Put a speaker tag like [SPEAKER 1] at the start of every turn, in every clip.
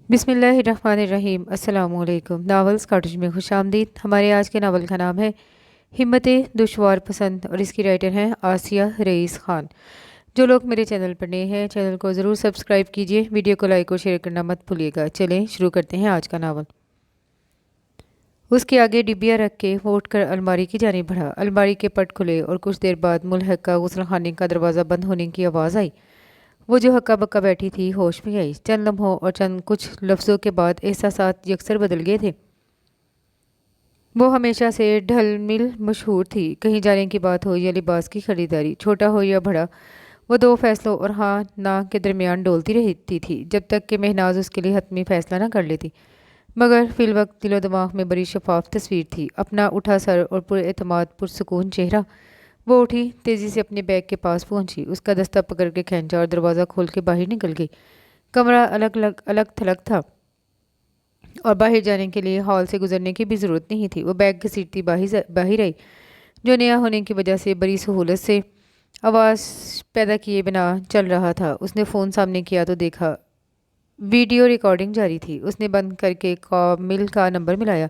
[SPEAKER 1] बिस्मिल्लाहिर्रहमानिर्रहीम। अस्सलाम वालेकुम। नावल्स कार्टूज में खुश आमदीद। हमारे आज के नावल का नाम है हिम्मत दुश्वार पसंद और इसकी राइटर हैं आसिया रईस ख़ान। जो लोग मेरे चैनल पर नए हैं चैनल को ज़रूर सब्सक्राइब कीजिए, वीडियो को लाइक और शेयर करना मत भूलिएगा। चलें शुरू करते हैं आज का नावल। उसके आगे डिबिया रख के वो उठकर अलमारी की जानिब बढ़ा। अलमारी के पट खुले और कुछ देर बाद मुल्हक का गुस्लखाने का दरवाज़ा बंद होने की आवाज़ आई। वो जो हक्का बक्का बैठी थी होश में आई। चंद लम्हों और चंद कुछ लफ्ज़ों के बाद एहसासात यकसर बदल गए थे। वो हमेशा से ढलमिल मशहूर थी। कहीं जाने की बात हो या लिबास की खरीदारी, छोटा हो या बड़ा, वो दो फैसलों और हाँ ना के दरमियान डोलती रहती थी जब तक कि महनाज उसके लिए हतमी फ़ैसला ना कर लेती। मगर फिल वक्त दिलो दिमाग में बड़ी शफाफ तस्वीर थी, अपना उठा सर और पुरएतमाद पुरसुकून चेहरा। वो उठी, तेज़ी से अपने बैग के पास पहुंची, उसका दस्ता पकड़ के खींचा और दरवाज़ा खोल के बाहर निकल गई। कमरा अलग थलग था और बाहर जाने के लिए हॉल से गुजरने की भी ज़रूरत नहीं थी। वो बैग घसीटती बाहर आई, जो नया होने की वजह से बड़ी सहूलत से आवाज़ पैदा किए बिना चल रहा था। उसने फ़ोन सामने किया तो देखा वीडियो रिकॉर्डिंग जारी थी। उसने बंद करके कामिल का नंबर मिलाया।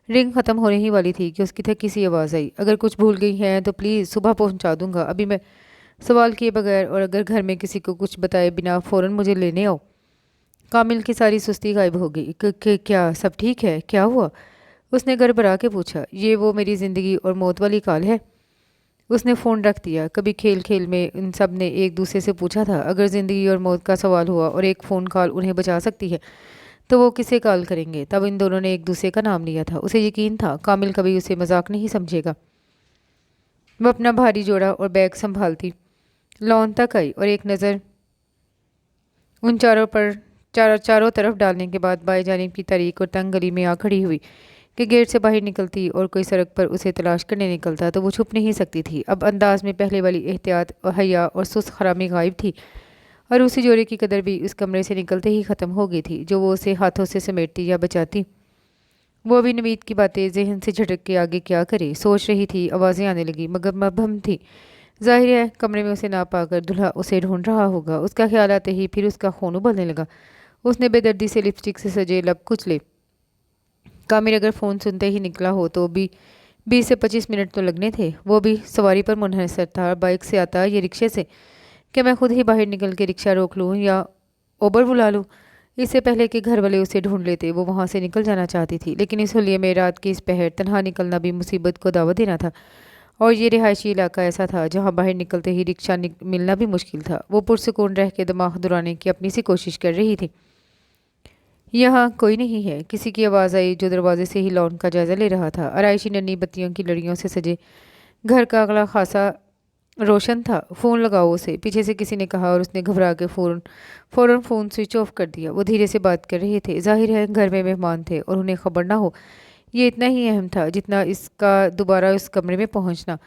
[SPEAKER 1] रिंग ख़त्म होने ही वाली थी कि उसकी थकी सी आवाज़ आई, अगर कुछ भूल गई हैं तो प्लीज़ सुबह पहुंचा दूंगा, अभी मैं सवाल किए बगैर और अगर घर में किसी को कुछ बताए बिना फ़ौरन मुझे लेने आओ। कामिल की सारी सुस्ती गायब हो गई। क्या सब ठीक है? क्या हुआ? उसने गड़बड़ा के पूछा। ये वो मेरी ज़िंदगी और मौत वाली कॉल है। उसने फ़ोन रख दिया। कभी खेल खेल में इन सब ने एक दूसरे से पूछा था, अगर ज़िंदगी और मौत का सवाल हुआ और एक फ़ोन कॉल उन्हें बचा सकती है तो वो किसे कॉल करेंगे। तब इन दोनों ने एक दूसरे का नाम लिया था। उसे यकीन था कामिल कभी उसे मजाक नहीं समझेगा। वो अपना भारी जोड़ा और बैग संभालती लॉन तक आई और एक नज़र उन चारों तरफ डालने के बाद बाएं जानिब की तारीक और तंग गली में आ खड़ी हुई कि गेट से बाहर निकलती और कोई सड़क पर उसे तलाश करने निकलता तो वो छुप नहीं सकती थी। अब अंदाज में पहले वाली एहतियात और हया और सुस्त खरामी गायब थी और उसी जोड़े की कदर भी उस कमरे से निकलते ही ख़त्म हो गई थी जो वो उसे हाथों से समेटती या बचाती। वो भी नवीद की बातें जहन से झटक के आगे क्या करे सोच रही थी। आवाज़ें आने लगी मगर मबहम थी। जाहिर है कमरे में उसे ना पाकर दूल्हा उसे ढूंढ रहा होगा। उसका ख्याल आते ही फिर उसका खून उबलने लगा। उसने बेदर्दी से लिपस्टिक से सजे लब कुचले। कामिल अगर फ़ोन सुनते ही निकला हो तो भी 20 से 25 मिनट तो लगने थे। वो भी सवारी पर मुनहसर था, बाइक से आता या रिक्शे से। कि मैं खुद ही बाहर निकल के रिक्शा रोक लूँ या ओबर बुला लूँ। इससे पहले कि घर वाले उसे ढूंढ लेते वो वहाँ से निकल जाना चाहती थी, लेकिन इस हुलिये में रात की इस पहर तनहा निकलना भी मुसीबत को दावत देना था। और ये रिहायशी इलाका ऐसा था जहाँ बाहर निकलते ही रिक्शा मिलना भी मुश्किल था। वो पुरसुकून रह के दिमाग दुराने की अपनी सी कोशिश कर रही थी। यहाँ कोई नहीं है। किसी की आवाज़ आई जो दरवाजे से ही लॉन का जायज़ा ले रहा था। आराइशी नन्ही बत्तियों की लड़ियों से सजे घर का अगला खासा रोशन था। फ़ोन लगाओ उसे, पीछे से किसी ने कहा और उसने घबरा के फ़ौरन फ़ोन स्विच ऑफ कर दिया। वो धीरे से बात कर रहे थे। जाहिर है घर में मेहमान थे और उन्हें खबर ना हो ये इतना ही अहम था जितना इसका दोबारा उस कमरे में पहुंचना।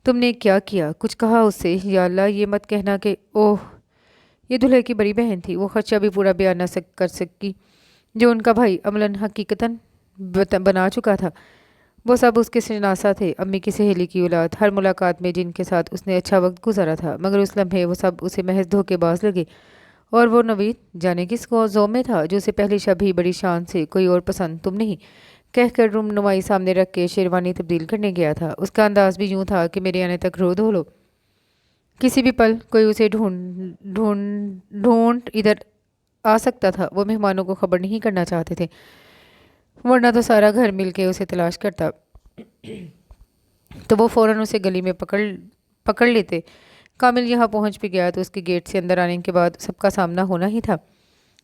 [SPEAKER 1] तुमने क्या किया? कुछ कहा उससे? या अल्लाह ये मत कहना कि ओह। ये दूल्हे की बड़ी बहन थी। वो खर्चा भी पूरा बयान न कर सकी जो उनका भाई अमलन हकीकतन बना चुका था। वो सब उसके शनासा थे, अम्मी की सहेली की औलाद, हर मुलाकात में जिनके साथ उसने अच्छा वक्त गुजारा था। मगर उस लम्हे वो सब उसे महज धोखेबाज लगे। और वो नवीद जाने किस जोम में था जो उसे पहली शब ही बड़ी शान से कोई और पसंद तुम नहीं कहकर रूम नुमाई सामने रख के शेरवानी तब्दील करने गया था। उसका अंदाज भी यूं था कि मेरे आने तक रो धो लो। किसी भी पल कोई उसे ढूंढ ढूंढ ढूंढ इधर आ सकता था। वो मेहमानों को खबर नहीं करना चाहते थे, वरना तो सारा घर मिल के उसे तलाश करता तो वो फ़ौरन उसे गली में पकड़ लेते। कामिल यहाँ पहुँच भी गया तो उसके गेट से अंदर आने के बाद सबका सामना होना ही था।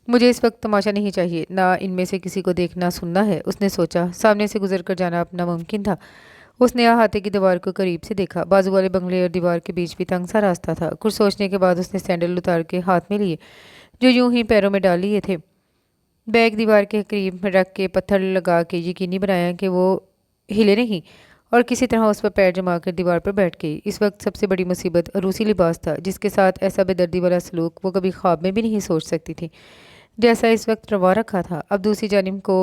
[SPEAKER 1] मुझे इस वक्त तमाशा नहीं चाहिए, ना इनमें से किसी को देखना सुनना है, उसने सोचा। सामने से गुजर कर जाना अपना मुमकिन था। उसने अहाते की दीवार को करीब से देखा। बाजू वाले बंगले और दीवार के बीच भी तंग सा रास्ता था। कुछ सोचने के बाद उसने सैंडल उतार के हाथ में लिए जो यूं ही पैरों में डाल लिए थे। बैग दीवार के करीब रख के पत्थर लगा के यकीनी बनाया कि वो हिले नहीं और किसी तरह उस पर पैर जमा कर दीवार पर बैठ गई। इस वक्त सबसे बड़ी मुसीबत रूसी लिबास था जिसके साथ ऐसा बेदर्दी वाला सलूक वो कभी ख्वाब में भी नहीं सोच सकती थी जैसा इस वक्त रवा रखा था। अब दूसरी जानिब को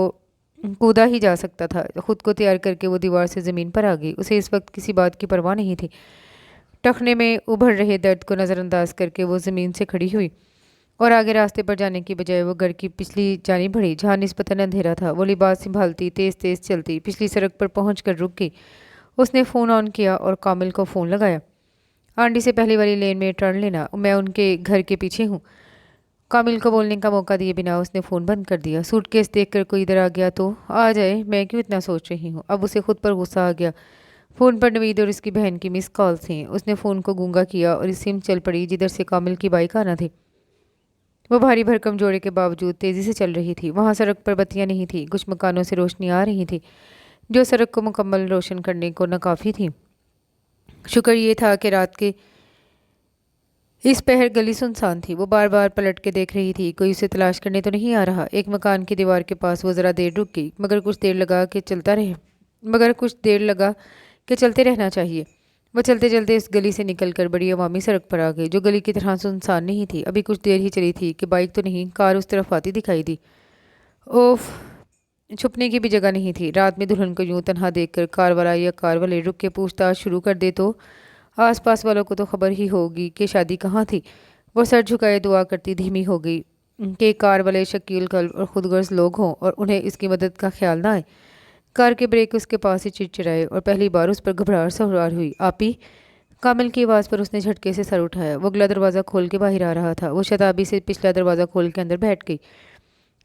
[SPEAKER 1] कूदा ही जा सकता था। खुद को तैयार करके वो दीवार से ज़मीन पर आ गई। उसे इस वक्त किसी बात की परवाह नहीं थी। टखने में उभर रहे दर्द को नज़रअंदाज करके वो ज़मीन से खड़ी हुई और आगे रास्ते पर जाने की बजाय वो घर की पिछली जानी बढ़ी, जहाँ निस्बतन अंधेरा था। वो लिबास संभालती तेज तेज चलती पिछली सड़क पर पहुँच कर रुक गई। उसने फ़ोन ऑन किया और कामिल को फ़ोन लगाया। आंटी से पहली वाली लेन में टर्न लेना, मैं उनके घर के पीछे हूँ। कामिल को बोलने का मौका दिए बिना उसने फ़ोन बंद कर दिया। सूटकेस देखकर कोई इधर आ गया तो आ जाए, मैं क्यों इतना सोच रही हूँ। अब उसे खुद पर गुस्सा आ गया। फ़ोन पर नवीद और इसकी बहन की मिस कॉल थी। उसने फ़ोन को गूंगा किया और सिम चल पड़ी जिधर से कामिल की बाइक आना थी। वो भारी भरकम जोड़े के बावजूद तेज़ी से चल रही थी। वहाँ सड़क पर बत्तियाँ नहीं थी, कुछ मकानों से रोशनी आ रही थी जो सड़क को मुकम्मल रोशन करने को नाकाफ़ी थी। शुक्र ये था कि रात के इस पहर गली सुनसान थी। वो बार बार पलट के देख रही थी, कोई उसे तलाश करने तो नहीं आ रहा। एक मकान की दीवार के पास वो ज़रा देर रुक गई, मगर कुछ देर लगा कि चलते रहना चाहिए। वो चलते चलते इस गली से निकलकर बड़ी अवामी सड़क पर आ गई, जो गली की तरह सुनसान नहीं थी। अभी कुछ देर ही चली थी कि बाइक तो नहीं, कार उस तरफ आती दिखाई दी। ओफ, छुपने की भी जगह नहीं थी। रात में दुल्हन को यूं तनहा देखकर कार वाला या कार वाले रुक के पूछताछ शुरू कर दे तो आसपास वालों को तो खबर ही होगी कि शादी कहाँ थी। वो सर झुकाए दुआ करती धीमी हो गई कि कार वाले शकील कल्ब और खुदगर्ज लोग हों और उन्हें इसकी मदद का ख्याल ना आए। कार के ब्रेक उसके पास ही चिड़चिड़ाए और पहली बार उस पर घबराहट सवार हुई। आपी, कामिल की आवाज़ पर उसने झटके से सर उठाया। वो अगला दरवाज़ा खोल के बाहर आ रहा था। वो शताबी से पिछला दरवाज़ा खोल के अंदर बैठ गई।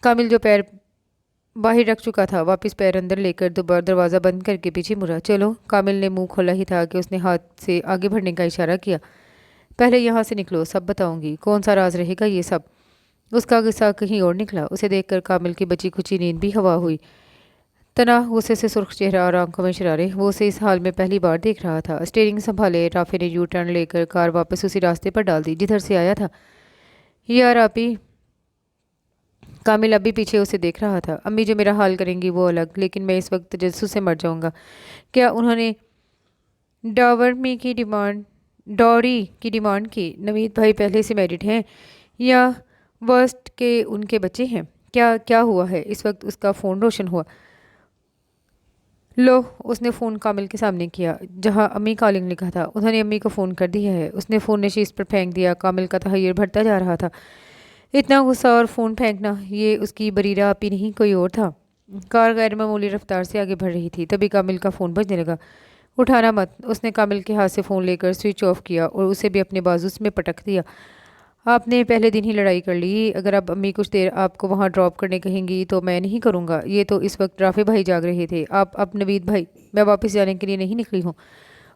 [SPEAKER 1] कामिल जो पैर बाहर रख चुका था वापस पैर अंदर लेकर दोबारा दरवाज़ा बंद करके पीछे मुड़ा। चलो, कामिल ने मुंह खोला ही था कि उसने हाथ से आगे बढ़ने का इशारा किया। पहले यहाँ से निकलो, सब बताऊंगी। कौन सा राज रहेगा ये सब। उसका गुस्सा कहीं और निकला। उसे देखकर कामिल की बची खुची नींद भी हवा हुई। तना गुस्से से सुर्ख चेहरा और आंखों में शरारे। वो उसे इस हाल में पहली बार देख रहा था। स्टीयरिंग संभाले राफे ने यू टर्न लेकर कार वापस उसी रास्ते पर डाल दी जिधर से आया था। यार आपी, कामिल अभी पीछे उसे देख रहा था। अम्मी जो मेरा हाल करेंगी वो अलग, लेकिन मैं इस वक्त तजस्सुस से मर जाऊंगा। क्या उन्होंने डावरमी की डिमांड डॉरी की डिमांड की? नवीद भाई पहले से मैरिड हैं या वर्स्ट के उनके बच्चे हैं? क्या क्या हुआ है? इस वक्त उसका फ़ोन रोशन हुआ। लो, उसने फ़ोन कामिल के सामने किया जहां अम्मी कॉलिंग लिखा था। उन्होंने अम्मी को फ़ोन कर दिया है। उसने फ़ोन नशीस पर फेंक दिया। कामिल का तहैयर बढ़ता जा रहा था। इतना गुस्सा और फ़ोन फेंकना, ये उसकी बरीरा आपी नहीं कोई और था। कार गैर मामूली रफ्तार से आगे बढ़ रही थी। तभी कामिल का फ़ोन बजने लगा। उठाना मत। उसने कामिल के हाथ से फ़ोन लेकर स्विच ऑफ किया और उसे भी अपने बाजू में पटक दिया। आपने पहले दिन ही लड़ाई कर ली। अगर अब अम्मी कुछ देर आपको वहाँ ड्रॉप करने कहेंगी तो मैं नहीं करूँगा। ये तो इस वक्त राफे भाई जाग रहे थे। आप अब नवीद भाई, मैं वापस जाने के लिए नहीं निकली हूँ।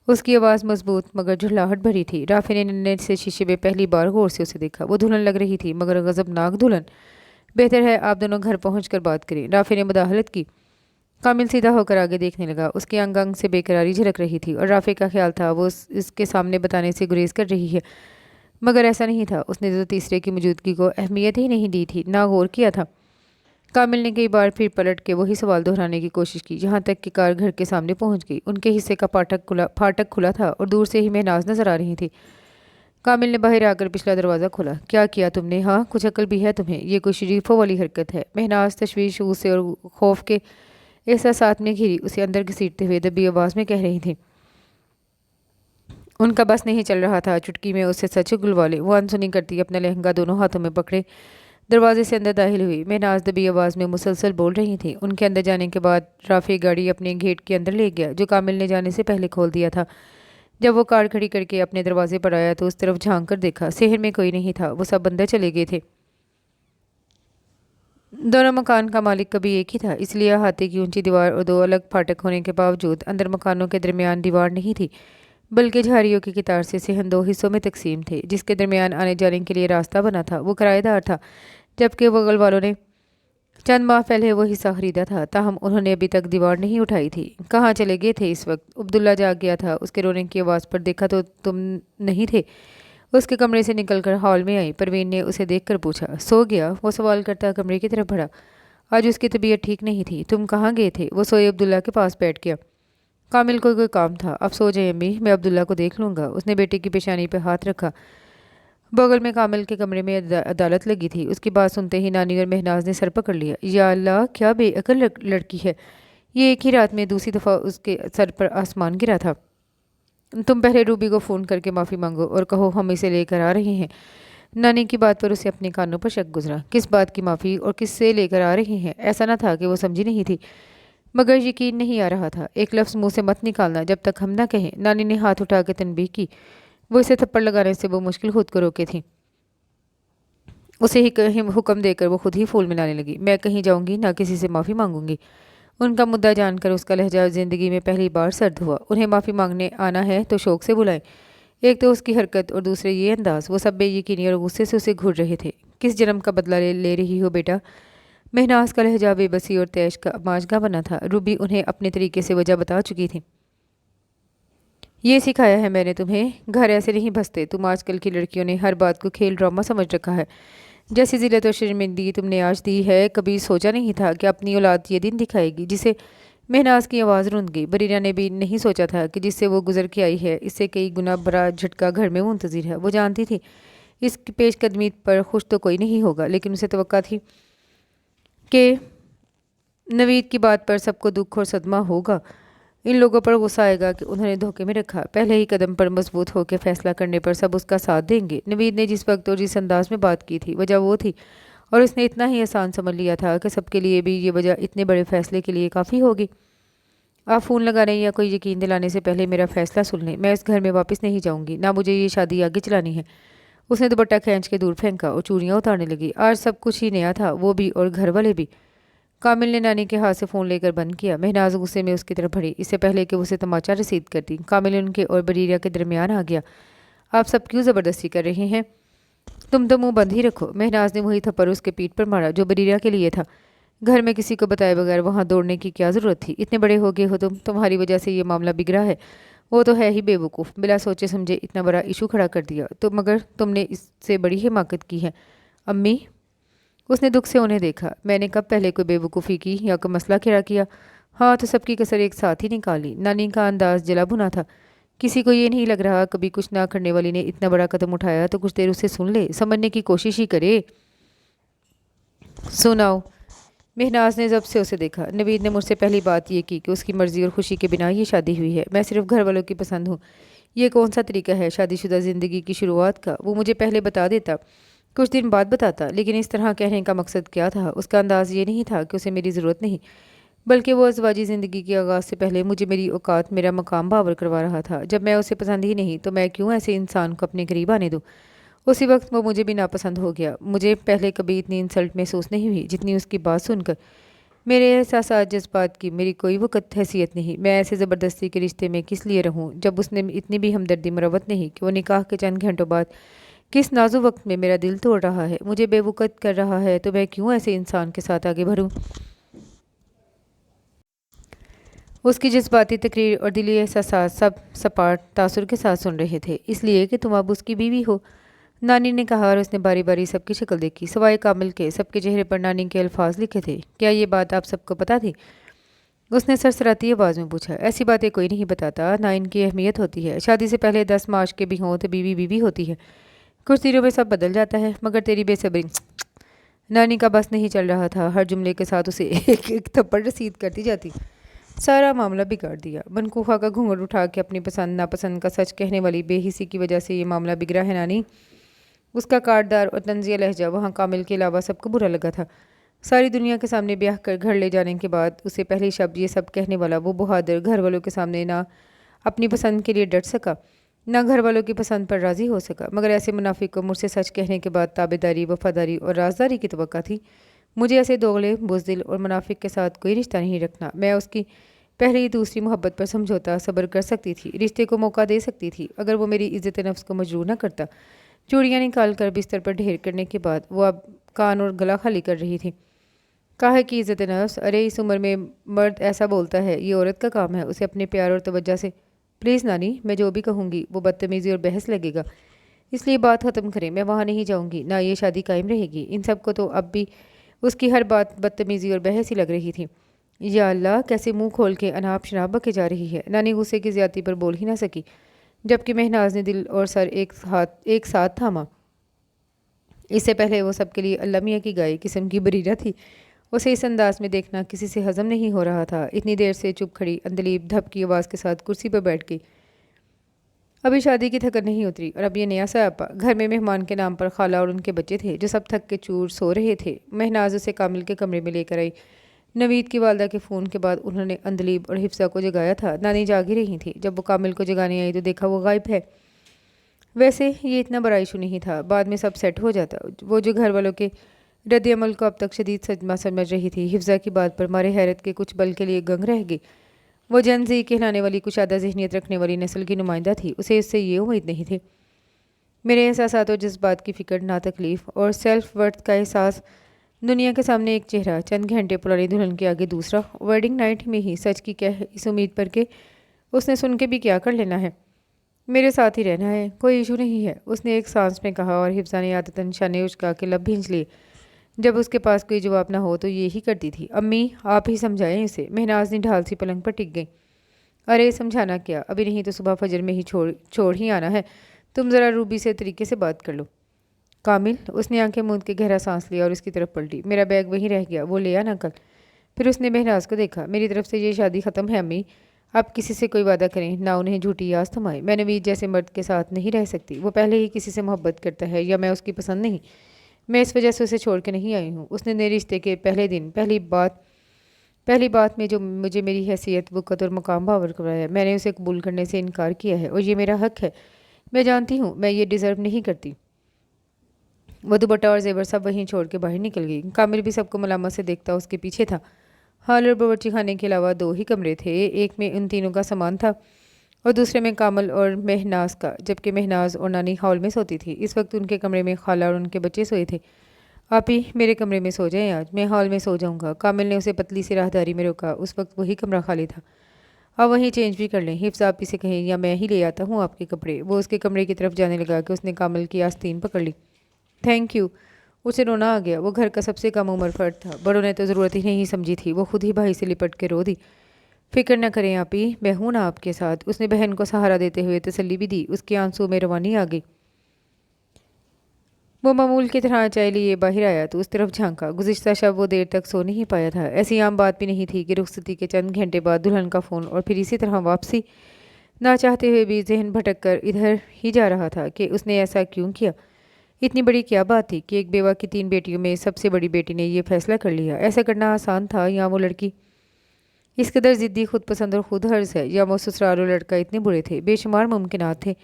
[SPEAKER 1] उसकी आवाज़ मजबूत मगर झुलाहट भरी थी। राफे ने नन्हे से शीशे में पहली बार गौर से उसे देखा। वो दुल्हन लग रही थी मगर गजबनाक दुल्हन। बेहतर है आप दोनों घर पहुंचकर बात करें, राफे ने मुदाहलत की। कामिल सीधा होकर आगे देखने लगा। उसके अंग अंग से बेकरारी झलक रही थी और राफे का ख्याल था वो इसके सामने बताने से गुरेज कर रही है, मगर ऐसा नहीं था। उसने तो तीसरे की मौजूदगी को अहमियत ही नहीं दी थी, ना गौर किया था। कामिल ने कई बार फिर पलट के वही सवाल दोहराने की कोशिश की, जहाँ तक कि कार घर के सामने पहुंच गई। उनके हिस्से का फाटक खुला था और दूर से ही महनाज नजर आ रही थी। कामिल ने बाहर आकर पिछला दरवाज़ा खोला। क्या किया तुमने? हाँ, कुछ अकल भी है तुम्हें? ये कोई शरीफों वाली हरकत है? महनाज तशवीश से और खौफ के एहसास में घिरी उसे अंदर घसीटते हुए दबी आवाज़ में कह रही थी। उनका बस नहीं चल रहा था चुटकी में उसे सच गुलवाले। वो अनसुनी करती अपना लहंगा दोनों हाथों में पकड़े दरवाजे से अंदर दाखिल हुई। महनाज दबी आवाज़ में मुसलसल बोल रही थी। उनके अंदर जाने के बाद राफी गाड़ी अपने गेट के अंदर ले गया, जो कामिल ने जाने से पहले खोल दिया था। जब वो कार खड़ी करके अपने दरवाजे पर आया तो उस तरफ झांक कर देखा। शहर में कोई नहीं था। वो सब अंदर चले गए थे। दोनों मकान का मालिक कभी एक ही था, इसलिए अहाते की ऊंची दीवार और दो अलग फाटक होने के बावजूद अंदर मकानों के दरमियान दीवार नहीं थी, बल्कि झाड़ियों की कतार से सहन दो हिस्सों में तकसीम थे, जिसके दरमियान आने जाने के लिए रास्ता बना था। वो किराएदार था, जबकि बगल वालों ने चंद माह पहले वो हिस्सा खरीदा था। ताहम उन्होंने अभी तक दीवार नहीं उठाई थी। कहाँ चले गए थे इस वक्त? अब्दुल्ला जाग गया था। उसके रोने की आवाज़ पर देखा तो तुम नहीं थे। उसके कमरे से निकलकर हॉल में आई। परवीन ने उसे देखकर पूछा, सो गया? वो सवाल करता कमरे की तरफ बढ़ा। आज उसकी तबीयत ठीक नहीं थी। तुम कहाँ गए थे? वो सोए अब्दुल्ला के पास बैठ गया। कामिल को कोई काम था। अब सो जाए अम्मी, मैं अब्दुल्ला को देख लूँगा। उसने बेटे की पेशानी पर हाथ रखा। बगल में कामिल के कमरे में अदालत लगी थी। उसकी बात सुनते ही नानी और महनाज ने सर पकड़ लिया। या अल्लाह, क्या बेअकल लड़की है। ये एक ही रात में दूसरी दफ़ा उसके सर पर आसमान गिरा था। तुम पहले रूबी को फ़ोन करके माफ़ी मांगो और कहो हम इसे लेकर आ रहे हैं। नानी की बात पर उसे अपने कानों पर शक गुजरा। किस बात की माफ़ी और किससे लेकर आ रहे हैं? ऐसा न था कि वो समझी नहीं थी, मगर यकीन नहीं आ रहा था। एक लफ्ज़ मुंह से मत निकालना जब तक हम ना कहें। नानी ने हाथ उठा के तनबीह की। वो इसे थप्पड़ लगाने से वो मुश्किल खुद को रोके थी। उसे ही कहीं हुक्म देकर वो खुद ही फूल मिलाने लगी। मैं कहीं जाऊंगी ना किसी से माफ़ी मांगूंगी। उनका मुद्दा जानकर उसका लहजा ज़िंदगी में पहली बार सर्द हुआ। उन्हें माफ़ी मांगने आना है तो शौक से बुलाएं। एक तो उसकी हरकत और दूसरे ये अंदाज, वो सब बेयकीनी और गुस्से से उसे घूर रहे थे। किस जन्म का बदला ले रही हो बेटा? महनाज का लहजा बेबसी और तैश का माजगा बना था। रूबी उन्हें अपने तरीके से वजह बता चुकी थी। ये सिखाया है मैंने तुम्हें, घर ऐसे नहीं बसते। तुम आजकल की लड़कियों ने हर बात को खेल ड्रामा समझ रखा है। जैसी जिल्लत और शर्मिंदगी तुमने आज दी है, कभी सोचा नहीं था कि अपनी औलाद ये दिन दिखाएगी। जिसे महनाज की आवाज़ रुंध गई। बरीरा ने भी नहीं सोचा था कि जिससे वो गुजर के आई है, इससे कई गुना बड़ा झटका घर में मुंतज़िर है। वो जानती थी इस पेशकदमी पर खुश तो कोई नहीं होगा, लेकिन उसे तवक्का थी कि नवीद की बात पर सबको दुख और सदमा होगा। इन लोगों पर गुस्सा आएगा कि उन्होंने धोखे में रखा। पहले ही कदम पर मजबूत होकर फैसला करने पर सब उसका साथ देंगे। नवीद ने जिस वक्त और जिस अंदाज में बात की थी, वजह वो थी, और उसने इतना ही आसान समझ लिया था कि सबके लिए भी ये वजह इतने बड़े फैसले के लिए काफ़ी होगी। आप फ़ोन लगाने या कोई यकीन दिलाने से पहले मेरा फ़ैसला सुन लें। मैं इस घर में वापस नहीं जाऊंगी, ना मुझे ये शादी आगे चलानी है। उसने दुपट्टा खींच के दूर फेंका और चूड़ियाँ उतारने लगी। आज सब कुछ ही नया था, वो भी और घर वाले भी। कामिल ने नानी के हाथ से फ़ोन लेकर बंद किया। महनाज गुस्से में उसकी तरफ बढ़ी। इससे पहले कि उसे तमाचा रसीद करती, कामिल उनके और बरीरा के दरमियान आ गया। आप सब क्यों ज़बरदस्ती कर रहे हैं? तुम तो मुंह बंद ही रखो। महनाज ने वही थप्पड़ उसके पीठ पर मारा जो बरीरा के लिए था। घर में किसी को बताए बगैर वहाँ दौड़ने की क्या ज़रूरत थी? इतने बड़े हो गए हो तुम, तुम्हारी वजह से ये मामला बिगड़ा है। वो तो है ही बेवकूफ़, बिला सोचे समझे इतना बड़ा इशू खड़ा कर दिया। तो मगर तुमने इससे बड़ी हिमाकत की है। अम्मी, उसने दुख से उन्हें देखा। मैंने कब पहले कोई बेवकूफ़ी की या कोई मसला खड़ा किया? हाँ तो सबकी कसर एक साथ ही निकाली। नानी का अंदाज जला भुना था। किसी को ये नहीं लग रहा कभी कुछ ना करने वाली ने इतना बड़ा कदम उठाया तो कुछ देर उसे सुन ले, समझने की कोशिश ही करे। सुनाओ। महनाज ने जब से उसे देखा। नवीद ने मुझसे पहली बात ये की कि उसकी मर्ज़ी और खुशी के बिना ये शादी हुई है। मैं सिर्फ घर वालों की पसंद हूँ। ये कौन सा तरीका है शादीशुदा ज़िंदगी की शुरुआत का? वो मुझे पहले बता देता, कुछ दिन बाद बताता, लेकिन इस तरह कहने का मकसद क्या था? उसका अंदाज़ ये नहीं था कि उसे मेरी ज़रूरत नहीं, बल्कि वो अज़वाजी ज़िंदगी के आगाज़ से पहले मुझे मेरी औकात, मेरा मकाम बावर करवा रहा था। जब मैं उसे पसंद ही नहीं तो मैं क्यों ऐसे इंसान को अपने करीब आने दूँ? उसी वक्त वो मुझे भी नापसंद हो गया। मुझे पहले कभी इतनी इंसल्ट महसूस नहीं हुई जितनी उसकी बात सुनकर। मेरे एहसासात जज्बात की मेरी कोई वक़्त हैसियत नहीं। मैं ऐसे ज़बरदस्ती के रिश्ते में किस लिए रहूं जब उसने इतनी भी हमदर्दी मरवत नहीं कि वो निकाह के चंद घंटों बाद किस नाजुक वक्त में मेरा दिल तोड़ रहा है, मुझे बेवकूफ़ कर रहा है। तो मैं क्यों ऐसे इंसान के साथ आगे बढ़ूं? उसकी जज्बाती तकरीर और दिली एहसासात सब सपाट तासुर के साथ सुन रहे थे। इसलिए कि तुम अब उसकी बीवी हो, नानी ने कहा, और उसने बारी बारी सबकी शक्ल देखी। सवाए कामिल के सबके चेहरे पर नानी के अल्फाज लिखे थे। क्या ये बात आप सबको पता थी? उसने सरसराती आवाज़ में पूछा। ऐसी बातें कोई नहीं बताता, ना इनकी अहमियत होती है। शादी से पहले 10 मार्च के भी हों तो बीवी बीवी होती है। कुछ दिनों में सब बदल जाता है। मगर तेरी बेसब्री। नानी का बस नहीं चल रहा था। हर जुमले के साथ उसे एक एक थप्पड़ रसीद करती जाती। सारा मामला बिगाड़ दिया। बनकूफा का घूंघट उठा के अपनी पसंद नापसंद का सच कहने वाली बेहिसी की वजह से ये मामला बिगड़ा है नानी। उसका काटदार और तंजिया लहजा वहाँ कामिल के अलावा सबको बुरा लगा था। सारी दुनिया के सामने ब्याह कर घर ले जाने के बाद उसे पहले शब्द ये सब कहने वाला वो बहादुर घर वालों के सामने ना अपनी पसंद के लिए डट सका, ना घर वालों की पसंद पर राज़ी हो सका। मगर ऐसे मुनाफिक को मुझसे सच कहने के बाद ताबेदारी, वफादारी और राजदारी की तवक्का थी। मुझे ऐसे दोगले, बुज़दिल और मुनाफिक के साथ कोई रिश्ता नहीं रखना। मैं उसकी पहली दूसरी मोहब्बत पर समझौता सब्र कर सकती थी, रिश्ते को मौका दे सकती थी, अगर वो मेरी इज़्ज़त नफ्स को मजरूर न करता। चूड़ियाँ निकाल कर बिस्तर पर ढेर करने के बाद वो अब कान और गला खाली कर रही थी। काहे की इज़्ज़त नफ्स? अरे इस उम्र में मर्द ऐसा बोलता है, ये औरत का काम है उसे अपने प्यार और तवज्जो से। प्लीज़ नानी, मैं जो भी कहूँगी वो बदतमीज़ी और बहस लगेगा, इसलिए बात ख़त्म करें। मैं वहाँ नहीं जाऊँगी, ना ये शादी कायम रहेगी। इन सब को तो अब भी उसकी हर बात बदतमीज़ी और बहस ही लग रही थी। या अल्लाह, कैसे मुंह खोल के अनाप शनाप बके जा रही है। नानी गुस्से की ज़्यादती पर बोल ही ना सकी, जबकि महनाज ने दिल और सर एक साथ थामा। इससे पहले वो सबके लिए अल्लाह मियाँ की गाय किस्म की बरीरा थी। उसे इस अंदाज में देखना किसी से हजम नहीं हो रहा था। इतनी देर से चुप खड़ी अंदलीब धप की आवाज़ के साथ कुर्सी पर बैठ गई। अभी शादी की थकन नहीं उतरी और अब ये नया सयापा। घर में मेहमान के नाम पर खाला और उनके बच्चे थे जो सब थक के चूर सो रहे थे। महनाज उसे कामिल के कमरे में लेकर आई। नवीद की वालदा के फ़ोन के बाद उन्होंने अंदलीब और हिफ्सा को जगाया था। नानी जागी रही थी। जब वो कामिल को जगाने आई तो देखा वो गायब है। वैसे ये इतना बड़ा इशू नहीं था, बाद में सब सेट हो जाता। वो जो घर वालों के रद्द अमल को अब तक शदीद सदमा समझ रही थी, हिफ्जा की बात पर मारे हैरत के कुछ पल के लिए गंग रह गई। वो जन जी कहलाने वाली कुशादा जहनीत रखने वाली नस्ल की नुमाइंदा थी, उसे इससे ये उम्मीद नहीं थी। मेरे एहसासात और जज्बात की फ़िक्र, ना तकलीफ़ और सेल्फ वर्थ का एहसास। दुनिया के सामने एक चेहरा, चंद घंटे पुरानी दुल्हन के आगे दूसरा, वेडिंग नाइट में ही सच की क्या है, इस उम्मीद पर कि उसने सुन के भी क्या कर लेना है। मेरे साथ ही रहना है, कोई इशू नहीं है, उसने एक सांस में कहा और हिफ्जा ने आदतन शाने उचका के लब भींच लिए। जब उसके पास कोई जवाब ना हो तो ये ही करती थी। अम्मी आप ही समझाएं इसे। महनाज ने ढाल सी पलंग पर टिक गई। अरे समझाना क्या, अभी नहीं तो सुबह फजर में ही छोड़ ही आना है। तुम ज़रा रूबी से तरीके से बात कर लो। कामिल, उसने आंखें मूंद के गहरा सांस लिया और उसकी तरफ पलटी। मेरा बैग वहीं रह गया, वो ले आना कल। फिर उसने महनाज को देखा। मेरी तरफ से ये शादी ख़त्म है अम्मी। आप किसी से कोई वादा करें, ना उन्हें झूठी याद थमाए। मैं नवीद जैसे मर्द के साथ नहीं रह सकती। वो पहले ही किसी से मोहब्बत करता है या मैं उसकी पसंद नहीं। मैं इस वजह से उसे छोड़ के नहीं आई हूँ। उसने मेरे रिश्ते के पहले दिन पहली बात में जो मुझे मेरी हैसियत, वक़्त और मुकाम बावर कराया, मैंने उसे कबूल करने से इनकार किया है और ये मेरा हक है। मैं जानती हूँ मैं ये डिज़र्व नहीं करती। वो दुपट्टा और जेवर सब वहीं छोड़ के बाहर निकल गई। कामिल भी सबको मलामत से देखता उसके पीछे था। हॉल और बावर्ची खाने के अलावा 2 ही कमरे थे। एक में उन तीनों का सामान था और दूसरे में कामल और महनाज का, जबकि महनाज और नानी हॉल में सोती थी। इस वक्त उनके कमरे में खाला और उनके बच्चे सोए थे। आप ही मेरे कमरे में सो जाएं, आज मैं हॉल में सो जाऊंगा। कामिल ने उसे पतली सी राहदारी में रोका। उस वक्त वही कमरा खाली था। आप वहीं चेंज भी कर लें। हिफ्स आप ही से कहें या मैं ही ले आता हूँ आपके कपड़े। वो उसके कमरे की तरफ जाने लगा कि उसने कामिल की आस्तीन पकड़ ली। Thank you. उसे रोना आ गया। वो घर का सबसे कम उम्र फर्द था। बड़ों ने तो ज़रूरत ही नहीं समझी थी। वो खुद ही भाई से लिपट के रो दी। फिक्र न करें आप ही, मैं हूं ना आपके साथ। उसने बहन को सहारा देते हुए तसल्ली भी दी। उसके आंसू में रवानी आ गई। वो मामूल की तरह चाय लिए बाहर आया तो उस तरफ झांका। गुज़िश्ता शब वो देर तक सो नहीं पाया था। ऐसी आम बात भी नहीं थी कि रुखसती के चंद घंटे बाद दुल्हन का फ़ोन और फिर इसी तरह वापसी। ना चाहते हुए भी जहन भटक कर इधर ही जा रहा था कि उसने ऐसा क्यों किया। इतनी बड़ी क्या बात थी कि एक बेवा की 3 बेटियों में सबसे बड़ी बेटी ने यह फैसला कर लिया। ऐसा करना आसान था या वो लड़की इस कदर ज़िद्दी, खुद पसंद और खुद हर्ज है, या वो ससुराल और लड़का इतने बुरे थे। बेशुमार मुमकिनात थे।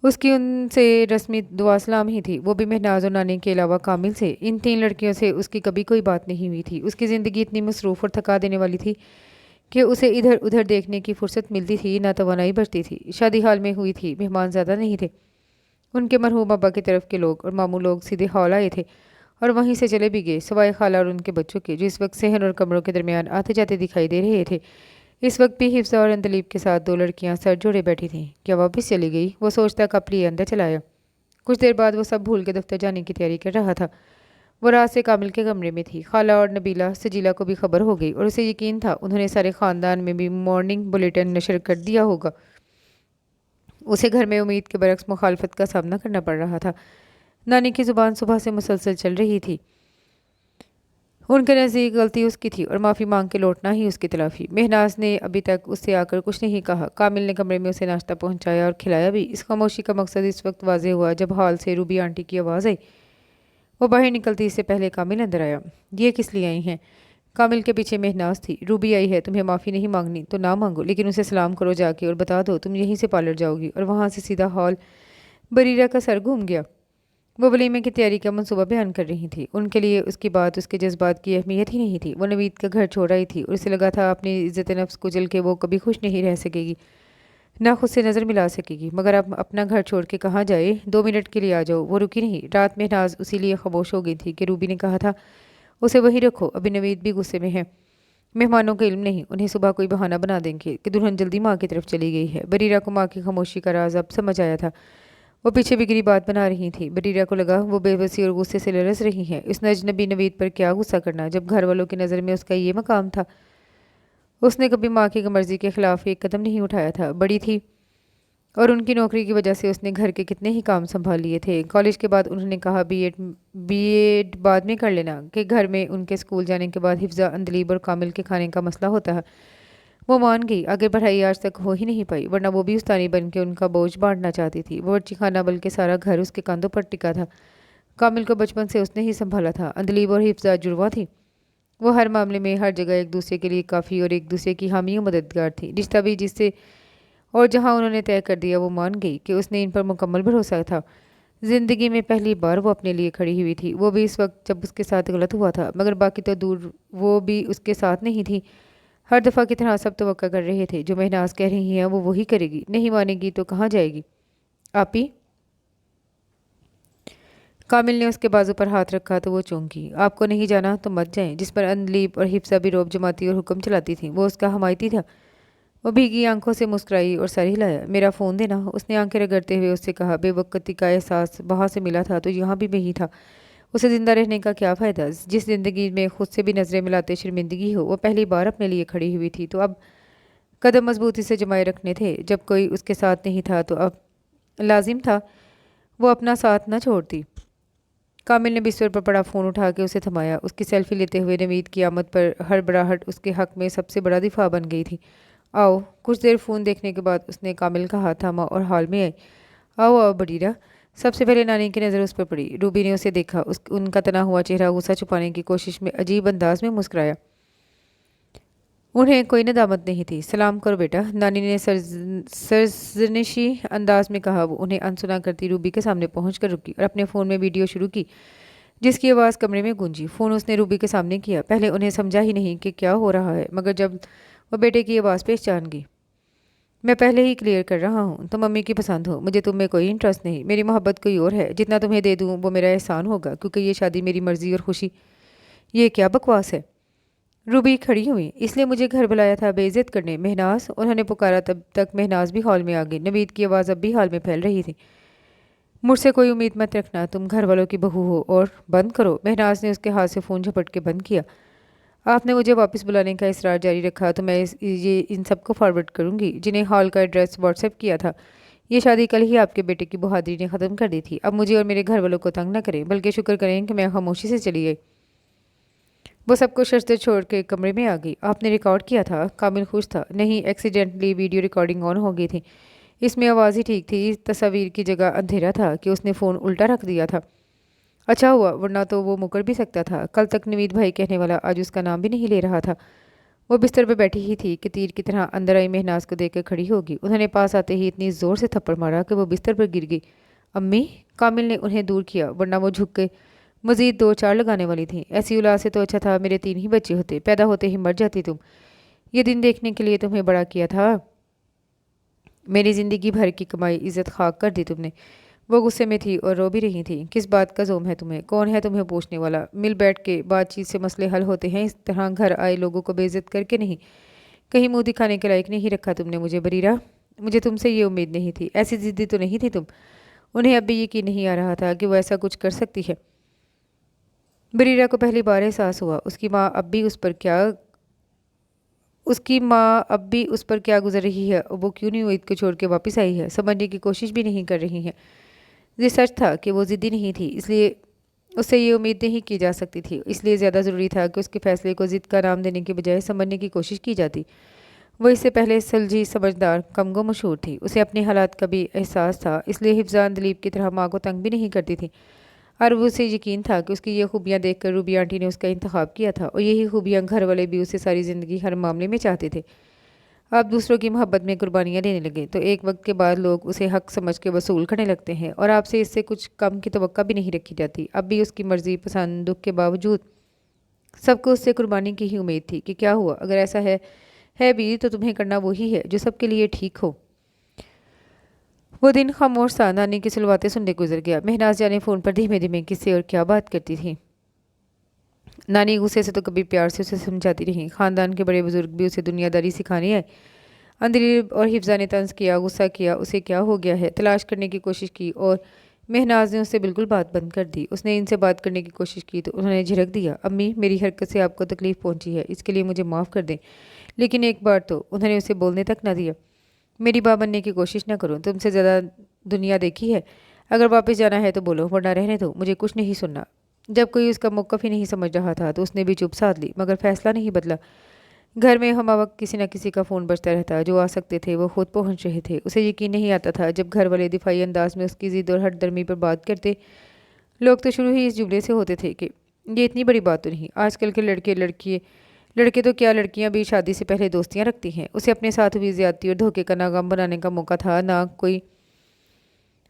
[SPEAKER 1] उसकी उनसे रस्मी दुआ सलाम ही थी, वो भी महनाज और नानी के अलावा कामिल से। इन 3 लड़कियों से उसकी कभी कोई बात नहीं हुई थी। उसकी ज़िंदगी इतनी मसरूफ़ और थका देने वाली थी कि उसे इधर उधर देखने की फुर्सत मिलती थी, ना तवानाई बचती थी। शादी हाल में हुई थी, मेहमान ज़्यादा नहीं थे। उनके मरहूम अब्बा की तरफ के लोग और मामू लोग सीधे हॉल आए थे और वहीं से चले भी गए, सवाए खाला और उनके बच्चों के, जो इस वक्त सहन और कमरों के दरमियान आते जाते दिखाई दे रहे थे। इस वक्त भी हिफ्सा और अंतलीब के साथ 2 लड़कियां सर जोड़े बैठी थीं। क्या वापस चली गई? वो सोचता कप लिए अंदर चलाया। कुछ देर बाद वो सब भूल के दफ्तर जाने की तैयारी कर रहा था। वो रात से कामिल के कमरे में थी। खाला और नबीला सजीला को भी खबर हो गई और उसे यकीन था उन्होंने सारे ख़ानदान में भी मॉर्निंग बुलेटिन नशर कर दिया होगा। उसे घर में उम्मीद के बरक्स मुखालफत का सामना करना पड़ रहा था। नानी की ज़ुबान सुबह से मुसलसल चल रही थी। उनके नज़दीक गलती उसकी थी और माफ़ी मांग के लौटना ही उसकी तलाफ़ी। महनाज ने अभी तक उससे आकर कुछ नहीं कहा। कामिल ने कमरे में उसे नाश्ता पहुंचाया और खिलाया भी। इस खामोशी का मकसद इस वक्त वाज़ेह हुआ जब हॉल से रूबी आंटी की आवाज़ आई। वो बाहर निकलती इससे पहले कामिल अंदर आया। ये किस लिए आई हैं? कामिल के पीछे महनाज थी। रूबी आई है, तुम्हें माफ़ी नहीं मांगनी तो ना मांगो, लेकिन उसे सलाम करो जाके और बता दो तुम यहीं से पार्लर जाओगी। और वहाँ से सीधा हॉल। बरीरा का सर घूम गया। वो वलीमे की तैयारी का मनसूबा बयान कर रही थी। उनके लिए उसकी बात, उसके जज्बात की अहमियत ही नहीं थी। वो नवीद का घर छोड़ आई थी और उसे लगा था अपनी इज़्ज़त नफ्स कुचल के वो कभी खुश नहीं रह सकेगी, ना खुद से नज़र मिला सकेगी। मगर अब अपना घर छोड़ के कहाँ जाए? 2 मिनट के लिए आ जाओ। वो रुकी नहीं। रात में नाज उसी लिए खामोश हो गई थी कि रूबी ने कहा था उसे वहीं रखो, अभी नवीद भी गुस्से में है। मेहमानों का इल्म नहीं, उन्हें सुबह कोई बहाना बना देंगे कि दुल्हन जल्दी माँ की तरफ चली गई है। बरीरा को माँ की खामोशी का राज अब समझ आया था। वो पीछे बिगड़ी बात बना रही थी। बरीरा को लगा वो बेबसी और गुस्से से लरस रही हैं। इस अजनबी नवीद पर क्या गुस्सा करना जब घर वालों की नज़र में उसका ये मकाम था। उसने कभी माँ की मर्जी के खिलाफ एक कदम नहीं उठाया था। बड़ी थी और उनकी नौकरी की वजह से उसने घर के कितने ही काम संभाल लिए थे। कॉलेज के बाद उन्होंने कहा बीएड बाद में कर लेना, कि घर में उनके स्कूल जाने के बाद हिफ्जा, अंदलीब और कामिल के खाने का मसला होता है। वो मान गई। आगे पढ़ाई आज तक हो ही नहीं पाई, वरना वो भी उस्तानी बन के उनका बोझ बांटना चाहती थी। वो बच्ची खाना बल्कि सारा घर उसके कंधों पर टिका था। कामिल को बचपन से उसने ही संभाला था। अंदलीब और हिफ्जा जुड़वा थी। वो हर मामले में हर जगह एक दूसरे के लिए काफ़ी और एक दूसरे की हामी और मददगार थी। रिश्ता भी जिससे और जहाँ उन्होंने तय कर दिया, वो मान गई कि उसने इन पर मुकम्मल भरोसा था। ज़िंदगी में पहली बार वो अपने लिए खड़ी हुई थी। वो भी इस वक्त जब उसके साथ गलत हुआ था, मगर बाकी तो दूर, वो भी उसके साथ नहीं थी। हर दफ़ा की तरह सब तवक्का कर रहे थे, जो महनाज कह रही हैं वो वही करेगी, नहीं मानेगी तो कहाँ जाएगी। आपी, कामिल ने उसके बाजू पर हाथ रखा तो वो चौंकी। आपको नहीं जाना तो मत जाएं, जिस पर अनलीब और हिफ्सा भी रोब जमाती और हुक्म चलाती थी। वो उसका हमायती था। वो भीगी आंखों से मुस्कुराई और सर हिलाया। मेरा फ़ोन देना, उसने आंखें रगड़ते हुए उससे कहा। बेवकती का एहसास वहाँ से मिला था तो यहाँ भी वही था। उसे ज़िंदा रहने का क्या फ़ायदा, जिस ज़िंदगी में खुद से भी नज़रें मिलाते शर्मिंदगी हो। वो पहली बार अपने लिए खड़ी हुई थी, तो अब कदम मजबूती से जमाए रखने थे। जब कोई उसके साथ नहीं था तो अब लाजिम था वो अपना साथ न छोड़ती। कामिल ने बिस्तर पर पड़ा फ़ोन उठा के उसे थमाया। उसकी सेल्फी लेते हुए नवीद की आमद पर हड़बड़ाहट उसके हक में सबसे बड़ा दिफा बन गई थी। आओ। कुछ देर फ़ोन देखने के बाद उसने कामिल का हाथ थामा और हॉल में आई। आओ आओ बडीरा। सबसे पहले नानी की नज़र उस पर पड़ी। रूबी ने उसे देखा। उनका तना हुआ चेहरा गुस्सा छुपाने की कोशिश में अजीब अंदाज में मुस्कुराया। उन्हें कोई नदामत नहीं थी। सलाम करो बेटा, नानी ने सरजनशी अंदाज में कहा। वो उन्हें अनसुना करती रूबी के सामने पहुँच कर रुकी और अपने फ़ोन में वीडियो शुरू की, जिसकी आवाज़ कमरे में गूंजी। फ़ोन उसने रूबी के सामने किया। पहले उन्हें समझा ही नहीं कि क्या हो रहा है, मगर जब वो बेटे की आवाज़ पहचान गई। मैं पहले ही क्लियर कर रहा हूँ, तो मम्मी की पसंद हो, मुझे तुम में कोई इंटरेस्ट नहीं। मेरी मोहब्बत कोई और है। जितना तुम्हें दे दूँ वो मेरा एहसान होगा, क्योंकि ये शादी मेरी मर्ज़ी और खुशी। ये क्या बकवास है। रूबी खड़ी हुई। इसलिए मुझे घर बुलाया था बेइज्जत करने। महनाज, उन्होंने पुकारा। तब तक महनाज भी हॉल में आ गई। नवीद की आवाज़ अब भी हॉल में फैल रही थी। मुझसे कोई उम्मीद मत रखना, तुम घर वालों की बहू हो। और बंद करो। महनाज ने उसके हाथ से फ़ोन झपट के बंद किया। आपने मुझे वापस बुलाने का इसरार जारी रखा तो मैं ये इन सबको फॉरवर्ड करूंगी, जिन्हें हॉल का एड्रेस व्हाट्सएप किया था। ये शादी कल ही आपके बेटे की बहादुरी ने ख़त्म कर दी थी। अब मुझे और मेरे घर वालों को तंग न करें, बल्कि शुक्र करें कि मैं खामोशी से चली गई। वो सबको शर्तें छोड़ के कमरे में आ गई। आपने रिकॉर्ड किया था? कामिल खुश था। नहीं, एक्सीडेंटली वीडियो रिकॉर्डिंग ऑन हो गई थी। इसमें आवाज़ ही ठीक थी। तस्वीर की जगह अंधेरा था कि उसने फ़ोन उल्टा रख दिया था। अच्छा हुआ, वरना तो वो मुकर भी सकता था। कल तक नवीद भाई कहने वाला आज उसका नाम भी नहीं ले रहा था। वो बिस्तर पर बैठी ही थी कि तीर की तरह अंदर आई महनाज को देखकर खड़ी होगी। उन्होंने पास आते ही इतनी ज़ोर से थप्पड़ मारा कि वो बिस्तर पर गिर गई। अम्मी। कामिल ने उन्हें दूर किया, वरना वो झुक के मज़ीद दो चार लगाने वाली थी। ऐसी औलाद से तो अच्छा था मेरे 3 ही बच्चे होते। पैदा होते ही मर जाती तुम। ये दिन देखने के लिए तुम्हें बड़ा किया था। मेरी ज़िंदगी भर की कमाई इज़्ज़त खाक कर दी तुमने। वो गुस्से में थी और रो भी रही थी। किस बात का ज़ोम है तुम्हें? कौन है तुम्हें पूछने वाला? मिल बैठ के बातचीत से मसले हल होते हैं, इस तरह घर आए लोगों को बेइज्जत करके नहीं। कहीं मुँह दिखाने के लायक नहीं रखा तुमने मुझे बरीरा। मुझे तुमसे ये उम्मीद नहीं थी। ऐसी ज़िद्दी तो नहीं थी तुम। उन्हें अब भी यकीन नहीं आ रहा था कि वो ऐसा कुछ कर सकती है। बरीरा को पहली बार एहसास हुआ उसकी माँ अब भी उस पर क्या गुजर रही है और वो क्यों नहीं उम्मीद को छोड़ के वापस आई है। समझने की कोशिश भी नहीं कर रही है। ये सच था कि वो ज़िद्दी नहीं थी, इसलिए उससे ये उम्मीद नहीं की जा सकती थी। इसलिए ज़्यादा ज़रूरी था कि उसके फैसले को ज़िद का नाम देने के बजाय समझने की कोशिश की जाती। वो इससे पहले सुलझी, समझदार, कमगो मशहूर थी। उसे अपने हालात का भी एहसास था, इसलिए हिफ्ज़ान दिलीप की तरह माँ को तंग भी नहीं करती थी। और उसे यकीन था कि उसकी ये खूबियाँ देखकर रूबी आंटी ने उसका इंतखाब किया था, और यही खूबियाँ घर वाले भी उसे सारी ज़िंदगी हर मामले में चाहते थे। आप दूसरों की मोहब्बत में कुर्बानियाँ देने लगे तो एक वक्त के बाद लोग उसे हक समझ के वसूल करने लगते हैं, और आपसे इससे कुछ कम की तवक्का भी नहीं रखी जाती। अब भी उसकी मर्ज़ी, पसंद, दुख के बावजूद सबको उससे कुर्बानी की ही उम्मीद थी कि क्या हुआ, अगर ऐसा है भी तो तुम्हें करना वही है जो सबके लिए ठीक हो। वो दिन खामोश सा नानी की सुलवातें सुनने गुजर गया। महनाज जाने फ़ोन पर धीमे धीमे किससे और क्या बात करती थी। नानी गुस्से से तो कभी प्यार से उसे समझाती रही। ख़ानदान के बड़े बुजुर्ग भी उसे दुनियादारी सिखाने आए। अंदलीब और हिफ्ज़ा ने तंज किया, गुस्सा किया, उसे क्या हो गया है तलाश करने की कोशिश की, और महनाज ने उससे बिल्कुल बात बंद कर दी। उसने इनसे बात करने की कोशिश की तो उन्होंने झिड़क दिया। अम्मी, मेरी हरकत से आपको तकलीफ़ पहुंची है, इसके लिए मुझे माफ़ कर दें, लेकिन एक बार तो। उन्होंने उसे बोलने तक न दिया। मेरी बात बनने की कोशिश न करो, तुमसे ज़्यादा दुनिया देखी है। अगर वापस जाना है तो बोलो, वरना रहने दो, मुझे कुछ नहीं सुनना। जब कोई उसका मौक़िफ़ ही नहीं समझ रहा था तो उसने भी चुप साध ली, मगर फैसला नहीं बदला। घर में हमा वक्त किसी न किसी का फ़ोन बजता रहता। जो आ सकते थे वो खुद पहुंच रहे थे। उसे यकीन नहीं आता था जब घर वाले दिफाई अंदाज में उसकी ज़िद और हठधर्मी पर बात करते। लोग तो शुरू ही इस जुमले से होते थे कि ये इतनी बड़ी बात तो नहीं, आजकल के लड़के तो क्या, लड़कियां भी शादी से पहले दोस्तियां रखती हैं। उसे अपने साथ हुई ज्यादती और धोखे का नाकाम बनाने का मौका था ना कोई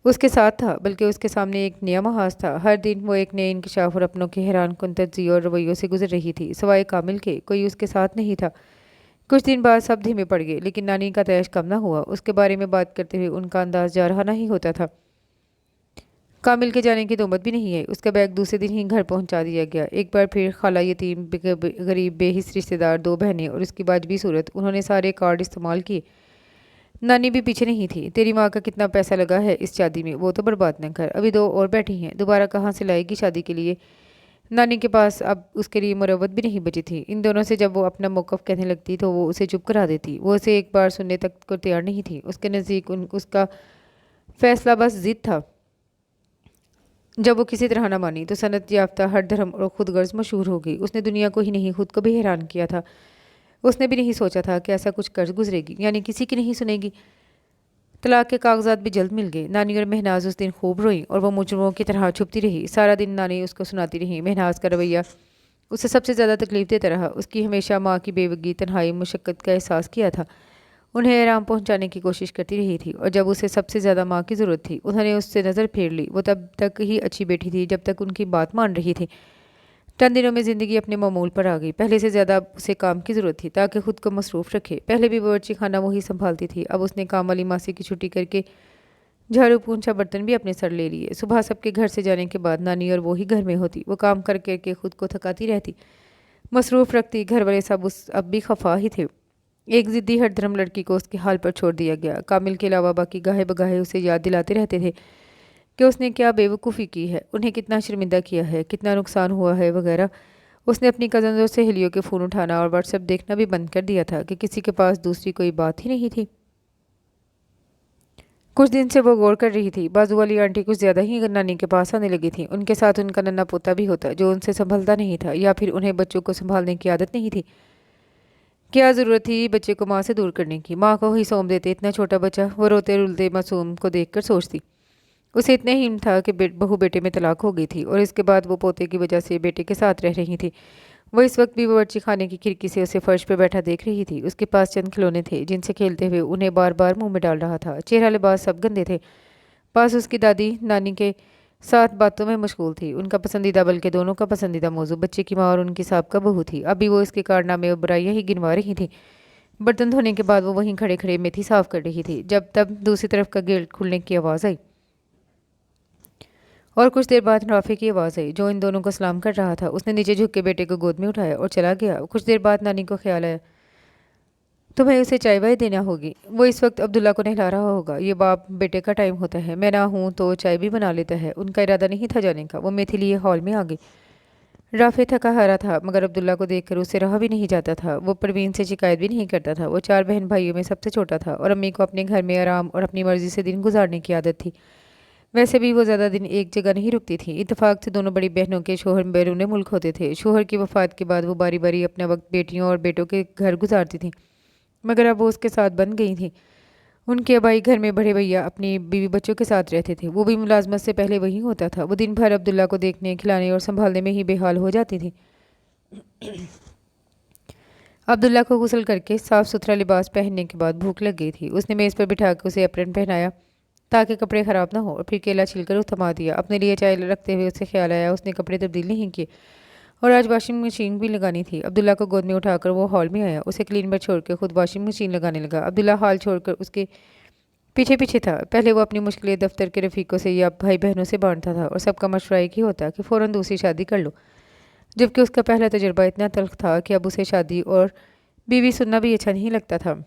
[SPEAKER 1] उसके साथ था, बल्कि उसके सामने एक नया महाज था। हर दिन वो एक नए इंकशाफ और अपनों के हैरान कुन तज्जियों और रवैयों से गुजर रही थी। सवाए कामिल के कोई उसके साथ नहीं था। कुछ दिन बाद सब धीमे पड़ गए, लेकिन नानी का तैश कम ना हुआ। उसके बारे में बात करते हुए उनका अंदाज जारहाना ही होता था। कामिल के जाने की नौबत भी नहीं आई। उसका बैग दूसरे दिन ही घर पहुंचा दिया गया। एक बार फिर खाला, यतीम, गरीब, बेहिस रिश्तेदार, दो बहनें और उसकी वाजबी सूरत, उन्होंने सारे कार्ड इस्तेमाल किए। नानी भी पीछे नहीं थी। तेरी माँ का कितना पैसा लगा है इस शादी में, वो तो बर्बाद न कर। अभी दो और बैठी हैं, दोबारा कहाँ से लाएगी शादी के लिए। नानी के पास अब उसके लिए मुरव्वत भी नहीं बची थी। इन दोनों से जब वो अपना मौक़िफ़ कहने लगती तो वो उसे चुप करा देती। वो उसे एक बार सुनने तक को तैयार नहीं थी। उसके नज़दीक उसका फैसला बस ज़िद था। जब वो किसी तरह न मानी तो सनत याफ्ता, हर धर्म और खुद गर्ज मशहूर हो गई। उसने दुनिया को ही नहीं, खुद को भी हैरान किया था। उसने भी नहीं सोचा था कि ऐसा कुछ कर्ज गुजरेगी, यानी किसी की नहीं सुनेगी। तलाक के कागजात भी जल्द मिल गए। नानी और महनाज उस दिन खूब रोई और वो मुजरमों की तरह छुपती रही। सारा दिन नानी उसको सुनाती रही। महनाज का रवैया उसे सबसे ज़्यादा तकलीफ देता रहा। उसकी हमेशा माँ की बेवगी, तन्हाई, मुशक्क़त का एहसास किया था। उन्हें आराम पहुंचाने की कोशिश करती रही थी, और जब उसे सबसे ज़्यादा माँ की ज़रूरत थी उन्होंने उससे नज़र फेर ली। वो तब तक ही अच्छी बेटी थी जब तक उनकी बात मान रही थी। चंद दिनों में ज़िंदगी अपने मामूल पर आ गई। पहले से ज़्यादा उसे काम की ज़रूरत थी ताकि खुद को मसरूफ़ रखे। पहले भी बावर्ची खाना वही संभालती थी, अब उसने काम वाली मासी की छुट्टी करके झाड़ू, पोंछा, बर्तन भी अपने सर ले लिए। सुबह सबके घर से जाने के बाद नानी और वो ही घर में होती। वो काम कर करके खुद को थकाती रहती, मसरूफ़ रखती। घर वाले सब अब भी खफा ही थे। एक ज़िद्दी हठधर्म लड़की को उसके हाल पर छोड़ दिया गया। कामिल के अलावा बाकी गाहे बगाहे उसे याद दिलाते रहते थे कि उसने क्या बेवकूफ़ी की है, उन्हें कितना शर्मिंदा किया है, कितना नुकसान हुआ है वगैरह। उसने अपनी कज़न्स और सहेलियों के फ़ोन उठाना और व्हाट्सएप देखना भी बंद कर दिया था कि किसी के पास दूसरी कोई बात ही नहीं थी। कुछ दिन से वो गौर कर रही थी। बाजू वाली आंटी कुछ ज़्यादा ही नानी के पास आने लगी थी। उनके साथ उनका नन्ना पोता भी होता जो उनसे संभलता नहीं था, या फिर उन्हें बच्चों को संभालने की आदत नहीं थी। क्या ज़रूरत थी बच्चे को माँ से दूर करने की। माँ को ही सौंप देते इतना छोटा बच्चा। वो रोते रुलते मासूम को देखकर सोचती। उसे इतना ही था कि बहू बेटे में तलाक हो गई थी और इसके बाद वो पोते की वजह से बेटे के साथ रह रही थी। वो इस वक्त भी बावर्ची खाने की खिड़की से उसे फर्श पर बैठा देख रही थी। उसके पास चंद खिलौने थे जिनसे खेलते हुए उन्हें बार बार मुंह में डाल रहा था। चेहरा, लिबास सब गंदे थे। पास उसकी दादी नानी के साथ बातों में मशगूल थी। उनका पसंदीदा, बल्कि दोनों का पसंदीदा मौजू बच्चे की माँ और उनकी साबका बहू थी। अभी वो इसके कारनामे और बुराइयां ही गिनवा रही थी। बर्तन धोने के बाद वो वहीं खड़े खड़े मेथी साफ कर रही थी जब तब दूसरी तरफ का गेट खुलने की आवाज़ आई, और कुछ देर बाद राफे की आवाज़ आई जो इन दोनों को सलाम कर रहा था। उसने नीचे झुक के बेटे को गोद में उठाया और चला गया। कुछ देर बाद नानी को ख्याल आया, तुम्हें उसे चाय वाय देना होगी। वो इस वक्त अब्दुल्ला को नहला रहा होगा। ये बाप बेटे का टाइम होता है, मैं ना हूँ तो चाय भी बना लेता है। उनका इरादा नहीं था जाने का। वो मेथी लिए हॉल में आ गई। राफे थका हारा था, मगर अब्दुल्ला को देखकर उससे रहा भी नहीं जाता था। वो परवीन से शिकायत भी नहीं करता था। वो 4 बहन भाइयों में सबसे छोटा था और अम्मी को अपने घर में आराम और अपनी मर्जी से दिन गुजारने की आदत थी। वैसे भी वो ज़्यादा दिन एक जगह नहीं रुकती थी। इत्तेफाक से दोनों बड़ी बहनों के शोहर बैरून मुल्क होते थे। शोहर की वफ़ात के बाद वो बारी बारी अपना वक्त बेटियों और बेटों के घर गुजारती थी, मगर अब वो उसके साथ बन गई थी। उनके अबाई घर में बड़े भैया अपनी बीवी बच्चों के साथ रहते थे। वो भी मुलाजमत से पहले वही होता था। वो दिन भर अब्दुल्ला को देखने, खिलाने और संभालने में ही बेहाल हो जाती थी। अब्दुल्ला को गुस्ल करके साफ़ सुथरा लिबास पहनने के बाद भूख लग गई थी। उसने मेज़ पर बिठा कर उसे एप्रन पहनाया ताकि कपड़े ख़राब ना हो, और फिर केला छिलकर थमा दिया। अपने लिए चाय रखते हुए उसे ख्याल आया उसने कपड़े तब्दील नहीं किए और आज वॉशिंग मशीन भी लगानी थी। अब्दुल्ला को गोद में उठाकर वो हॉल में आया। उसे क्लीन पर छोड़कर खुद वॉशिंग मशीन लगाने लगा। अब्दुल्ला हॉल छोड़कर उसके पीछे पीछे था। पहले वो अपनी मुश्किलें दफ्तर के रफ़ीकों से या भाई बहनों से बांटता था और सबका मशवरा एक ही होता कि फ़ौरन दूसरी शादी कर लो, जबकि उसका पहला तजुर्बा इतना तल्ख था कि अब उसे शादी और बीवी सुनना भी अच्छा नहीं लगता था।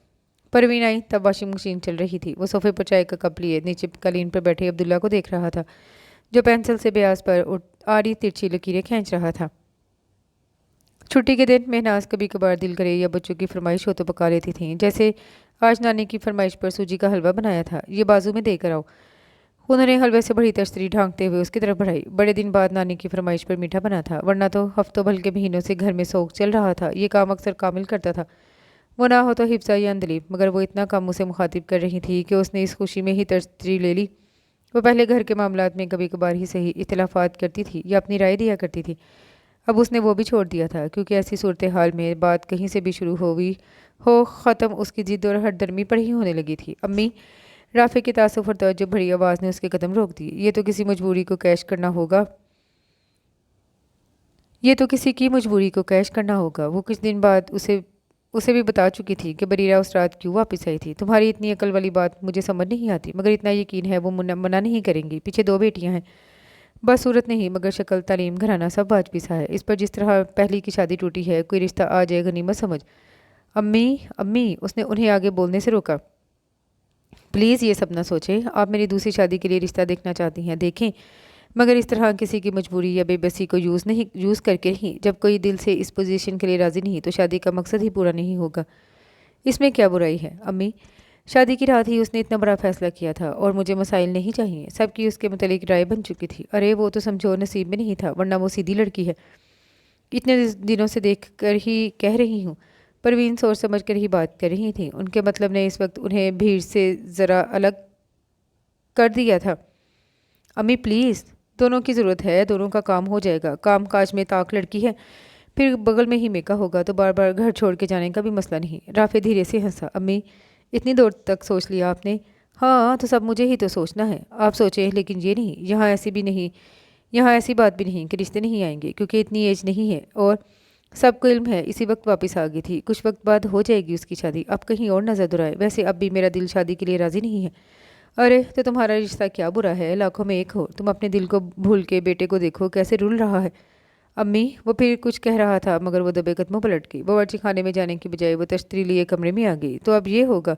[SPEAKER 1] परवीन आई तब वॉशिंग मशीन चल रही थी। वो सोफे पर चाय का कप लिए नीचे कालीन पर बैठे अब्दुल्ला को देख रहा था जो पेंसिल से ब्याज पर आ रही तिरछी लकीरें खींच रहा था। छुट्टी के दिन महनाज कभी कभार दिल करे या बच्चों की फरमाइश हो तो पका लेती थीं। जैसे आज नानी की फरमाइश पर सूजी का हलवा बनाया था, ये बाजू में देकर आओ। उन्होंने हलवे से बड़ी तश्तरी ढांकते हुए उसकी तरफ बढ़ाई। बड़े दिन बाद नानी की फरमाइश पर मीठा बना था, वरना तो हफ्तों बल्कि महीनों से घर में सोग चल रहा था। ये काम अक्सर कामिल करता था, वो ना हो तो हिफ्सा या अंदलीब, मगर वो इतना कम उसे मुखातिब कर रही थी कि उसने इस खुशी में ही तश्तरी ले ली। वो पहले घर के मामलात में कभी कभार ही सही इख्तिलाफात करती थी या अपनी राय दिया करती थी। अब उसने वो भी छोड़ दिया था, क्योंकि ऐसी सूरत हाल में बात कहीं से भी शुरू हुई हो ख़त्म उसकी जिद और हरदर्मी पर ही होने लगी थी। अम्मी, राफे की तासुफ और तवज्जो भरी आवाज़ ने उसके कदम रोक दिए। ये तो किसी मजबूरी को कैश करना होगा, ये तो किसी की मजबूरी को कैश करना होगा। वो कुछ दिन बाद उसे उसे भी बता चुकी थी कि बरीरा उस रात क्यों वापस आई थी। तुम्हारी इतनी अकल वाली बात मुझे समझ नहीं आती, मगर इतना यकीन है वो मना नहीं करेंगी। पीछे 2 बेटियां हैं, बस सूरत नहीं मगर शक्ल, तालीम, घराना सब वाजबी सा है। इस पर जिस तरह पहली की शादी टूटी है, कोई रिश्ता आ जाए गनीमत समझ। अम्मी, अम्मी, उसने उन्हें आगे बोलने से रोका। प्लीज़ ये सब ना सोचें, आप मेरी दूसरी शादी के लिए रिश्ता देखना चाहती हैं, देखें, मगर इस तरह किसी की मजबूरी या बेबसी को यूज़ करके नहीं। जब कोई दिल से इस पोजीशन के लिए राज़ी नहीं तो शादी का मकसद ही पूरा नहीं होगा। इसमें क्या बुराई है अम्मी? शादी की रात ही उसने इतना बड़ा फैसला किया था और मुझे मसाइल नहीं चाहिए। सबकी उसके मुतालिक राय बन चुकी थी। अरे वो तो समझो नसीब में नहीं था, वरना वो सीधी लड़की है। इतने दिनों से देख कर ही कह रही हूँ। परवीन सोच समझ कर ही बात कर रही थी। उनके मतलब ने इस वक्त उन्हें भीड़ से ज़रा अलग कर दिया था। अम्मी प्लीज़, दोनों की ज़रूरत है, दोनों का काम हो जाएगा। काम काज में ताक लड़की है, फिर बगल में ही मेका होगा तो बार बार घर छोड़ के जाने का भी मसला नहीं। राफे धीरे से हंसा। अम्मी, इतनी देर तक सोच लिया आपने? हाँ तो सब मुझे ही तो सोचना है। आप सोचें, लेकिन ये नहीं, यहाँ ऐसी भी नहीं, यहाँ ऐसी बात भी नहीं कि रिश्ते नहीं आएंगे, क्योंकि इतनी एज नहीं है और सबको इल्म है इसी वक्त वापस आ गई थी। कुछ वक्त बाद हो जाएगी उसकी शादी, अब कहीं और नजर दुराए। वैसे अब भी मेरा दिल शादी के लिए राज़ी नहीं है। अरे तो तुम्हारा रिश्ता क्या बुरा है, लाखों में एक हो। तुम अपने दिल को भूल के बेटे को देखो कैसे रुल रहा है। अम्मी, वो फिर कुछ कह रहा था मगर वो दबे कदमों पलट गई। बावर्ची खाने में जाने की बजाय वो तश्तरी लिए कमरे में आ गई। तो अब ये होगा,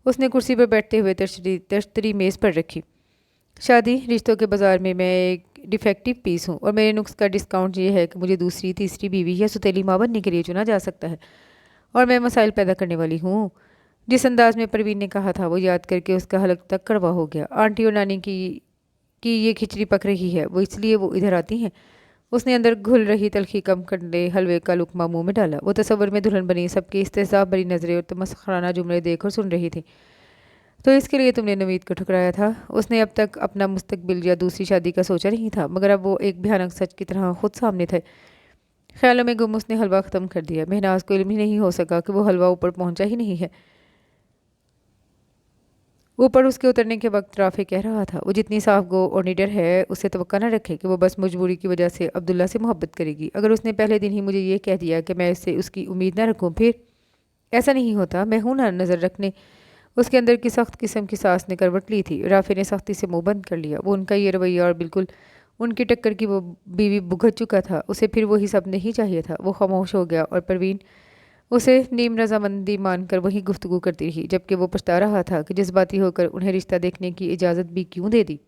[SPEAKER 1] उसने कुर्सी पर बैठते हुए तश्तरी मेज़ पर रखी। शादी रिश्तों के बाज़ार में मैं एक डिफेक्टिव पीस हूँ और मेरे नुक्स का डिस्काउंट ये है कि मुझे दूसरी तीसरी बीवी या सुतीली माँ बनने के लिए चुना जा सकता है, और मैं मसाइल पैदा करने वाली हूँ। जिस अंदाज में परवीन ने कहा था वो याद करके उसका हलक तक कड़वा हो गया। आंटी और नानी की ये खिचड़ी पक रही है, वो इसलिए वो इधर आती हैं। उसने अंदर घुल रही तलखी कम करने हलवे का लुकमा मुंह में डाला। वो तसव्वुर में दुल्हन बनी सबकी इस्तेज़ाब भरी नज़रें और तमस्खराना जुमले देख और सुन रही थी। तो इसके लिए तुमने नवीद को ठुकराया था? उसने अब तक अपना मुस्तकबिल या दूसरी शादी का सोचा नहीं था, मगर अब वो एक भयानक सच की तरह खुद सामने थे। ख्यालों में गुम उसने हलवा ख़त्म कर दिया। महनाज को इल्म ही नहीं हो सका कि वो हलवा ऊपर पहुंचा ही नहीं है। ऊपर उसके उतरने के वक्त राफे कह रहा था, वो जितनी साफ गो और निडर है उससे तवक्का न रखे कि वो बस मजबूरी की वजह से अब्दुल्ला से मोहब्बत करेगी। अगर उसने पहले दिन ही मुझे ये कह दिया कि मैं इससे उसकी उम्मीद न रखूँ, फिर ऐसा नहीं होता। मैं हूं ना नज़र रखने। उसके अंदर की सख्त किस्म की सांस ने करवट ली थी। राफे ने सख्ती से मुंह बंद कर लिया। वो उनका ये रवैया और बिल्कुल उनकी टक्कर की वो बीवी भुगत चुका था। उसे फिर वही सब नहीं चाहिए था। वो खामोश हो गया और परवीन उसे नीम रजामंदी मानकर वही गुफ्तगू करती रही, जबकि वो पछता रहा था कि जज्बाती होकर उन्हें रिश्ता देखने की इजाज़त भी क्यों दे दी।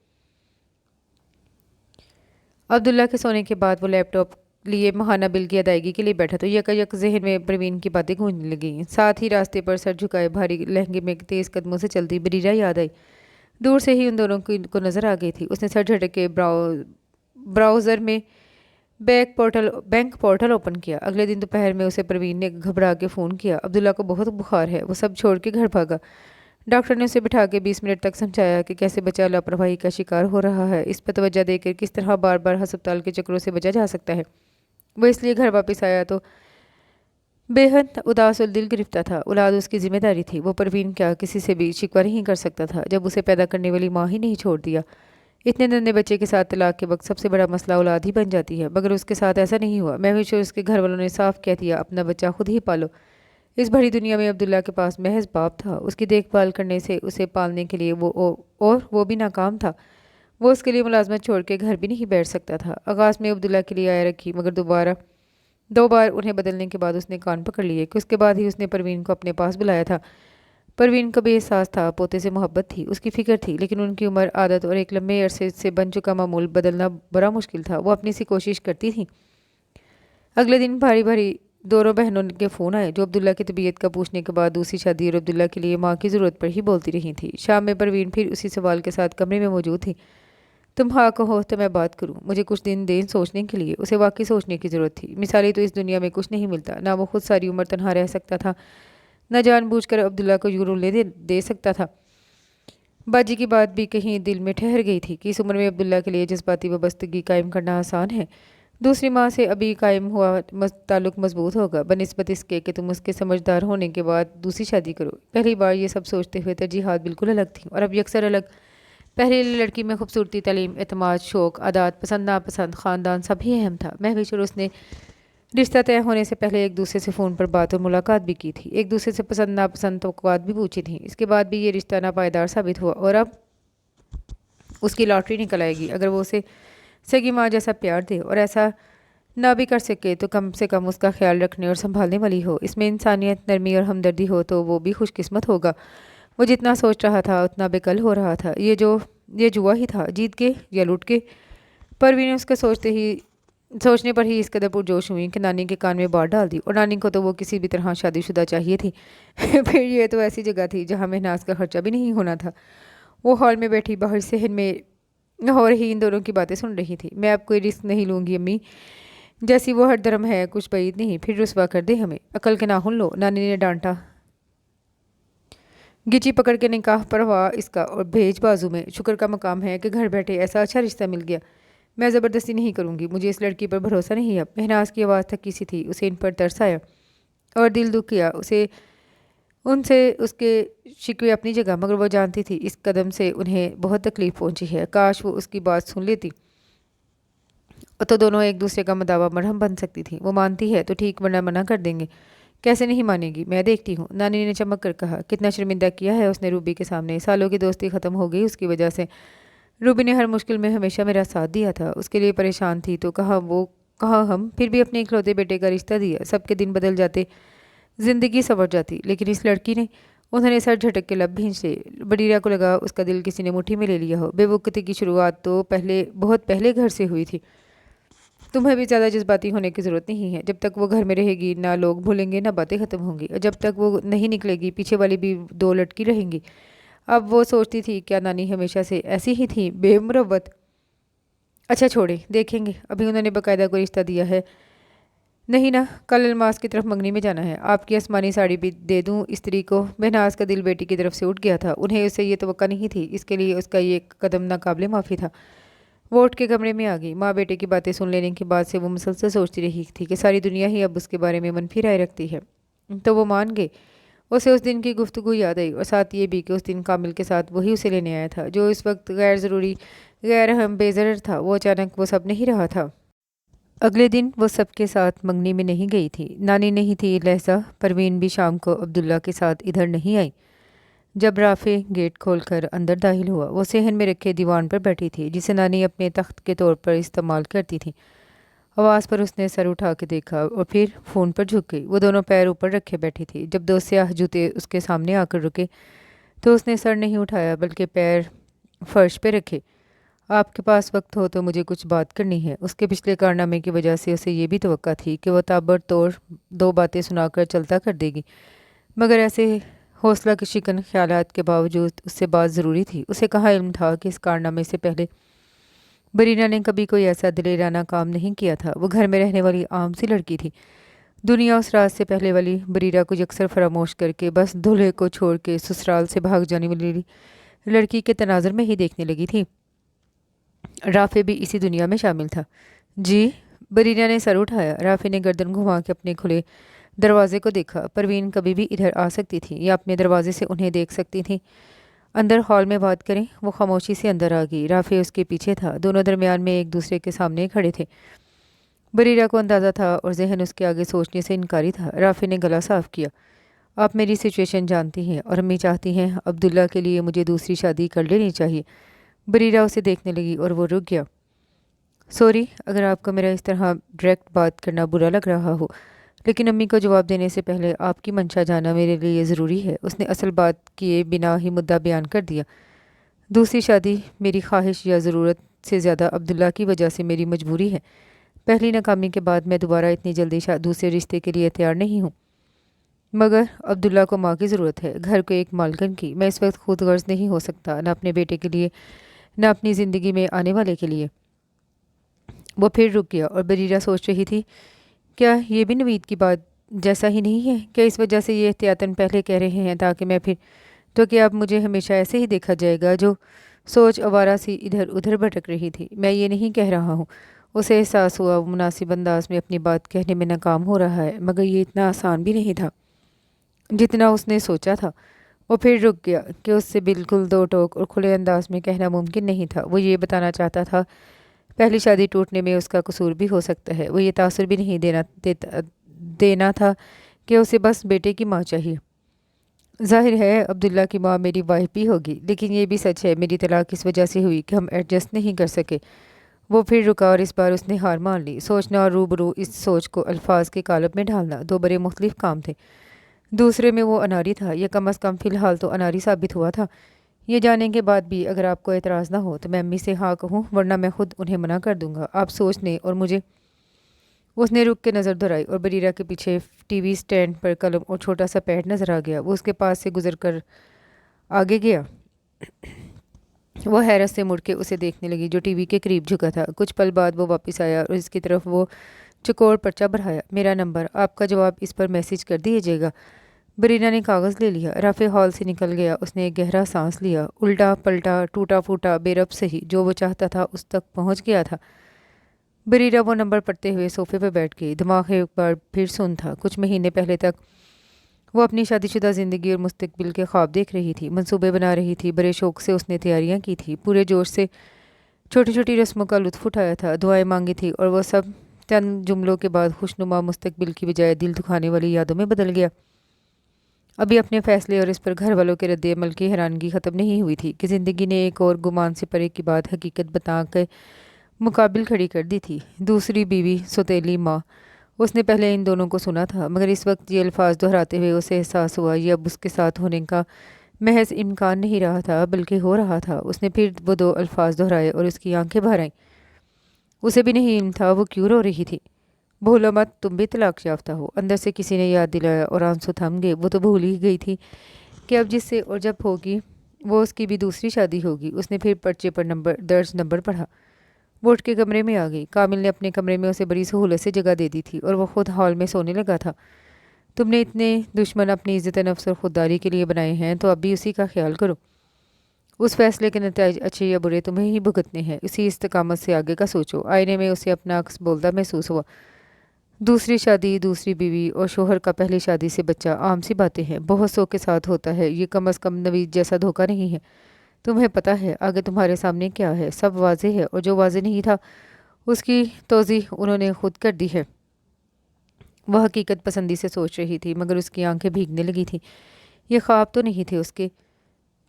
[SPEAKER 1] अब्दुल्ला के सोने के बाद वो लैपटॉप लिए महाना बिल की अदायगी के लिए बैठा तो यकायक जहन में परवीन की बातें गूंजने लगीं। साथ ही रास्ते पर सर झुकाए भारी लहंगे में तेज़ कदमों से चलती बरीरा याद आई। दूर से ही उन दोनों को नज़र आ गई थी। उसने सर झटक के ब्राउज़र में बैंक पोर्टल ओपन किया। अगले दिन दोपहर में उसे परवीन ने घबरा के फ़ोन किया। अब्दुल्ला को बहुत बुखार है, वो सब छोड़ के घर भागा। डॉक्टर ने उसे बिठा के 20 मिनट तक समझाया कि कैसे बच्चा लापरवाही का शिकार हो रहा है, इस पर तवज्जो देकर किस तरह बार बार अस्पताल के चक्रों से बचा जा सकता है। वो इसलिए घर वापस आया तो बेहद उदास और दिल गिरफ्ता था। औलाद उसकी जिम्मेदारी थी। वो परवीन क्या किसी से भी शिकवा नहीं कर सकता था जब उसे पैदा करने वाली माँ ही नहीं छोड़ दिया। इतने नन्हे बच्चे के साथ तलाक के वक्त सबसे बड़ा मसला औलाद ही बन जाती है, मगर उसके साथ ऐसा नहीं हुआ। महविश और उसके घर वालों ने साफ कह दिया, अपना बच्चा खुद ही पालो। इस भरी दुनिया में अब्दुल्ला के पास महज बाप था। उसकी देखभाल करने से उसे पालने के लिए और वो भी नाकाम था। वो उसके लिए मुलाजमत छोड़ के घर भी नहीं बैठ सकता था। आगाज़ में अब्दुल्ला के लिए आया रखी, मगर 2 बार उन्हें बदलने के बाद उसने कान पकड़ लिए कि उसके बाद ही उसने परवीन को अपने पास बुलाया था। परवीन का बेहसास था, पोते से मोहब्बत थी, उसकी फ़िक्र थी, लेकिन उनकी उम्र, आदत और एक लंबे अरसे से बन चुका मामूल बदलना बड़ा मुश्किल था। वो अपनी सी कोशिश करती थी। अगले दिन भारी भारी दोनों बहनों के फ़ोन आए जो अब्दुल्ला की तबीयत का पूछने के बाद दूसरी शादी और अब्दुल्ला के लिए माँ की ज़रूरत पर ही बोलती रही थी। शाम में परवीन फिर उसी सवाल के साथ कमरे में मौजूद थी। तुम हाँ कहो तो मैं बात करूँ। मुझे कुछ दिन दें सोचने के लिए। उसे वाकई सोचने की ज़रूरत थी। मिसाली तो इस दुनिया में कुछ नहीं मिलता। ना वो खुद सारी उम्र तनहा रह सकता था, न जानबूझकर अब्दुल्ला को यूं रुलने दे सकता था। बाजी की बात भी कहीं दिल में ठहर गई थी कि इस उम्र में अब्दुल्ला के लिए जज्बाती वाबस्तगी कायम करना आसान है। दूसरी माँ से अभी कायम हुआ ताल्लुक मजबूत होगा बनिस्बत इसके कि तुम उसके समझदार होने के बाद दूसरी शादी करो। पहली बार ये सब सोचते हुए तरजीहात बिल्कुल अलग थी और अब यकसर अलग। पहली लड़की में खूबसूरती, तालीम, एतमाद, शौक, आदात, पसंद नापसंद, ख़ानदान सभी अहम था। महविश और उसने रिश्ता तय होने से पहले एक दूसरे से फ़ोन पर बात और मुलाकात भी की थी, एक दूसरे से पसंद नापसंद तवक्कुआत भी पूछी थी। इसके बाद भी ये रिश्ता नापायदार साबित हुआ और अब उसकी लॉटरी निकल आएगी। अगर वो उसे सगी माँ जैसा प्यार दे और ऐसा ना भी कर सके तो कम से कम उसका ख्याल रखने और संभालने वाली हो, इसमें इंसानियत, नरमी और हमदर्दी हो तो वो भी खुशकिस्मत होगा। वो जितना सोच रहा था उतना बेकल हो रहा था। ये जुआ ही था, जीत के या लूट के। परवीन उसके सोचने पर ही इस कदर पुरजोश हुई कि नानी के कान में बात डाल दी। और नानी को तो वो किसी भी तरह शादीशुदा चाहिए थी। फिर ये तो ऐसी जगह थी जहाँ महनाज का खर्चा भी नहीं होना था। वो हॉल में बैठी बाहर सहन में हो रही इन दोनों की बातें सुन रही थी। मैं अब कोई रिस्क नहीं लूँगी अम्मी, जैसी वो हर धर्म है कुछ बैद नहीं, फिर रुसवा कर दे हमें। अकल के नाखून लो, नानी ने डांटा। गिची पकड़ के निकाह पढ़वा इसका और भेज बाजू में। शुक्र का मकाम है कि घर बैठे ऐसा अच्छा रिश्ता मिल गया। मैं ज़बरदस्ती नहीं करूँगी, मुझे इस लड़की पर भरोसा नहीं है। अब महनाज की आवाज़ थकी सी थी। उसे इन पर तरस आया और दिल दुख किया। उनसे उसके शिकवे अपनी जगह, मगर वो जानती थी इस कदम से उन्हें बहुत तकलीफ़ पहुँची है। काश वो उसकी बात सुन लेती तो दोनों एक दूसरे का मदावा मरहम बन सकती थी। वो मानती है तो ठीक, वरना मना कर देंगे। कैसे नहीं मानेगी, मैं देखती हूँ, नानी ने चमक कर कहा। कितना शर्मिंदा किया है उसने रूबी के सामने। सालों की दोस्ती ख़त्म हो गई उसकी वजह से। रूबी ने हर मुश्किल में हमेशा मेरा साथ दिया था। उसके लिए परेशान थी तो कहाँ हम, फिर भी अपने इकलौते बेटे का रिश्ता दिया। सबके दिन बदल जाते, ज़िंदगी संवर जाती, लेकिन इस लड़की ने। उन्होंने सर झटक के लब भींचे। बडीरा को लगा उसका दिल किसी ने मुट्ठी में ले लिया हो। बेवकूफ़ी की शुरुआत तो बहुत पहले घर से हुई थी। तुम्हें भी ज़्यादा जज्बाती होने की ज़रूरत नहीं है। जब तक वो घर में रहेगी ना लोग भूलेंगे ना बातें ख़त्म होंगी, और जब तक वो नहीं निकलेगी पीछे वाली भी दो लटकी रहेंगी। अब वो सोचती थी क्या नानी हमेशा से ऐसी ही थी, बेमुरवत। अच्छा छोड़े, देखेंगे। अभी उन्होंने बाकायदा कोई रिश्ता दिया है नहीं ना। कल अलमास की तरफ मंगनी में जाना है। आपकी आसमानी साड़ी भी दे दूँ स्त्री को। महनाज का दिल बेटी की तरफ से उठ गया था। उन्हें उससे ये तवक्का नहीं थी, इसके लिए उसका ये कदम नाकाबिले माफ़ी था। वो उठ के कमरे में आ गई। माँ बेटे की बातें सुन लेने के बाद से वो मुसलसल सोचती रही थी कि सारी दुनिया ही अब उसके बारे में मनफी राय रखती है। तो वो मान गए। उसे उस दिन की गुफ्तगू याद आई और साथ ये भी कि उस दिन कामिल के साथ वही उसे लेने आया था जो इस वक्त गैर ज़रूरी, गैर अहम, बेज़रर था। वो अचानक वो सब नहीं रहा था। अगले दिन वो सबके साथ मंगनी में नहीं गई थी। नानी नहीं थी लहजा। परवीन भी शाम को अब्दुल्ला के साथ इधर नहीं आई। जब राफे गेट खोलकर अंदर दाखिल हुआ, वो सेहन में रखे दीवान पर बैठी थी जिसे नानी अपने तख्त के तौर पर इस्तेमाल करती थी। आवाज़ पर उसने सर उठा के देखा और फिर फ़ोन पर झुक गई। वो दोनों पैर ऊपर रखे बैठी थी। जब दो स्याह जूते उसके सामने आकर रुके तो उसने सर नहीं उठाया बल्कि पैर फर्श पे रखे। आपके पास वक्त हो तो मुझे कुछ बात करनी है। उसके पिछले कारनामे की वजह से उसे ये भी तवक्का थी कि वह ताबड़तोड़ दो बातें सुनाकर चलता कर देगी, मगर ऐसे हौसला के शिकन ख्यालात के बावजूद उससे बात ज़रूरी थी। उसे कहाँ इल्म था कि इस कारनामे से पहले बरीना ने कभी कोई ऐसा दिलेराना काम नहीं किया था। वो घर में रहने वाली आम सी लड़की थी। दुनिया उस रात से पहले वाली बरीरा को यकसर फरामोश करके बस दूल्हे को छोड़ के ससुराल से भाग जाने वाली लड़की के तनाज़र में ही देखने लगी थी। राफे भी इसी दुनिया में शामिल था। जी, बरीना ने सर उठाया। राफे ने गर्दन घुमा के अपने खुले दरवाजे को देखा। परवीन कभी भी इधर आ सकती थी या अपने दरवाजे से उन्हें देख सकती थी। अंदर हॉल में बात करें। वो खामोशी से अंदर आ गई। राफे उसके पीछे था। दोनों दरमियान में एक दूसरे के सामने खड़े थे। बरीरा को अंदाज़ा था और जहन उसके आगे सोचने से इनकारी था। राफे ने गला साफ किया। आप मेरी सिचुएशन जानती हैं और अम्मी चाहती हैं अब्दुल्ला के लिए मुझे दूसरी शादी कर लेनी चाहिए। बरीरा उसे देखने लगी और वो रुक गया। सॉरी अगर आपको मेरा इस तरह डायरेक्ट बात करना बुरा लग रहा हो, लेकिन अम्मी को जवाब देने से पहले आपकी मंशा जाना मेरे लिए ज़रूरी है। उसने असल बात किए बिना ही मुद्दा बयान कर दिया। दूसरी शादी मेरी ख्वाहिश या ज़रूरत से ज़्यादा अब्दुल्ला की वजह से मेरी मजबूरी है। पहली नाकामी के बाद मैं दोबारा इतनी जल्दी दूसरे रिश्ते के लिए तैयार नहीं हूँ। मगर अब्दुल्ला को माँ की ज़रूरत है, घर को एक मालकिन की। मैं इस वक्त खुद गर्ज नहीं हो सकता, न अपने बेटे के लिए, न अपनी ज़िंदगी में आने वाले के लिए। वो फिर रुक गया और बरीरा सोच रही थी, क्या ये भी नवीद की बात जैसा ही नहीं है? क्या इस वजह से ये एहतियातन पहले कह रहे हैं ताकि मैं फिर, तो क्या अब मुझे हमेशा ऐसे ही देखा जाएगा? जो सोच आवारा सी इधर उधर भटक रही थी। मैं ये नहीं कह रहा हूँ। उसे एहसास हुआ वो मुनासिब अंदाज में अपनी बात कहने में नाकाम हो रहा है, मगर ये इतना आसान भी नहीं था जितना उसने सोचा था। वो फिर रुक गया कि उससे बिल्कुल दो टोक और खुले अंदाज में कहना मुमकिन नहीं था। वो ये बताना चाहता था पहली शादी टूटने में उसका कसूर भी हो सकता है। वो ये तासुर भी नहीं देना था कि उसे बस बेटे की माँ चाहिए। जाहिर है अब्दुल्ला की माँ मेरी वाइफ भी होगी, लेकिन ये भी सच है मेरी तलाक इस वजह से हुई कि हम एडजस्ट नहीं कर सके। वो फिर रुका और इस बार उसने हार मान ली। सोचना और रूबरू इस सोच को अल्फाज के कालब में ढालना दो बड़े मुख्तलिफ काम थे। दूसरे में वो अनारी था, यह कम अज़ कम फ़िलहाल तो अनारी साबित हुआ था। ये जानने के बाद भी अगर आपको एतराज़ ना हो तो मैं अम्मी से हाँ कहूँ, वरना मैं खुद उन्हें मना कर दूंगा। आप सोच लें। और मुझे उसने रुक के नज़र दोहराई और बरीरा के पीछे टीवी स्टैंड पर कलम और छोटा सा पैड नज़र आ गया। वो उसके पास से गुजर कर आगे गया। वो हैरत से मुड़ के उसे देखने लगी जो टीवी के करीब झुका था। कुछ पल बाद वो वापस आया और इसकी तरफ वो चकोर पर्चा बढ़ाया। मेरा नंबर, आपका जवाब इस पर मैसेज कर दीजिएगा। बरीना ने कागज़ ले लिया। राफे हॉल से निकल गया। उसने एक गहरा सांस लिया। उल्टा पलटा टूटा फूटा बेरब सही जो वो चाहता था उस तक पहुंच गया था। बरीरा वो नंबर पढ़ते हुए सोफे पर बैठ गई। दिमाग एक बार फिर सुन था। कुछ महीने पहले तक वो अपनी शादीशुदा ज़िंदगी और मुस्तकबिल के ख्वाब देख रही थी, मंसूबे बना रही थी। बड़े शौक से उसने तैयारियां की थी, पूरे जोश से छोटी छोटी रस्मों का लुत्फ़ उठाया था, दुआएं मांगी थी, और वह सब चंद जुमलों के बाद खुशनुमा मुस्तकबिल की बजाय दिल दुखाने वाली यादों में बदल गया। अभी अपने फैसले और इस पर घर वालों के रद्द अमल की हैरानगी ख़त्म नहीं हुई थी कि ज़िंदगी ने एक और गुमान से परे की बात हकीकत बता कर मुकाबिल खड़ी कर दी थी। दूसरी बीवी, सौतेली माँ। उसने पहले इन दोनों को सुना था, मगर इस वक्त ये अल्फाज दोहराते हुए उसे एहसास हुआ ये अब उसके साथ होने का महज इम्कान नहीं रहा था, बल्कि हो रहा था। उसने फिर वो दो अल्फाज दोहराए और उसकी आंखें भर आईं। उसे भी नहीं इल्म था वो क्यों रो रही थी। भूलो मत तुम भी तलाक याफ्ता हो, अंदर से किसी ने याद दिलाया और आंसू थम गए। वो तो भूल ही गई थी कि अब जिससे और जब होगी वो उसकी भी दूसरी शादी होगी। उसने फिर पर्चे पर नंबर पढ़ा। वो उठ के कमरे में आ गई। कामिल ने अपने कमरे में उसे बड़ी सहूलत से जगह दे दी थी और वह खुद हॉल में सोने लगा था। तुमने इतने दुश्मन अपनी इज़्ज़त नफ्स और खुददारी के लिए बनाए हैं तो अब भी उसी का ख्याल करो। उस फैसले के नतीजे अच्छे या बुरे तुम्हें ही भुगतने हैं। इसी इस्तकामत से आगे का सोचो। आईने में उसे अपना अक्स बोलता महसूस हुआ। दूसरी शादी, दूसरी बीवी और शोहर का पहली शादी से बच्चा आम सी बातें हैं, बहुत सौ के साथ होता है। ये कम अज़ कम नवीद जैसा धोखा नहीं है। तुम्हें पता है आगे तुम्हारे सामने क्या है, सब वाजे है, और जो वाजे नहीं था उसकी तौज़ीह उन्होंने खुद कर दी है। वह हकीकत पसंदी से सोच रही थी, मगर उसकी आंखें भीगने लगी थी। ये ख्वाब तो नहीं थे उसके।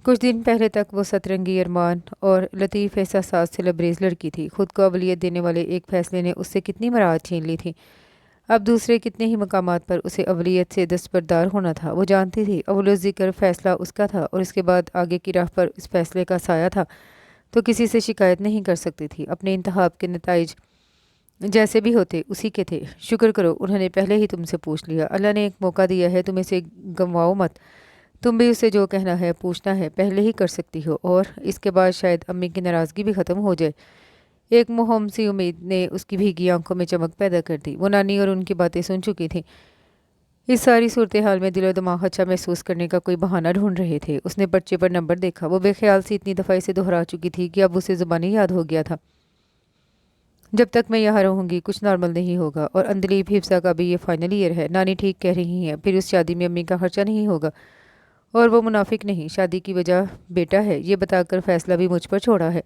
[SPEAKER 1] कुछ दिन पहले तक वो सतरंगी अरमान और लतीफ़ एहसास से लबरेज लड़की थी। खुद को अवलियत देने वाले एक फ़ैसले ने उससे कितनी मराहत छीन ली थी। अब दूसरे कितने ही मकामात पर उसे अवलियत से दस्तबरदार होना था। वो जानती थी अव्वल ज़िक्र फ़ैसला उसका था और इसके बाद आगे की राह पर इस फ़ैसले का साया था, तो किसी से शिकायत नहीं कर सकती थी। अपने इंतखाब के नताइज जैसे भी होते उसी के थे। शुक्र करो उन्होंने पहले ही तुमसे पूछ लिया। अल्लाह ने एक मौका दिया है, तुम इसे गंवाओ मत। तुम भी उसे जो कहना है पूछना है पहले ही कर सकती हो, और इसके बाद शायद अम्मी की नाराज़गी भी ख़त्म हो जाए। एक मुहम सी उम्मीद ने उसकी भीगी आंखों में चमक पैदा कर दी। वो नानी और उनकी बातें सुन चुकी थी। इस सारी सूरत हाल में दिलो दिमाग अच्छा महसूस करने का कोई बहाना ढूंढ रहे थे। उसने पर्चे पर नंबर देखा। वो बेख्याल से इतनी दफ़ा इसे दोहरा चुकी थी कि अब उसे ज़ुबानी याद हो गया था। जब तक मैं यहाँ रहूँगी कुछ नॉर्मल नहीं होगा, और अंदलीब हिफ्सा का भी ये फाइनल ईयर है। नानी ठीक कह रही हैं, फिर उस शादी में अम्मी का खर्चा नहीं होगा, और वो मुनाफिक नहीं, शादी की वजह बेटा है ये बताकर फ़ैसला भी मुझ पर छोड़ा है।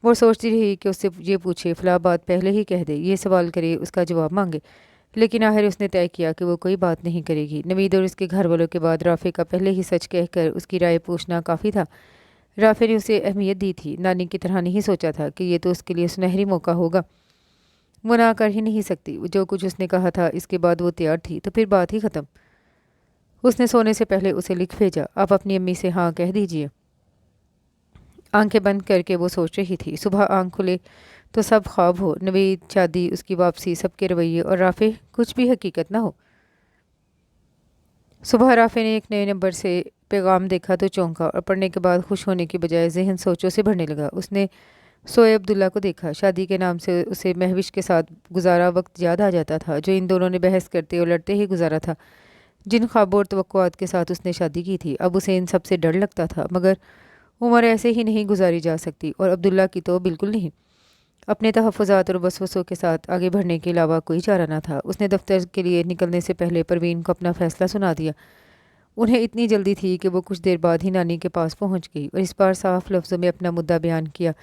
[SPEAKER 1] वो सोचती रही कि उससे ये पूछे, फ़लाँ बात पहले ही कह दे, ये सवाल करे, उसका जवाब मांगे, लेकिन आखिर उसने तय किया कि वो कोई बात नहीं करेगी। नवीद और इसके घर वालों के बाद राफे का पहले ही सच कहकर उसकी राय पूछना काफ़ी था। राफे ने उसे अहमियत दी थी, नानी की तरह नहीं सोचा था कि ये तो उसके लिए सुनहरी मौका होगा। वो ना कर ही नहीं सकती। जो कुछ उसने कहा था इसके बाद वो तैयार थी, तो फिर बात ही ख़त्म। उसने सोने से पहले उसे लिख भेजा, आप अपनी अम्मी से हाँ कह दीजिए। आंखें बंद करके वो सोच रही थी। सुबह आंख खुले तो सब ख्वाब हो, नवीद, शादी, उसकी वापसी, सबके रवैये और राफे कुछ भी हकीकत ना हो। सुबह राफे ने एक नए नंबर से पैगाम देखा तो चौंका और पढ़ने के बाद खुश होने की बजाय जहन सोचों से भरने लगा। उसने सोए अब्दुल्ला को देखा। शादी के नाम से उसे महविश के साथ गुजारा वक्त याद आ जाता था, जो इन दोनों ने बहस करते और लड़ते ही गुजारा था। जिन ख्वाबों और तवक्कुआत के साथ उसने शादी की थी, अब उसे इन सब से डर लगता था। मगर उम्र ऐसे ही नहीं गुजारी जा सकती, और अब्दुल्ला की तो बिल्कुल नहीं। अपने तहफ़्फ़ुज़ात और वसवसों के साथ आगे बढ़ने के अलावा कोई चारा न था। उसने दफ्तर के लिए निकलने से पहले परवीन को अपना फ़ैसला सुना दिया। उन्हें इतनी जल्दी थी कि वो कुछ देर बाद ही नानी के पास पहुंच गई और इस बार साफ लफ्ज़ों में अपना मुद्दा बयान किया।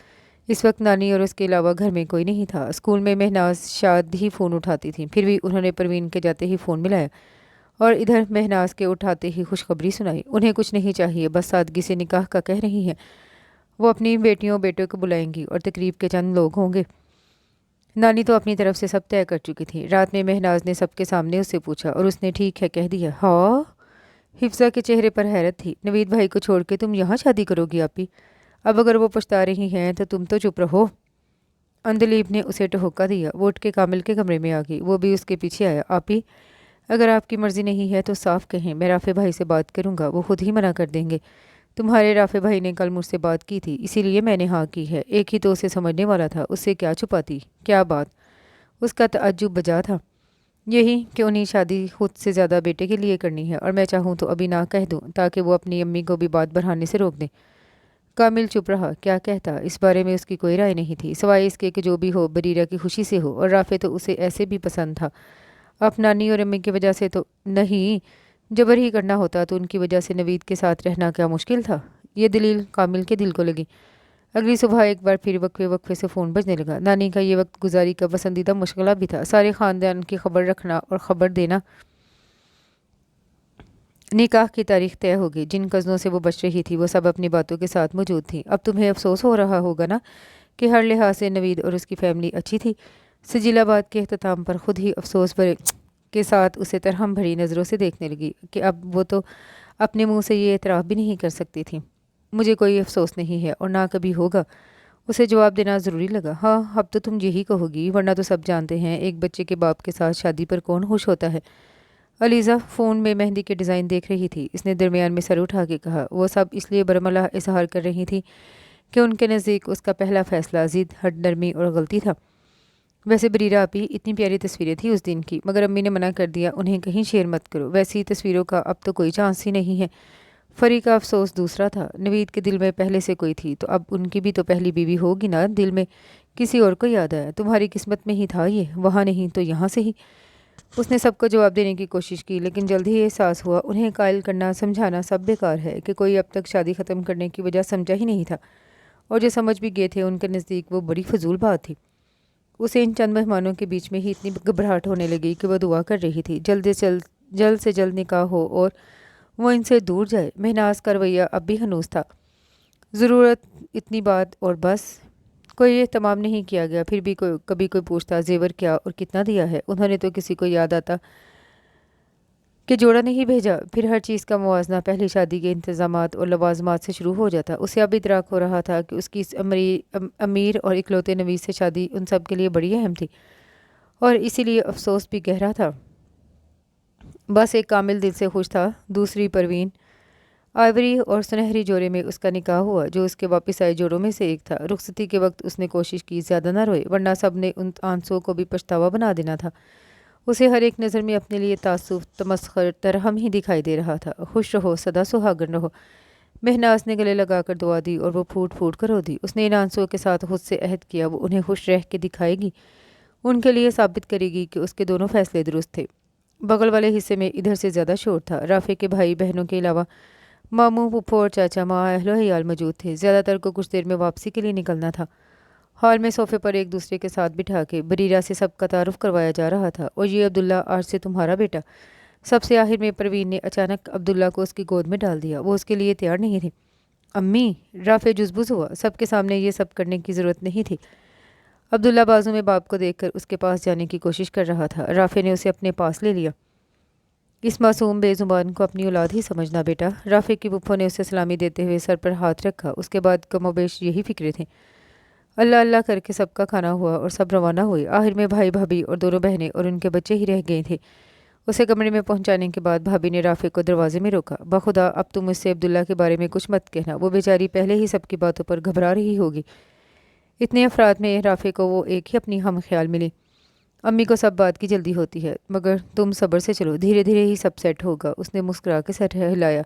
[SPEAKER 1] इस वक्त नानी और उसके अलावा घर में कोई नहीं था। स्कूल में महनाज शाद ही फ़ोन उठाती थी, फिर भी उन्होंने परवीन के जाते ही फ़ोन मिलाया और इधर महनाज के उठाते ही खुशखबरी सुनाई। उन्हें कुछ नहीं चाहिए, बस सादगी से निकाह का कह रही हैं। वो अपनी बेटियों बेटों को बुलाएंगी और तकरीब के चंद लोग होंगे। नानी तो अपनी तरफ से सब तय कर चुकी थी। रात में महनाज ने सबके सामने उससे पूछा और उसने ठीक है कह दिया। हाँ, हिफ्सा के चेहरे पर हैरत थी। नवीद भाई को छोड़ के तुम यहाँ शादी करोगी आपी? अब अगर वो पछता रही हैं तो तुम तो चुप रहो। अंदलीब ने उसे टहोका दिया। वो उठ के कामिल के कमरे में आ गई। वो भी उसके पीछे आया। आपी, अगर आपकी मर्ज़ी नहीं है तो साफ कहें, मैं राफे भाई से बात करूँगा, वो खुद ही मना कर देंगे। तुम्हारे राफे भाई ने कल मुझसे बात की थी, इसीलिए मैंने हाँ की है। एक ही तो उसे समझने वाला था, उससे क्या छुपाती? क्या बात? उसका तअज्जुब बजा था। यही कि उन्हें शादी खुद से ज़्यादा बेटे के लिए करनी है, और मैं चाहूँ तो अभी ना कह दूँ ताकि वो अपनी अम्मी को भी बात बढ़ाने से रोक दें। कामिल चुप रहा। क्या कहता? इस बारे में उसकी कोई राय नहीं थी, सिवाय इसके कि जो भी हो बरीरा की खुशी से हो, और राफे तो उसे ऐसे भी पसंद था। अब नानी और अम्मी की वजह से तो नहीं, जबर ही करना होता तो उनकी वजह से नवीद के साथ रहना क्या मुश्किल था? ये दलील कामिल के दिल को लगी। अगली सुबह एक बार फिर वक्फे वक्फे से फ़ोन बजने लगा। नानी का ये वक्त गुजारी का पसंदीदा मुश्किल भी था। सारे ख़ानदान की खबर रखना और ख़बर देना। निकाह की तारीख तय हो गई। जिन कज़नों से वो बच रही थी वो सब अपनी बातों के साथ मौजूद थी। अब तुम्हें अफसोस हो रहा होगा ना कि हर लिहाज से नवीद और उसकी फैमिली अच्छी थी। सजीलाबाद के अख्ताम पर खुद ही अफसोस भरे के साथ उसे तरहम भरी नज़रों से देखने लगी कि अब वो तो अपने मुंह से ये एतराफ़ भी नहीं कर सकती थी। मुझे कोई अफसोस नहीं है और ना कभी होगा। उसे जवाब देना ज़रूरी लगा। हाँ, अब तो तुम यही कहोगी, वरना तो सब जानते हैं एक बच्चे के बाप के साथ शादी पर कौन खुश होता है। अलीज़ा फ़ोन में मेहंदी के डिज़ाइन देख रही थी। इसने दरमियान में सर उठा के कहा। वो सब इसलिए बरमला इजहार कर रही थी कि उनके नज़दीक उसका पहला फ़ैसला ज़िद, हट नरमी और गलती था। वैसे बरीरा आपी, इतनी प्यारी तस्वीरें थी उस दिन की, मगर अम्मी ने मना कर दिया उन्हें कहीं शेयर मत करो। वैसी तस्वीरों का अब तो कोई चांस ही नहीं है। फरी का अफसोस दूसरा था। नवीद के दिल में पहले से कोई थी, तो अब उनकी भी तो पहली बीवी होगी ना। दिल में किसी और को याद आया। तुम्हारी किस्मत में ही था ये, वहाँ नहीं तो यहाँ से ही। उसने सबको जवाब देने की कोशिश की, लेकिन जल्द ही एहसास हुआ उन्हें कायल करना समझाना सब बेकार है, कि कोई अब तक शादी ख़त्म करने की वजह समझा ही नहीं था, और जो समझ भी गए थे उनके नज़दीक वो बड़ी फजूल बात थी। उसे इन चंद मेहमानों के बीच में ही इतनी घबराहट होने लगी कि वह दुआ कर रही थी जल्द से जल्द निकाह हो और वो इनसे दूर जाए। महनाज का रवैया अब भी हनूस था। ज़रूरत इतनी बात और बस। कोई एहतमाम नहीं किया गया। फिर भी कभी कोई पूछता जेवर क्या और कितना दिया है। उन्होंने तो किसी को याद आता कि जोड़ा नहीं भेजा। फिर हर चीज़ का मुवाजना पहली शादी के इंतज़ामात और लवाजमात से शुरू हो जाता। उसे अब इदराक हो रहा था कि उसकी इस अमीर और इकलौते नवीस से शादी उन सब के लिए बड़ी अहम थी, और इसीलिए अफसोस भी गहरा था। बस एक कामिल दिल से खुश था। दूसरी परवीन आइवरी और सुनहरी जोड़े में उसका निकाह हुआ, जो उसके वापस आए जोड़ों में से एक था। रुखसती के वक्त उसने कोशिश की ज़्यादा ना रोए, वरना सब ने उन आंसुओं को भी पछतावा बना देना था। उसे हर एक नज़र में अपने लिए तासुफ, तमस्खर, तरहम ही दिखाई दे रहा था। खुश रहो, सदा सुहागन रहो। महनाज ने गले लगाकर दुआ दी और वो फूट फूट कर रो दी। उसने इन आंसुओं के साथ खुद से अहद किया वो उन्हें खुश रह के दिखाएगी, उनके लिए साबित करेगी कि उसके दोनों फैसले दुरुस्त थे। बगल वाले हिस्से में इधर से ज़्यादा शोर था। राफे के भाई बहनों के अलावा मामू, फूफो और चाचा माँ अहलो हयाल मौजूद थे। ज़्यादातर को कुछ देर में वापसी के लिए निकलना था। हॉल में सोफे पर एक दूसरे के साथ बिठा के बरीरा से सबका तारुफ करवाया जा रहा था। और ये अब्दुल्ला, आज से तुम्हारा बेटा। सबसे आखिर में परवीन ने अचानक अब्दुल्ला को उसकी गोद में डाल दिया। वो उसके लिए तैयार नहीं थी। अम्मी, राफे जुज़बुज़ हुआ। सबके सामने ये सब करने की ज़रूरत नहीं थी। अब्दुल्ला बाजू में बाप को देखकर उसके पास जाने की कोशिश कर रहा था। राफे ने उसे अपने पास ले लिया। इस मासूम बेजुबान को अपनी औलाद ही समझना बेटा। राफे की बुप्पो ने उसे सलामी देते हुए सर पर हाथ रखा। उसके बाद कमोबेश यही फिक्रे थे। अल्लाह अल्लाह करके सबका खाना हुआ और सब रवाना हुए। आखिर में भाई भाभी और दोनों बहनें और उनके बच्चे ही रह गए थे। उसे कमरे में पहुंचाने के बाद भाभी ने राफे को दरवाजे में रोका। बखुदा अब तुम मुझसे अब्दुल्ला के बारे में कुछ मत कहना, वो बेचारी पहले ही सबकी बातों पर घबरा रही होगी। इतने अफराद में राफे को वो एक ही अपनी हम ख्याल मिली। अम्मी को सब बात की जल्दी होती है, मगर तुम सब्र से चलो, धीरे धीरे ही सब सेट होगा। उसने मुस्कुरा के सर हिलाया।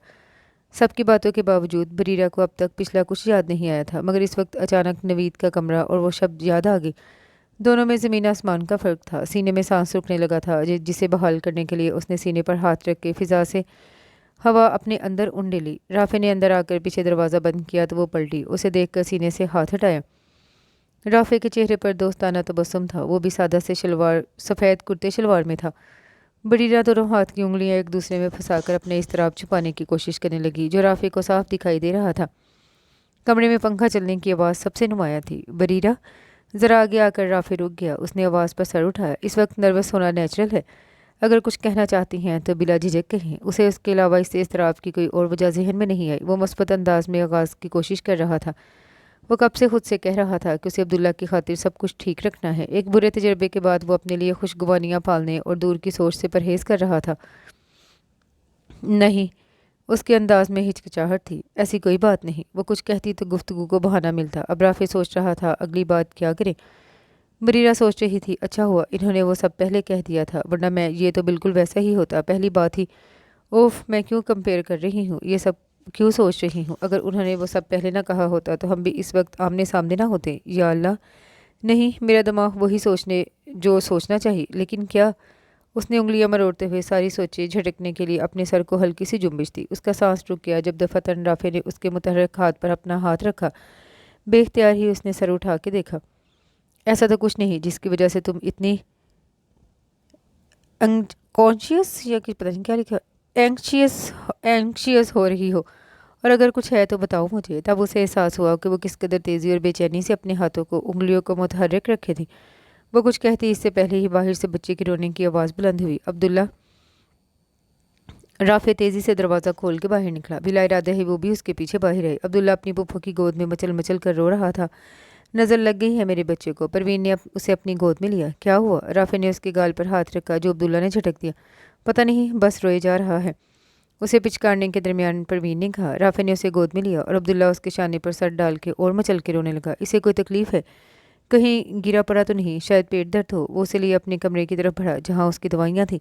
[SPEAKER 1] सबकी बातों के बावजूद बरीरा को अब तक पिछला कुछ याद नहीं आया था, मगर इस वक्त अचानक नवीद का कमरा और वो शब्द याद आ गए। दोनों में ज़मीन आसमान का फ़र्क था। सीने में सांस रुकने लगा था, जिसे बहाल करने के लिए उसने सीने पर हाथ रख के फिजा से हवा अपने अंदर उंडे ली। राफे ने अंदर आकर पीछे दरवाज़ा बंद किया तो वो पलटी। उसे देखकर सीने से हाथ हटाया। राफे के चेहरे पर दोस्ताना तबस्सुम था, वो भी सादा से शलवार सफ़ेद कुर्ते शलवार में था। बरीरा दोनों हाथ की उंगलियां एक दूसरे में फंसाकर अपने इस्तराब छुपाने की कोशिश करने लगी, जो राफे को साफ दिखाई दे रहा था। कमरे में पंखा चलने की आवाज़ सबसे नुमाया थी। बरीरा, ज़रा आगे आकर राफे रुक गया। उसने आवाज़ पर सर उठाया। इस वक्त नर्वस होना नेचुरल है। अगर कुछ कहना चाहती हैं तो बिला झिझक कहें। उसे उसके अलावा इससे इस्तराब की कोई और वजह जहन में नहीं आई। वो मुस्बत अंदाज में आगाज़ की कोशिश कर रहा था। वो कब से खुद से कह रहा था कि उसे अब्दुल्ला की खातिर सब कुछ ठीक रखना है। एक बुरे तजर्बे के बाद वो अपने लिए खुशगवानियाँ पालने और दूर की सोच से परहेज़ कर रहा था। नहीं, उसके अंदाज में हिचकिचाहट थी। ऐसी कोई बात नहीं। वो कुछ कहती तो गुफ्तगू को बहाना मिलता। अब राफे सोच रहा था अगली बात क्या करे। बरीरा सोच रही थी, अच्छा हुआ इन्होंने वो सब पहले कह दिया था, वरना मैं ये तो बिल्कुल वैसा ही होता। पहली बात ही, ओफ, मैं क्यों कंपेयर कर रही हूँ, ये सब क्यों सोच रही हूँ। अगर उन्होंने वो सब पहले ना कहा होता तो हम भी इस वक्त आमने सामने ना होते। या अल्लाह, नहीं, मेरा दिमाग वही सोचने जो सोचना चाहिए, लेकिन क्या। उसने उंगलियां मरोड़ते हुए सारी सोचें झटकने के लिए अपने सर को हल्की सी जुम्बिश दी। उसका सांस रुक गया जब दफातन राफे ने उसके मुतहर्रिक हाथ पर अपना हाथ रखा। बेख्तियार ही उसने सर उठा के देखा। ऐसा तो कुछ नहीं जिसकी वजह से तुम इतनी कॉन्शियस या कि पता नहीं क्या लिखा, एंक्शियस एंक्शियस हो रही हो, और अगर कुछ है तो बताओ मुझे। तब उसे एहसास हुआ कि वो किस कदर तेज़ी और बेचैनी से अपने हाथों को उंगलियों को मुतहर्रिक रखे थी। वो कुछ कहती इससे पहले ही बाहर से बच्चे के रोने की आवाज़ बुलंद हुई। अब्दुल्ला। राफे तेज़ी से दरवाज़ा खोल के बाहर निकला। बिला इरादे ही वो भी उसके पीछे बाहर आई। अब्दुल्ला अपनी पुप्पो की गोद में मचल मचल कर रो रहा था। नज़र लग गई है मेरे बच्चे को। परवीन ने उसे अपनी गोद में लिया। क्या हुआ? राफे ने उसके गाल पर हाथ रखा, जो अब्दुल्ला ने झटक दिया। पता नहीं, बस रोए जा रहा है, उसे पिचकारने के दरमियान परवीन ने कहा। राफे ने उसे गोद में लिया और अब्दुल्ला उसके शाने पर सर डाल के और मचल के रोने लगा। इसे कोई तकलीफ है? कहीं गिरा पड़ा तो नहीं? शायद पेट दर्द हो। वो उसे लिए अपने कमरे की तरफ बढ़ा जहाँ उसकी दवाइयाँ थी।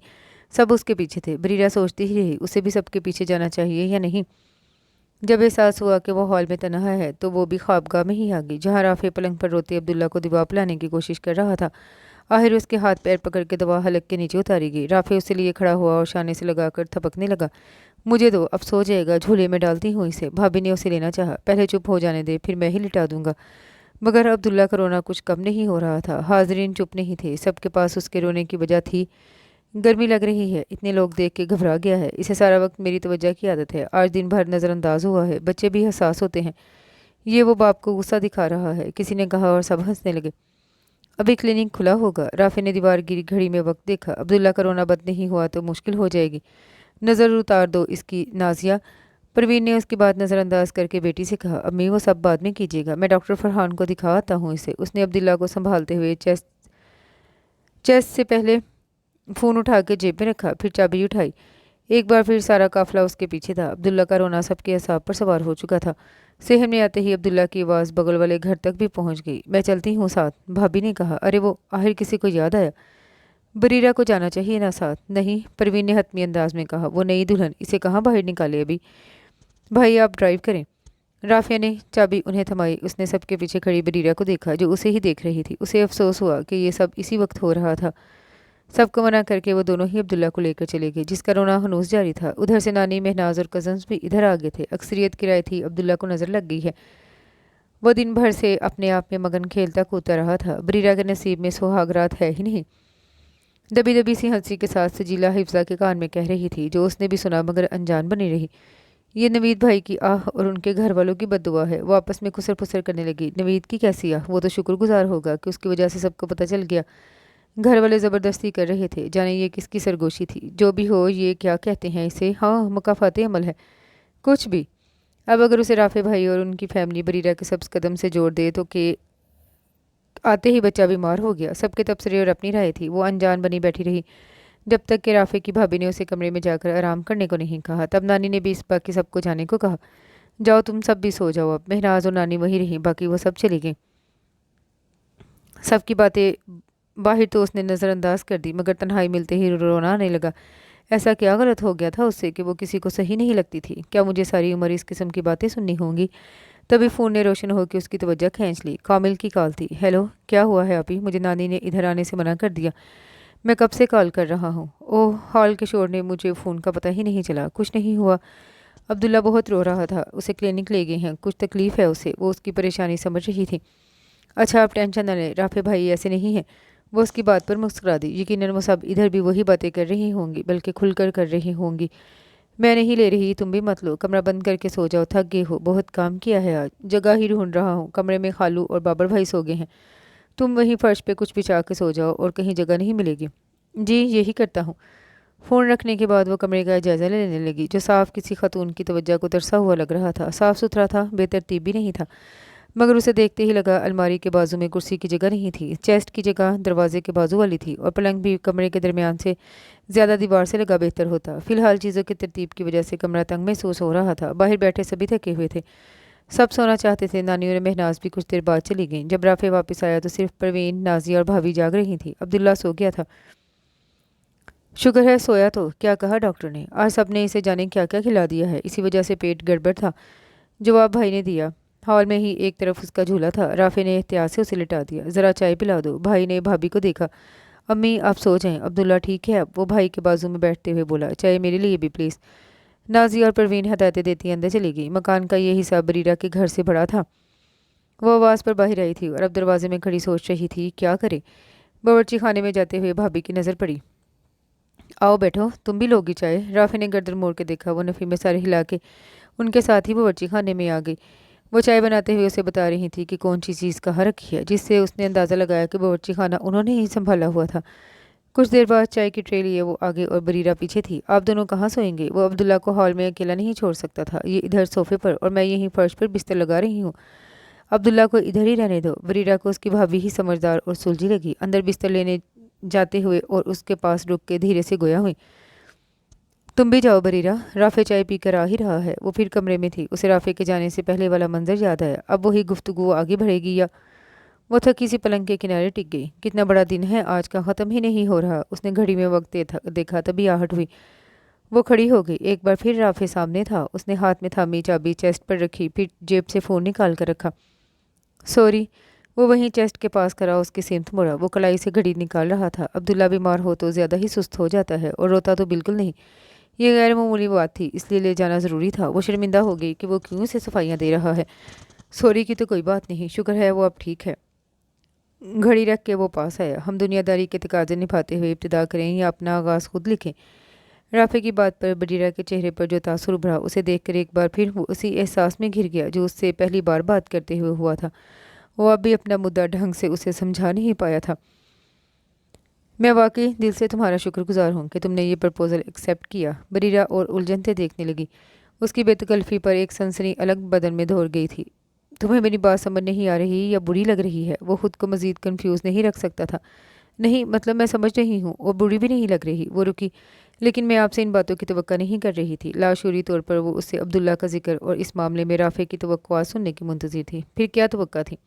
[SPEAKER 1] सब उसके पीछे थे। बरीरा सोचती ही रही, उसे भी सबके पीछे जाना चाहिए या नहीं। जब एहसास हुआ कि वो हॉल में तनहा है तो वो भी ख्वाबगाह में ही आ गई, जहाँ राफे पलंग पर रोते अब्दुल्ला को दवा पिलाने की कोशिश कर रहा था। आखिर उसके हाथ पैर पकड़ के दवा हलक के नीचे उतारी गई। राफे उसे लिए खड़ा हुआ और शाने से लगाकर थपकने लगा। मुझे दो, अब सो जाएगा, झूले में डालती हूँ इसे। भाभी ने उसे लेना चाहा। पहले चुप हो जाने दे, फिर मैं ही लिटा दूंगा। मगर अब्दुल्ला का रोना कुछ कम नहीं हो रहा था। हाजरीन चुप नहीं थे, सबके पास उसके रोने की वजह थी। गर्मी लग रही है, इतने लोग देख के घबरा गया है। इसे सारा वक्त मेरी तवज्जो की आदत है, आज दिन भर नज़रअंदाज हुआ है। बच्चे भी हसास होते हैं। ये वो बाप को गुस्सा दिखा रहा है, किसी ने कहा और सब हंसने लगे। अभी क्लिनिक खुला होगा। राफे ने दीवार गिरी घड़ी में वक्त देखा। अब्दुल्ला का रोना बंद नहीं हुआ तो मुश्किल हो जाएगी। नज़र उतार दो इसकी, नाजिया। परवीन ने उसकी बात नज़रअंदाज करके बेटी से कहा, अम्मी वो सब बाद में कीजिएगा, मैं डॉक्टर फरहान को दिखा आता हूँ इसे। उसने अब्दुल्ला को संभालते हुए चेस्ट से पहले फ़ोन उठा के जेब में रखा, फिर चाबी उठाई। एक बार फिर सारा काफिला उसके पीछे था। अब्दुल्ला का रोना सबके असाब पर सवार हो चुका था। सेहम में आते ही अब्दुल्ला की आवाज़ बगल वाले घर तक भी पहुंच गई। मैं चलती हूँ साथ, भाभी ने कहा। अरे वो, आखिर किसी को याद आया। बरीरा को जाना चाहिए ना साथ? नहीं, परवीन ने हतमी अंदाज में कहा। वो नई दुल्हन, इसे कहाँ बाहर निकाले अभी। भाई आप ड्राइव करें। राफिया ने चाबी उन्हें थमाई। उसने सबके पीछे खड़ी बरीरा को देखा, जो उसे ही देख रही थी। उसे अफसोस हुआ कि ये सब इसी वक्त हो रहा था। सबको मना करके वो दोनों ही अब्दुल्ला को लेकर चले गए, जिसका रोना हनूस जारी था। उधर से नानी, महनाज और कजन्स भी इधर आ गए थे। अक्सरियत किराए थी, अब्दुल्ला को नज़र लग गई है। वो दिन भर से अपने आप में मगन खेलता कूदता रहा था। बरीरा के नसीब में सुहागरात है ही नहीं। दबी दबी सी हंसी के साथ सजीला हिफ्जा के कान में कह रही थी, जो उसने भी सुना मगर अनजान बनी रही। ये नवीद भाई की आह और उनके घर वालों की बद्दुआ है। वो आपस में खुसर फुसर करने लगी। नवीद की कैसी आह? वो तो शुक्रगुजार होगा कि उसकी वजह से सबको पता चल गया। घर वाले ज़बरदस्ती कर रहे थे, जाने ये किसकी सरगोशी थी। जो भी हो, ये क्या कहते हैं इसे, हाँ, मुकाफाते अमल है, कुछ भी। अब अगर उसे राफे भाई और उनकी फैमिली बरीरा के सब्ज़ कदम से जोड़ दे तो आते ही बच्चा बीमार हो गया। सबके तबसरे और अपनी राय थी। वो अनजान बनी बैठी रही जब तक कि राफे की भाभी ने उसे कमरे में जाकर आराम करने को नहीं कहा। तब नानी ने भी इस बाकी सबको जाने को कहा। जाओ तुम सब भी सो जाओ अब। महनाज और नानी वहीं रही, बाकी वो सब चली गई। सबकी बातें बाहर तो उसने नज़रअंदाज कर दी, मगर तन्हाई मिलते ही रोना आने लगा। ऐसा क्या गलत हो गया था उससे कि वो किसी को सही नहीं लगती थी? क्या मुझे सारी उम्र इस किस्म की बातें सुननी होंगी? तभी फ़ोन ने रोशन होकर उसकी तवज्जो खींच ली। कामिल की कॉल थी। हेलो, क्या हुआ है अभी? मुझे नानी ने इधर आने से मना कर दिया। मैं कब से कॉल कर रहा हूँ। ओह, हॉल के शोर ने मुझे फ़ोन का पता ही नहीं चला। कुछ नहीं हुआ। अब्दुल्ला बहुत रो रहा था। उसे क्लिनिक ले गए हैं, कुछ तकलीफ़ है उसे। वो उसकी परेशानी समझ रही थी। अच्छा, आप टेंशन न लें, राफे भाई ऐसे नहीं हैं। वो उसकी बात पर मुस्कुरा दी। यकीनन वो सब इधर भी वही बातें कर रही होंगी, बल्कि खुलकर कर रही होंगी। मैं नहीं ले रही, तुम भी मत लो। कमरा बंद करके सो जाओ, थक गए हो, बहुत काम किया है आज। जगह ही ढूंढ रहा हूँ। कमरे में खालू और बाबर भाई सो गए हैं। तुम वहीं फर्श पे कुछ बिछा के सो जाओ और कहीं जगह नहीं मिलेगी। जी, यही करता हूँ। फ़ोन रखने के बाद वो कमरे का जायज़ा लेने लगी, जो साफ किसी खातून की तवज्जो को तरसा हुआ लग रहा था। साफ सुथरा था, बेतरतीब भी नहीं था। मगर उसे देखते ही लगा अलमारी के बाजू में कुर्सी की जगह नहीं थी। चेस्ट की जगह दरवाजे के बाजू वाली थी, और पलंग भी कमरे के दरमियान से ज़्यादा दीवार से लगा बेहतर होता। फिलहाल चीज़ों की तरतीब की वजह से कमरा तंग महसूस हो रहा था। बाहर बैठे सभी थके हुए थे, सब सोना चाहते थे। नानी और महनाज भी कुछ देर बाद चली गईं। जब राफे वापस आया तो सिर्फ परवीन, नाजिया और भाभी जाग रही थी। अब्दुल्ला सो गया था। शुक्र है सोया तो। क्या कहा डॉक्टर ने? आज सबने इसे जाने क्या क्या खिला दिया है, इसी वजह से पेट गड़बड़ था। जवाब भाई ने दिया। हॉल में ही एक तरफ उसका झूला था। राफे ने एहतियात से उसे लिटा दिया। ज़रा चाय पिला दो। भाई ने भाभी को देखा। अम्मी आप सो जाएं, अब्दुल्ला ठीक है अब? वो भाई के बाजू में बैठते हुए बोला। चाय मेरे लिए भी प्लीज़। नाज़िया और परवीन हदायतें देती अंदर चली गई। मकान का ये हिस्सा बरीरा के घर से बड़ा था। वो आवाज़ पर बाहर आई थी और अब दरवाजे में खड़ी सोच रही थी क्या करे। बावर्ची खाने में जाते हुए भाभी की नज़र पड़ी। आओ बैठो, तुम भी लोगी चाय? राफे ने गर्दन मोड़ के देखा। वो नफ़ी में सारे हिला के उनके साथ ही बावर्ची खाने में आ गई। वो चाय बनाते हुए उसे बता रही थी कि कौन सी चीज़ कहाँ रखी है, जिससे उसने अंदाज़ा लगाया कि बावर्ची खाना उन्होंने ही संभाला हुआ था। कुछ देर बाद चाय की ट्रे लिए वो आगे और बरीरा पीछे थी। आप दोनों कहाँ सोएंगे? वो अब्दुल्ला को हॉल में अकेला नहीं छोड़ सकता था। ये इधर सोफे पर और मैं यहीं फर्श पर बिस्तर लगा रही हूँ। अब्दुल्ला को इधर ही रहने दो। बरीरा को उसकी भाभी ही समझदार और सुलझी लगी। अंदर बिस्तर लेने जाते हुए और उसके पास रुक के धीरे से गोया हुई। तुम भी जाओ बरीरा, राफे चाय पी कर आ ही रहा है। वो फिर कमरे में थी। उसे राफे के जाने से पहले वाला मंजर याद आया। अब वही गुफ्तगू आगे बढ़ेगी या? वो थकी सी पलंग के किनारे टिक गई। कितना बड़ा दिन है आज का, ख़त्म ही नहीं हो रहा। उसने घड़ी में वक्त देखा, तभी आहट हुई। वो खड़ी हो गई। एक बार फिर राफे सामने था। उसने हाथ में थामी चाबी चेस्ट पर रखी, फिर जेब से फ़ोन निकाल कर रखा। सॉरी। वो वहीं चेस्ट के पास खड़ा उसकी सिमत मुड़ा। वो कलाई से घड़ी निकाल रहा था। अब्दुल्ला बीमार हो तो ज़्यादा ही सुस्त हो जाता है, और रोता तो बिल्कुल नहीं। ये गैर मामूली बात थी, इसलिए ले जाना ज़रूरी था। वो शर्मिंदा हो गई कि वो क्यों इसे सफाइयाँ दे रहा है। सॉरी की तो कोई बात नहीं, शुक्र है वो अब ठीक है। घड़ी रख के वो पास आया। हम दुनियादारी के तकाजे निभाते हुए इब्तिदा करें या अपना आगाज़ खुद लिखें? राफे की बात पर बजीरा के चेहरे पर जो तासुर उभरा, उसे देखकर एक बार फिर वो उसी एहसास में घिर गया जो उससे पहली बार बात करते हुए हुआ था। वो अब भी अपना मुद्दा ढंग से उसे समझा नहीं पाया था। मैं वाकई दिल से तुम्हारा शुक्रगुजार हूँ कि तुमने ये प्रपोज़ल एक्सेप्ट किया। बरीरा और उलझनते देखने लगी। उसकी बेतकल्फ़ी पर एक सनसनी अलग बदन में दौड़ गई थी। तुम्हें मेरी बात समझ नहीं आ रही या बुरी लग रही है? वो खुद को मज़ीद कंफ्यूज नहीं रख सकता था। नहीं, मतलब मैं समझ रही हूँ, और बुरी भी नहीं लग रही। वो रुकी। लेकिन मैं आपसे इन बातों की तवक्का नहीं कर रही थी। लाशूरी तौर पर वो उससे अब्दुल्ला का जिक्र और इस मामले में राफे की तवक्कुआत सुनने की मुंतज़िर थी। फिर क्या तवक्का थी?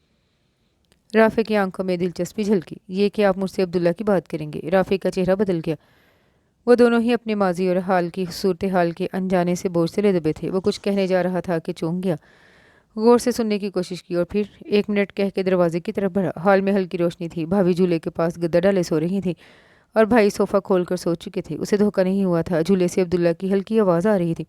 [SPEAKER 1] राफे की आंखों में दिलचस्पी झलकी। ये कि आप मुझसे अब्दुल्ला की बात करेंगे? राफे का चेहरा बदल गया। वो दोनों ही अपने माजी और हाल की सूरत हाल के अनजाने से बोझ से ले दबे थे। वो कुछ कहने जा रहा था कि चूक गया। गौर से सुनने की कोशिश की और फिर एक मिनट कह के दरवाजे की तरफ बढ़ा। हॉल में हल्की रोशनी थी। भाभी झूले के पास गद्दा डाले सो रही थी, और भाई सोफ़ा खोल कर सो चुके थे। उसे धोखा नहीं हुआ था। झूले से अब्दुल्ला की हल्की आवाज़ आ रही थी।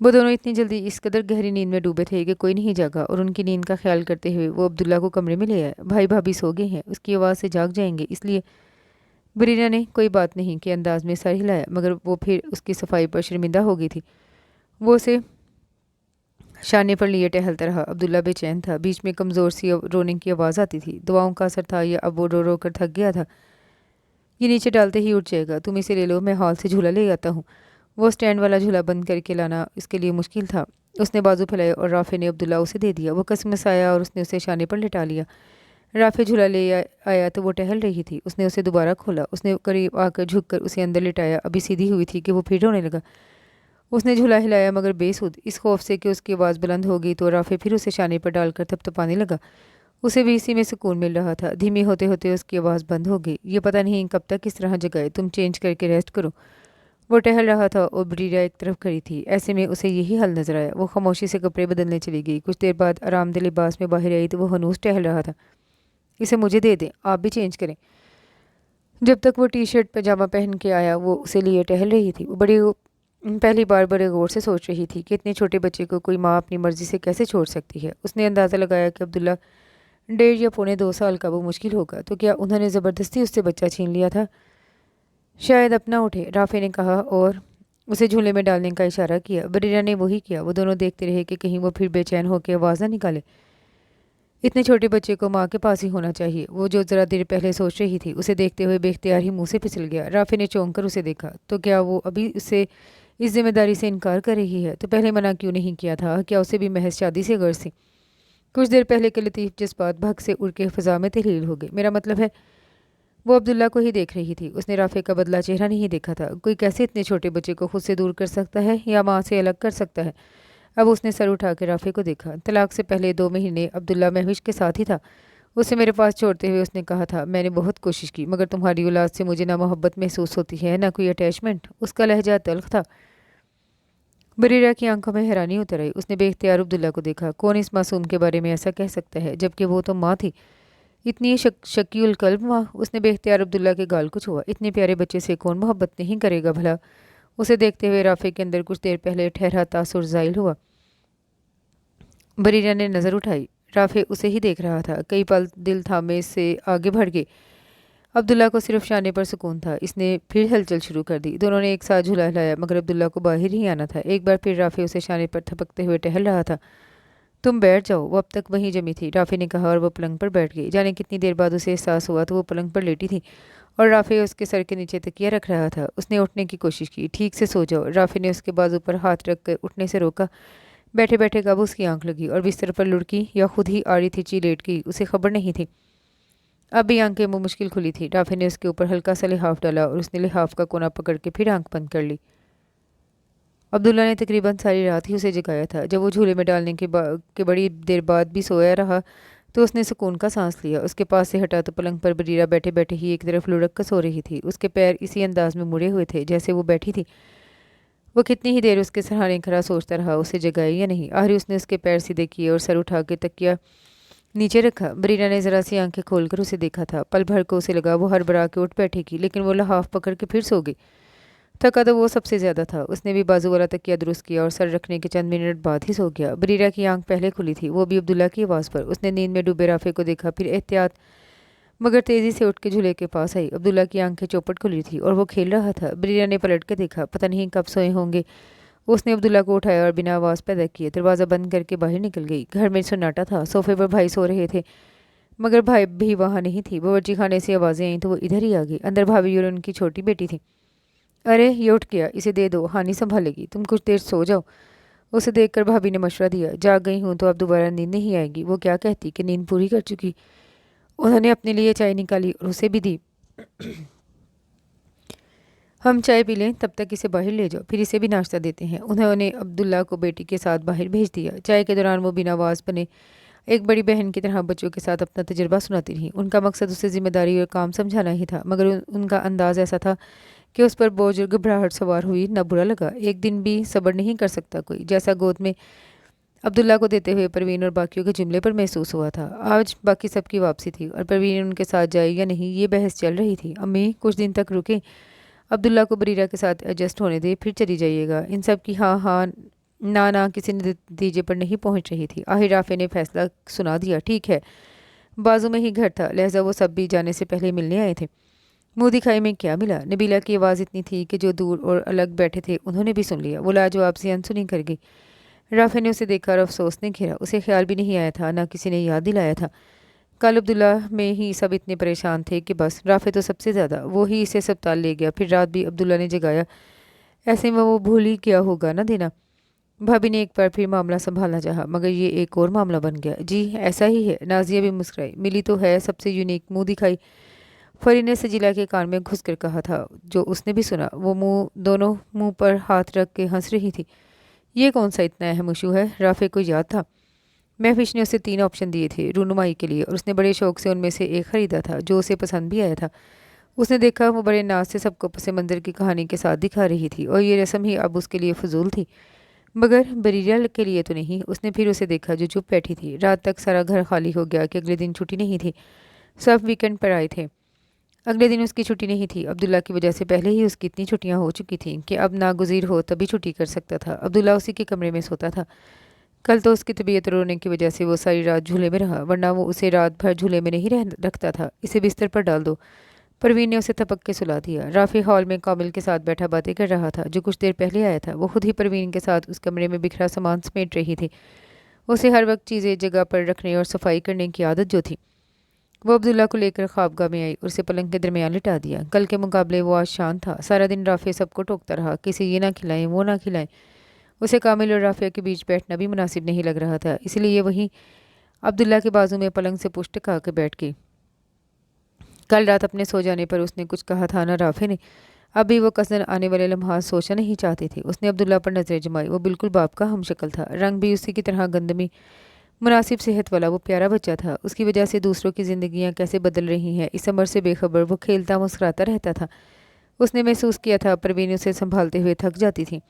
[SPEAKER 1] वो दोनों इतनी जल्दी इस कदर गहरी नींद में डूबे थे कि कोई नहीं जागा, और उनकी नींद का ख्याल करते हुए वो अब्दुल्ला को कमरे में ले आए। भाई भाभी सो गए हैं, उसकी आवाज़ से जाग जाएंगे, इसलिए। बरीना ने कोई बात नहीं के अंदाज में सर हिलाया, मगर वो फिर उसकी सफाई पर शर्मिंदा हो गई थी। वो उसे शाने पर लिए टहलता रहा। अब्दुल्ला बेचैन था। बीच में कमज़ोर सी रोने की आवाज़ आती थी। दवाओं का असर था या अब वो रो रो कर थक गया था? ये नीचे डालते ही उठ जाएगा, तुम इसे ले लो, मैं हॉल से झूला ले आता हूँ। वो स्टैंड वाला झूला बंद करके लाना इसके लिए मुश्किल था। उसने बाजू फैलाए और राफे ने अब्दुल्ला उसे दे दिया। वो कसमसाया और उसने उसे शाने पर लिटा लिया। राफे झूला ले आया तो वो टहल रही थी। उसने उसे दोबारा खोला। उसने करीब आकर झुककर उसे अंदर लिटाया। अभी सीधी हुई थी कि वो फिर रोने लगा। उसने झूला हिलाया मगर बेसुध। इस खौफ से कि उसकी आवाज़ बुलंद हो गई तो राफे फिर उसे शाने पर डालकर थपथपाने लगा। उसे भी इसी में सुकून मिल रहा था। धीमी होते होते उसकी आवाज़ बंद हो गई। ये पता नहीं कब तक इस तरह जगाए, तुम चेंज करके रेस्ट करो। वो टहल रहा था और बरीरा एक तरफ खड़ी थी। ऐसे में उसे यही हल नजर आया। वो खामोशी से कपड़े बदलने चली गई। कुछ देर बाद आरामदेह लिबास में बाहर आई तो वो हनूस टहल रहा था। इसे मुझे दे दें, आप भी चेंज करें। जब तक वो टी शर्ट पजामा पहन के आया वो उसे लिए टहल रही थी। वो पहली बार बड़े गौर से सोच रही थी कि इतने छोटे बच्चे को कोई माँ अपनी मर्जी से कैसे छोड़ सकती है। उसने अंदाज़ा लगाया कि अब्दुल्ला 1.5 या 2 साल का वो मुश्किल होगा। तो क्या उन्होंने ज़बरदस्ती उससे बच्चा छीन लिया था? शायद अपना उठे, राफे ने कहा और उसे झूले में डालने का इशारा किया। बरीरा ने वही किया। वो दोनों देखते रहे कि कहीं वो फिर बेचैन होकर आवाज़ ना निकाले। इतने छोटे बच्चे को माँ के पास ही होना चाहिए, वो जो ज़रा देर पहले सोच रही थी। उसे देखते हुए बेख्तियार ही मुंह से फिसल गया। राफे ने चौंक कर उसे देखा। तो क्या वो अभी उसे इस जिम्मेदारी से इनकार कर रही है? तो पहले मना क्यों नहीं किया था? क्या उसे भी महज शादी से गर्ज थी? कुछ देर पहले के लतीफ़ जज्बात भग से उड़ के फ़िज़ा में तहलील हो गए। मेरा मतलब है, वो अब्दुल्ला को ही देख रही थी। उसने राफे का बदला चेहरा नहीं देखा था। कोई कैसे इतने छोटे बच्चे को खुद से दूर कर सकता है या माँ से अलग कर सकता है? अब उसने सर उठा के राफे को देखा। तलाक से पहले 2 महीने अब्दुल्ला महविश के साथ ही था। उसे मेरे पास छोड़ते हुए उसने कहा था, मैंने बहुत कोशिश की मगर तुम्हारी औलाद से मुझे ना मोहब्बत महसूस होती है ना कोई अटैचमेंट। उसका लहजा तल्ख था। बरीरा की आंखों में हैरानी उतर आई। उसने बेख्तियार अब्दुल्ला को देखा। कौन इस मासूम के बारे में ऐसा कह सकता है, जबकि वो तो माँ थी, इतनी शकील कल्ब माँ। उसने बेख्तियार अब्दुल्ला के गाल को छुआ। इतने प्यारे बच्चे से कौन मोहब्बत नहीं करेगा भला? उसे देखते हुए राफे के अंदर कुछ देर पहले ठहरा तासुर ज़ाहिर हुआ। बरीरा ने नज़र उठाई। राफे उसे ही देख रहा था। कई पल दिल थामे से आगे बढ़ गए। अब्दुल्ला को सिर्फ शाने पर सुकून था। इसने फिर हलचल शुरू कर दी। दोनों ने एक साथ झूला हिलाया मगर अब्दुल्ला को बाहर ही आना था। एक बार फिर राफे उसे शाने पर थपकते हुए टहल रहा था। तुम बैठ जाओ। वो अब तक वहीं जमी थी। राफे ने कहा और वो पलंग पर बैठ गई। जाने कितनी देर बाद उसे एहसास हुआ तो वो पलंग पर लेटी थी और राफे उसके सर के नीचे तकिया रख रहा था। उसने उठने की कोशिश की। ठीक से सो जाओ। राफे ने उसके बाजू पर हाथ रख कर उठने से रोका। बैठे बैठे कब उसकी आंख लगी और बिस्तर पर लुढ़की या खुद ही आड़ी थिरची लेट गई, उसे खबर नहीं थी। अब भी आंखें मुँह मुश्किल खुली थी। राफे ने उसके ऊपर हल्का सा लिहाफ डाला और उसने लिहाफ का कोना पकड़ के फिर आंख बंद कर ली। अब्दुल्ला ने तकरीबन सारी रात ही उसे जगाया था। जब वो झूले में डालने के बड़ी देर बाद भी सोया रहा तो उसने सुकून का सांस लिया। उसके पास से हटा तो पलंग पर बरीरा बैठे बैठे ही एक तरफ लुढ़क कर सो रही थी। उसके पैर इसी अंदाज में मुड़े हुए थे जैसे वो बैठी थी। वो कितनी ही देर उसके सहारे खड़ा सोचता रहा उसे जगाए या नहीं। आखिर उसने उसके पैर सीधे किए और सर उठा के तकिया नीचे रखा। बरीरा ने जरा सी आंखें खोलकर उसे देखा था। पल भर को उसे लगा वो हड़बड़ा के उठ बैठेगी, लेकिन वो लिहाफ पकड़ के फिर सो गई। थका तो वो सबसे ज्यादा था। उसने भी बाजू वाला तकिया दुरुस्त किया और सर रखने के चंद मिनट बाद ही सो गया। बरीरा की आंख पहले खुली थी, वो भी अब्दुल्ला की आवाज़ पर। उसने नींद में डूबे राफे को देखा, फिर एहतियात मगर तेजी से उठ के झूले के पास आई। अब्दुल्ला की आंखें चौपट खुली थी और वो खेल रहा था। बरीरा ने पलट के देखा, पता नहीं कब सोए होंगे। उसने अब्दुल्ला को उठाया और बिना आवाज़ पैदा किए दरवाज़ा बंद करके बाहर निकल गई। घर में सन्नाटा था। सोफे पर भाई सो रहे थे मगर भाई भी वहाँ नहीं थी। बावर्ची खाने से आवाज़ें आईं तो वो इधर ही आ गई। अंदर भाभी और उनकी छोटी बेटी थी। अरे ये उठ गया, इसे दे दो, हानि संभालेगी, तुम कुछ देर सो जाओ। उसे देखकर भाभी ने मशवरा दिया, जाग गई हूँ तो अब दोबारा नींद नहीं आएगी। वो क्या कहती कि नींद पूरी कर चुकी। उन्होंने अपने लिए चाय निकाली और उसे भी दी। हम चाय पी लें, तब तक इसे बाहर ले जाओ, फिर इसे भी नाश्ता देते हैं। उन्होंने अब्दुल्ला को बेटी के साथ बाहर भेज दिया। चाय के दौरान वो बिना आवाज़ बने एक बड़ी बहन की तरह बच्चों के साथ अपना तजुर्बा सुनाती रही। उनका मकसद उसे जिम्मेदारी और काम समझाना ही था, मगर उनका अंदाज ऐसा था कि उस पर बोझ और घबराहट सवार हुई। न बुरा लगा। एक दिन भी सब्र नहीं कर सकता कोई, जैसा गोद में अब्दुल्ला को देते हुए परवीन और बाकियों के जुमले पर महसूस हुआ था। आज बाकी सबकी वापसी थी और परवीन उनके साथ जाए या नहीं ये बहस चल रही थी। अम्मी कुछ दिन तक रुके, अब्दुल्ला को बरीरा के साथ एडजस्ट होने दे, फिर चली जाइएगा। इन सब की हाँ हाँ ना ना किसी नतीजे पर नहीं पहुंच रही थी। आहिर राफे ने फैसला सुना दिया, ठीक है। बाजू में ही घर था, लिहाजा वो सब भी जाने से पहले मिलने आए थे। मुंह दिखाई में क्या मिला। नबीला की आवाज़ इतनी थी कि जो दूर और अलग बैठे थे उन्होंने भी सुन लिया। वो लाजवाब सी अनसुनी कर गई। राफे ने उसे देखा और अफसोस ने घेरा। उसे ख्याल भी नहीं आया था, ना किसी ने याद दिलाया था। कल अब्दुल्ला में ही सब इतने परेशान थे कि बस राफे तो सबसे ज़्यादा। वो ही इसे अस्पताल ले गया, फिर रात भी अब्दुल्ला ने जगाया। ऐसे में वो भूल ही क्या होगा ना देना। भाभी ने एक बार फिर मामला संभालना चाहा, मगर ये एक और मामला बन गया। जी ऐसा ही है। नाजिया भी मुस्कुराई। मिली तो है, सबसे यूनिक मुंह दिखाई। फरी ने सजीला के कान में घुस कर कहा था, जो उसने भी सुना। वो दोनों मुंह पर हाथ रख के हंस रही थी। ये कौन सा इतना अहम इशू है? राफे को याद था महफिश ने उसे 3 ऑप्शन दिए थे रूनुमाई के लिए, और उसने बड़े शौक से उनमें से एक खरीदा था, जो उसे पसंद भी आया था। उसने देखा वो बड़े नाज से सबको पस मंज़र की कहानी के साथ दिखा रही थी, और ये रस्म ही अब उसके लिए फजूल थी, मगर बरीरा के लिए तो नहीं। उसने फिर उसे देखा, जो चुप बैठी थी। रात तक सारा घर खाली हो गया कि अगले दिन छुट्टी नहीं थी। सब वीकेंड पर आए थे। अगले दिन उसकी छुट्टी नहीं थी। अब्दुल्ला की वजह से पहले ही उसकी इतनी छुट्टियां हो चुकी थीं कि अब नागुज़ीर हो तभी छुट्टी कर सकता था। अब्दुल्ला उसी के कमरे में सोता था। कल तो उसकी तबीयत रोने की वजह से वो सारी रात झूले में रहा, वरना वो उसे रात भर झूले में नहीं रखता था। इसे बिस्तर पर डाल दो। परवीन ने उसे थपक के सुला दिया। राफी हॉल में कामिल के साथ बैठा बातें कर रहा था, जो कुछ देर पहले आया था। वो खुद ही परवीन के साथ उस कमरे में बिखरा सामान समेट रही थी। उसे हर वक्त चीज़ें जगह पर रखने और सफाई करने की आदत जो थी। वो अब्दुल्ला को लेकर ख्वाबगाह में आई और उसे पलंग के दरमियान लिटा दिया। कल के मुकाबले वो आज शांत था। सारा दिन राफे सबको टोकता रहा, किसी ये ना खिलाएं वो ना खिलाएं। उसे कामिल और राफिया के बीच बैठना भी मुनासिब नहीं लग रहा था, इसलिए वहीं अब्दुल्ला के बाजू में पलंग से पुष्ट टिका के बैठ गई। कल रात अपने सो जाने पर उसने कुछ कहा था ना राफे ने। अभी वो कसरन आने वाले लम्हात सोचना नहीं चाहती थी। उसने अब्दुल्ला पर नजरें जमाई। वो बिल्कुल बाप का हमशक्ल था, रंग भी उसी की तरह गंदमी, मुनासिब सेहत वाला। वो प्यारा बच्चा था। उसकी वजह से दूसरों की ज़िंदगियां कैसे बदल रही हैं, इस अमर से बेखबर वो खेलता मुस्कुराता रहता था। उसने महसूस किया था परवीन उसे संभालते हुए थक जाती थी।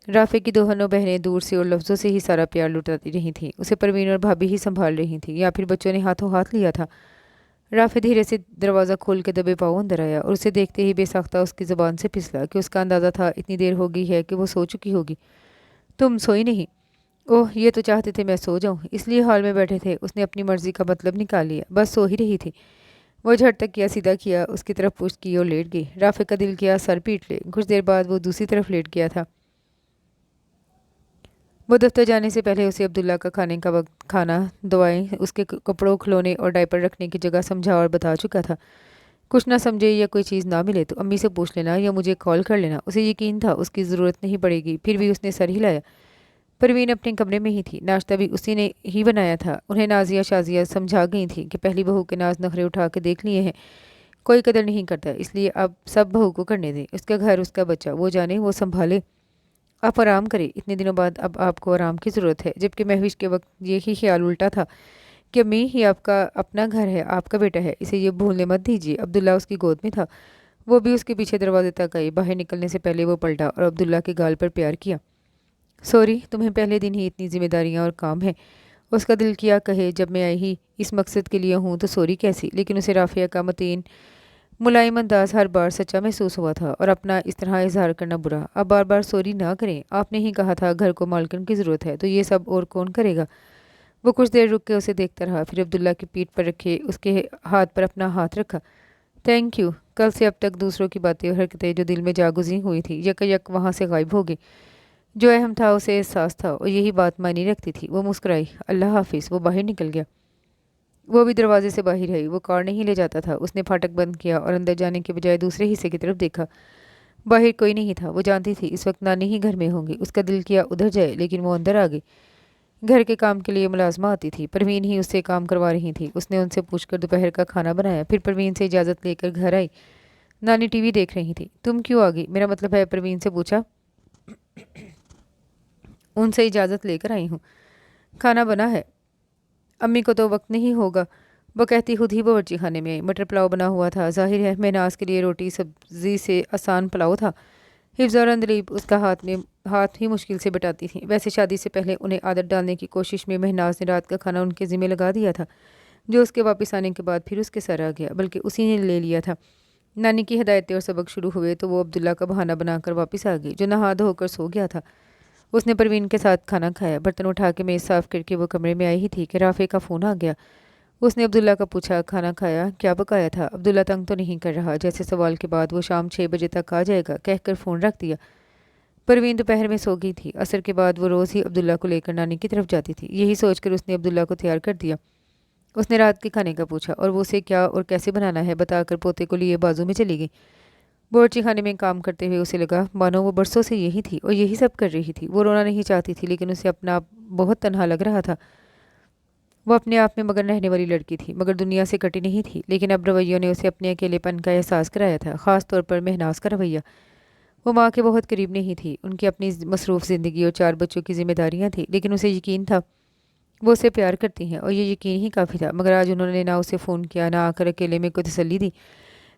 [SPEAKER 1] राफे की दोनों बहनें दूर से और लफ्ज़ों से ही सारा प्यार लुटाती रही थीं। उसे परवीन और भाभी ही संभाल रही थी, या फिर बच्चों ने हाथों हाथ लिया था। राफे धीरे से दरवाज़ा खोल के दबे पाँव अंदर आया, और उसे देखते ही बेसाख्ता उसकी ज़बान से फिसला कि उसका अंदाज़ा था इतनी देर हो गई है कि वो सो चुकी होगी। तुम सोई नहीं? ओह, ये तो चाहते थे मैं सो जाऊं, इसलिए हॉल में बैठे थे। उसने अपनी मर्जी का मतलब निकाल लिया। बस सो ही रही थी। वो झट तक किया, सीधा किया, उसकी तरफ पुश्त की और लेट गई। राफे का दिल किया सर पीट ले। कुछ देर बाद वो दूसरी तरफ लेट गया था। वो दफ्तर जाने से पहले उसे अब्दुल्ला का खाने का वक्त, खाना, दवाएं, उसके कपड़ों, खिलौने और डायपर रखने की जगह समझा और बता चुका था। कुछ ना समझे या कोई चीज़ ना मिले तो अम्मी से पूछ लेना या मुझे कॉल कर लेना। उसे यकीन था उसकी ज़रूरत नहीं पड़ेगी, फिर भी उसने सर हिलाया। परवीन अपने कमरे में ही थी। नाश्ता भी उसी ने ही बनाया था। उन्हें नाजिया शाजिया समझा गई थी कि पहली बहू के नाज नखरे उठा के देख लिए हैं, कोई कदर नहीं करता, इसलिए अब सब बहू को करने दें। उसका घर, उसका बच्चा, वो जाने, वो संभाले। आप आराम करें, इतने दिनों बाद अब आपको आराम की ज़रूरत है। जबकि महविश के वक्त यही ख्याल उल्टा था कि अम्मी, ही आपका अपना घर है, आपका बेटा है, इसे ये भूलने मत दीजिए। अब्दुल्ला उसकी गोद में था। वो भी उसके पीछे दरवाजे तक आई। बाहर निकलने से पहले वो पलटा और अब्दुल्ला के गाल पर प्यार किया। सॉरी, तुम्हें पहले दिन ही इतनी जिम्मेदारियां और काम है। उसका दिल किया कहे, जब मैं आई ही इस मकसद के लिए हूँ तो सॉरी कैसी। लेकिन उसे राफिया का मतीन मुलायम अंदाज हर बार सच्चा महसूस हुआ था, और अपना इस तरह इजहार करना बुरा। अब बार बार सॉरी ना करें, आपने ही कहा था घर को मालकिन की ज़रूरत है, तो ये सब और कौन करेगा। वो कुछ देर रुक के उसे देखता रहा, फिर अब्दुल्ला की पीठ पर रखे उसके हाथ पर अपना हाथ रखा। Thank you. कल से अब तक दूसरों की बातें और हरकतें जो दिल में जागुजी हुई थी, यकयक वहाँ से गायब हो गई। जो अहम था उसे एहसास था, और यही बात मायने रखती थी। वो मुस्कुराई। अल्लाह हाफिज़। वो बाहर निकल गया। वो भी दरवाजे से बाहर आई। वो कार नहीं ले जाता था। उसने फाटक बंद किया और अंदर जाने के बजाय दूसरे हिस्से की तरफ देखा। बाहर कोई नहीं था। वो जानती थी इस वक्त नानी ही घर में होंगी। उसका दिल किया उधर जाए, लेकिन वो अंदर आ गई। घर के काम के लिए मुलाजमा आती थी। परवीन ही उससे काम करवा रही थी। उसने उनसे पूछकर दोपहर का खाना बनाया, फिर परवीन से इजाज़त लेकर घर आई। नानी टीवी देख रही थी। तुम क्यों आ गई? मेरा मतलब है, परवीन से पूछा। उनसे इजाज़त लेकर आई हूँ। खाना बना है। अम्मी को तो वक्त नहीं होगा, वो कहती खुद ही बावर्ची खाने में आई। मटर पुलाव बना हुआ था। जाहिर है महनाज के लिए रोटी सब्जी से आसान पुलाव था। हिफ्ज़ और अंदलीब उसका हाथ ही मुश्किल से बटाती थी। वैसे शादी से पहले उन्हें आदत डालने की कोशिश में महनाज ने रात का खाना उनके ज़िम्मे लगा दिया था, जो उसके वापस आने के बाद फिर उसके सर आ गया, बल्कि उसी ने ले लिया था। नानी की हिदायतें और सबक शुरू हुए तो वो अब्दुल्ला का बहाना बनाकर वापस आ गई, जो नहा धोकर सो गया था। उसने परवीन के साथ खाना खाया। बर्तन उठा के मेज़ साफ़ करके वो कमरे में आई ही थी कि राफे का फ़ोन आ गया। उसने अब्दुल्ला का पूछा, खाना खाया? क्या पकाया था? अब्दुल्ला तंग तो नहीं कर रहा? जैसे सवाल के बाद वो शाम 6 बजे तक आ जाएगा कहकर फ़ोन रख दिया। परवीन दोपहर में सो गई थी। असर के बाद वो रोज़ ही अब्दुल्ला को लेकर नानी की तरफ जाती थी। यही सोचकर उसने अब्दुल्ला को तैयार कर दिया। उसने रात के खाने का पूछा और वो उसे क्या और कैसे बनाना है बताकर पोते को लिए बाजू में चली गई। बावर्ची खाने में काम करते हुए उसे लगा मानो वो बरसों से यही थी और यही सब कर रही थी। वो रोना नहीं चाहती थी, लेकिन उसे अपना आप बहुत तन्हा लग रहा था। वो अपने आप में मगन रहने वाली लड़की थी, मगर दुनिया से कटी नहीं थी। लेकिन अब रवैयों ने उसे अपने अकेलेपन का एहसास कराया था, ख़ास तौर पर महनाज का रवैया। वो माँ के बहुत करीब नहीं थी, उनकी अपनी मसरूफ़ ज़िंदगी और 4 बच्चों की जिम्मेदारियाँ थी, लेकिन उसे यकीन था वो उसे प्यार करती हैं, और ये यकीन ही काफ़ी था। मगर आज उन्होंने ना उसे फ़ोन किया, ना आकर अकेले में कोई तसल्ली दी,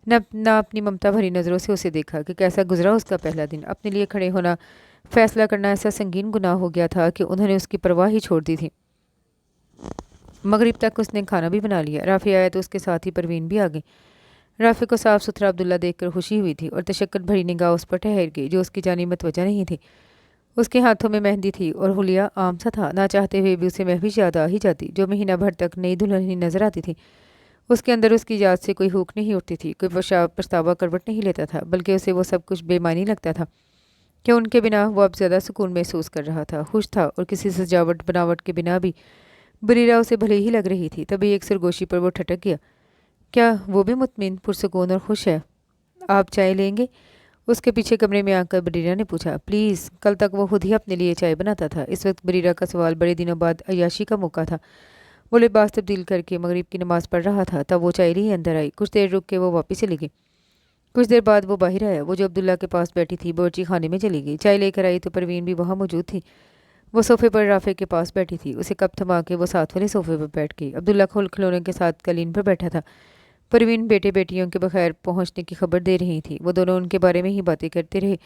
[SPEAKER 1] ना अपनी ममता भरी नज़रों से उसे देखा कि कैसा गुजरा उसका पहला दिन। अपने लिए खड़े होना, फैसला करना ऐसा संगीन गुनाह हो गया था कि उन्होंने उसकी परवाह ही छोड़ दी थी। मगरिब तक उसने खाना भी बना लिया। राफ़ी आया तो उसके साथ ही परवीन भी आ गई। राफ़ी को साफ सुथरा अब्दुल्ला देखकर खुशी हुई थी और तशक्कुर भरी निगाह उस पर ठहर गई, जो उसकी जानी मतवजह नहीं थी। उसके हाथों में मेहंदी थी और हुलिया आम सा था। ना चाहते हुए भी उसे महविश याद आ ही जाती, जो महीना भर तक नई दुल्हन ही नजर आती थी। उसके अंदर उसकी याद से कोई हुक नहीं उठती थी, कोई पछतावा करवट नहीं लेता था, बल्कि उसे वो सब कुछ बेमानी लगता था कि उनके बिना वो अब ज़्यादा सुकून महसूस कर रहा था, खुश था, और किसी सजावट बनावट के बिना भी बरीरा उसे भले ही लग रही थी। तभी एक सरगोशी पर वो ठटक गया। क्या वो भी मुतमिन, पुरसुकून और खुश है? आप चाय लेंगे? उसके पीछे कमरे में आकर बरीरा ने पूछा। प्लीज़। कल तक वो खुद ही अपने लिए चाय बनाता था। इस वक्त बरीरा का सवाल बड़े दिनों बाद अय्याशी का मौका था। वो लिबास तब्दील करके मगरिब की नमाज़ पढ़ रहा था, तब वो चाय लिए अंदर आई। कुछ देर रुक के वो वापस चली गई। कुछ देर बाद वो बाहर आया। वो जो अब्दुल्ला के पास बैठी थी, बावर्ची खाने में चली गई। चाय लेकर आई तो परवीन भी वहाँ मौजूद थी। वो सोफे पर राफ़े के पास बैठी थी। उसे कप थमा के वो साथ वाले सोफे पर बैठ गई। अब्दुल्ला खिलौने के साथ कालीन पर बैठा था। परवीन बेटे बेटियों के बखैर पहुंचने की खबर दे रही थी। वो दोनों उनके बारे में ही बातें करते रहे।